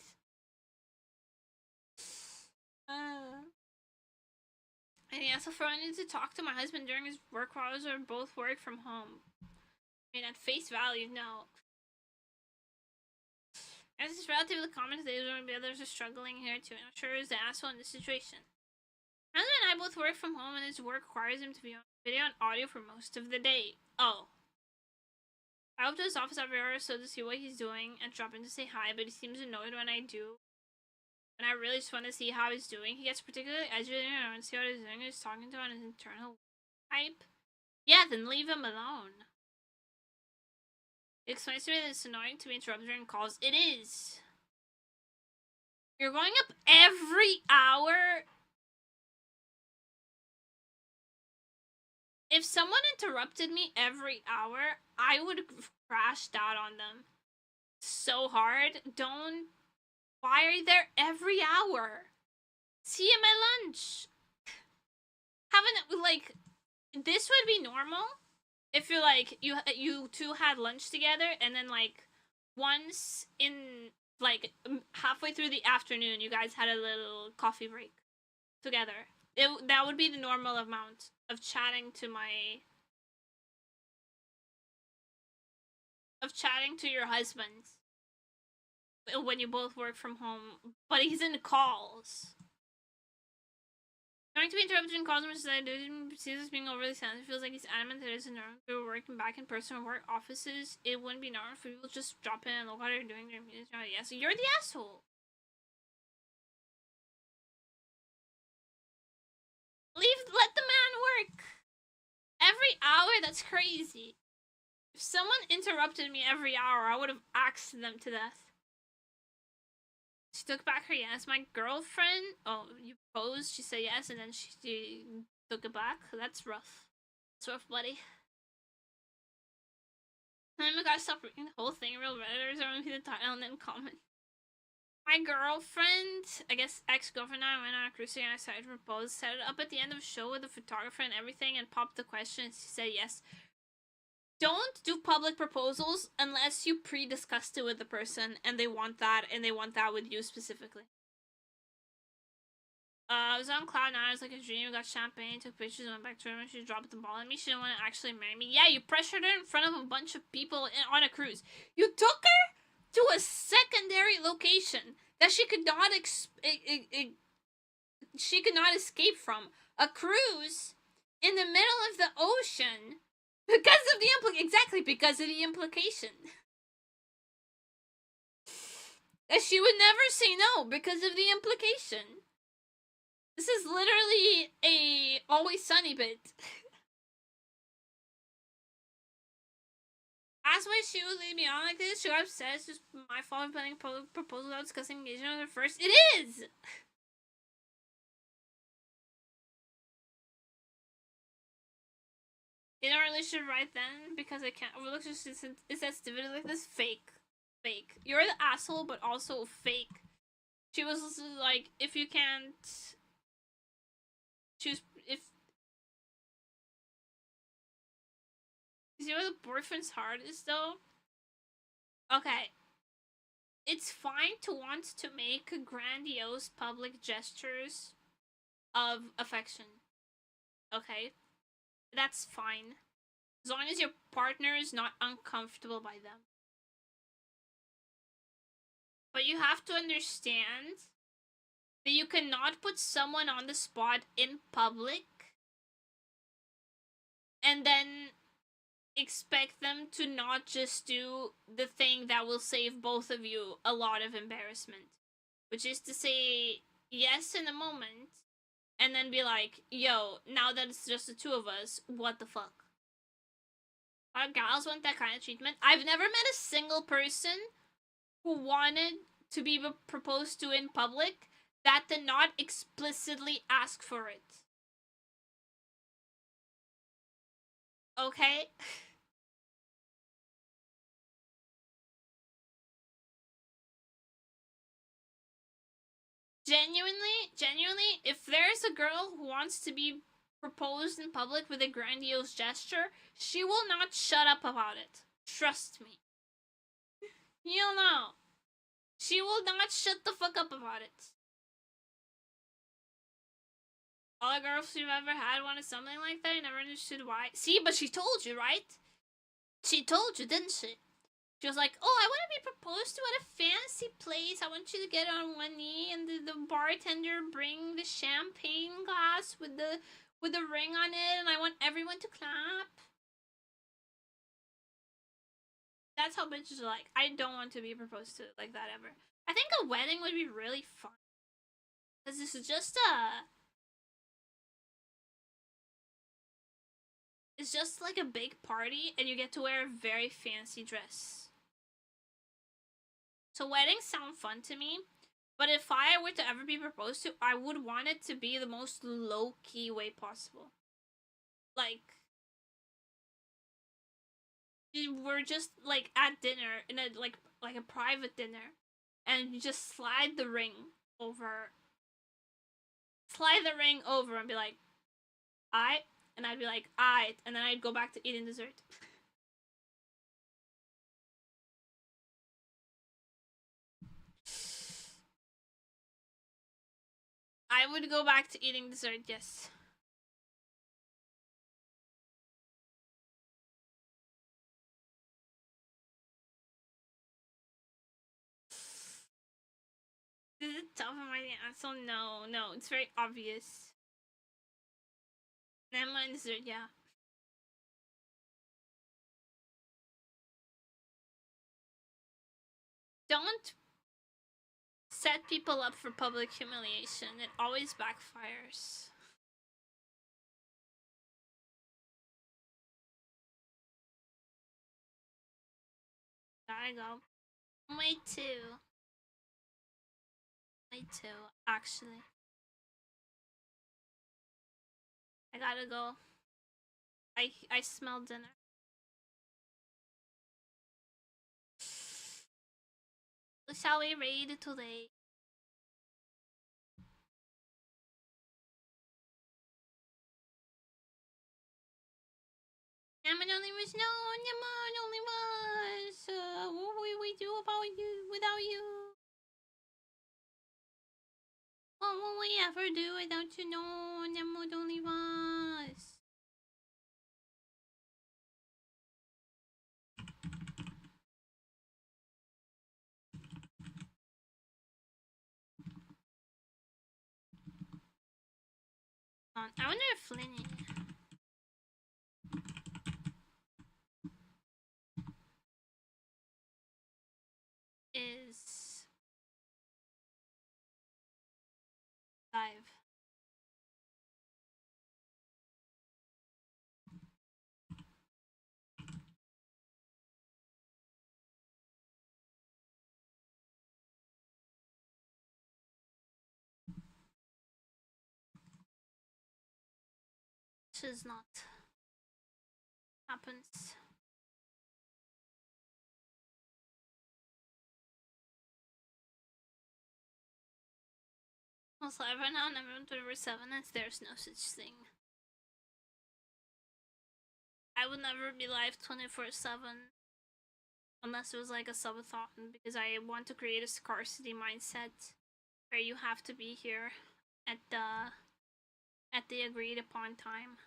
And yeah, so I need to talk to my husband during his work hours or both work from home. I mean, at face value, no. As it's relatively common today, maybe others are struggling here too. I'm sure he's the asshole in this situation. My husband and I both work from home, and his work requires him to be on video and audio for most of the day. Oh. I go to his office every hour or so to see what he's doing and drop in to say hi, but he seems annoyed when I do. And I really just want to see how he's doing. He gets particularly agitated and I want to see what he's doing. He's talking to on his internal type. Yeah, then leave him alone. He explains to me that it's annoying to be interrupted during calls. It is. You're going up every hour. If someone interrupted me every hour, I would have crashed out on them so hard. Don't. Why are you there every hour? See you at my lunch. Haven't, like, this would be normal if you're like, you two had lunch together, and then, like, once in, like, halfway through the afternoon, you guys had a little coffee break together. That would be the normal amount of chatting to your husband when you both work from home, but he's in calls. Trying to be interrupted in calls, which I do sees as being overly sensitive. It feels like he's adamant that it's normal. If we were working back in person or work offices, it wouldn't be normal for people to just drop in and look what they're doing during meetings. Yeah, so you're the asshole. Let the man work. Every hour, that's crazy. If someone interrupted me every hour, I would have axed them to death. She took back her yes. My girlfriend, oh, you proposed, she said yes, and then she took it back. That's rough. It's rough, buddy. And then we gotta stop reading the whole thing. Real Redditors are reading the title and then comment. My girlfriend, I guess ex-girlfriend, and I went on a cruise and I decided to propose. Set it up at the end of the show with a photographer and everything, and popped the question, and she said yes. Don't do public proposals unless you pre-discussed it with the person and they want that with you specifically. I was on cloud nine, I was like a dream, got champagne, took pictures, went back to her, and she dropped the ball on me. She didn't want to actually marry me. Yeah, you pressured her in front of a bunch of people on a cruise. You took her to a secondary location that she could not escape from. A cruise in the middle of the ocean. Because of the implication. And she would never say no because of the implication. This is literally a Always Sunny bit. Asked why she would leave me on like this. She got upset. It's just my fault for putting a public proposal without discussing engagement with her first. It is! In a relationship right then, because I can't overlook just it says stupidity like this. Fake. You're the asshole, but also fake. She was like, if you can't choose, if you see where the boyfriend's heart is though? Okay. It's fine to want to make grandiose public gestures of affection. Okay? That's fine. As long as your partner is not uncomfortable by them. But you have to understand that you cannot put someone on the spot in public and then expect them to not just do the thing that will save both of you a lot of embarrassment, which is to say yes in a moment and then be like, yo, now that it's just the two of us, what the fuck? Our gals want that kind of treatment. I've never met a single person who wanted to be proposed to in public that did not explicitly ask for it. Okay? Genuinely, if there's a girl who wants to be proposed in public with a grandiose gesture, she will not shut up about it. Trust me. You'll know. She will not shut the fuck up about it. All the girls you've ever had wanted something like that. I never understood why. See, but she told you, right? She told you, didn't she? She was like, oh, I want to be proposed to at a fancy place. I want you to get on one knee and the bartender bring the champagne glass with the ring on it, and I want everyone to clap. That's how bitches are like. I don't want to be proposed to like that ever. I think a wedding would be really fun. Because this is just it's just like a big party and you get to wear a very fancy dress. So weddings sound fun to me, but if I were to ever be proposed to, I would want it to be the most low-key way possible. Like, we're just like at dinner in a like a private dinner, and you just slide the ring over and be like, "Aight," and I'd be like, "Aight," and then I'd go back to eating dessert. I would go back to eating dessert, yes. Is it tough on my answer? No, it's very obvious. Never mind dessert, yeah. Don't set people up for public humiliation. It always backfires. Gotta go. Me too. Me too, actually. I gotta go. I smell dinner. Shall we raid today? Yaman only was no, Yaman only was. What would we do about you without you? What will we ever do without you? No, Yaman only was. I wonder if Flinny is live. Which is not. Happens. Also, every now and then 24/7, and there's no such thing. I would never be live 24/7 unless it was like a subathon, because I want to create a scarcity mindset where you have to be here at the agreed upon time.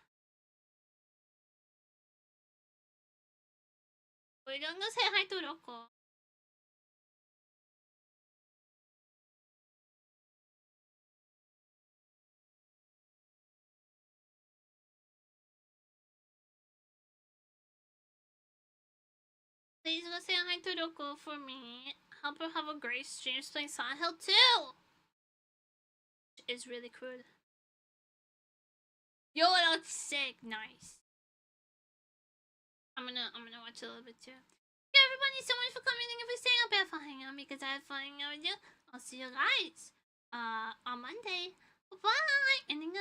We're gonna say hi to Roko. Please go say hi to Roko for me. Help her have a great stream playing Silent Hill 2! Which is really cool. Yo, that's sick. Nice. I'm gonna watch a little bit too. Yeah, everybody, so much for coming. Thank you for staying up here for hanging out because I had fun hanging out with you. I'll see you guys on Monday. Bye! Ending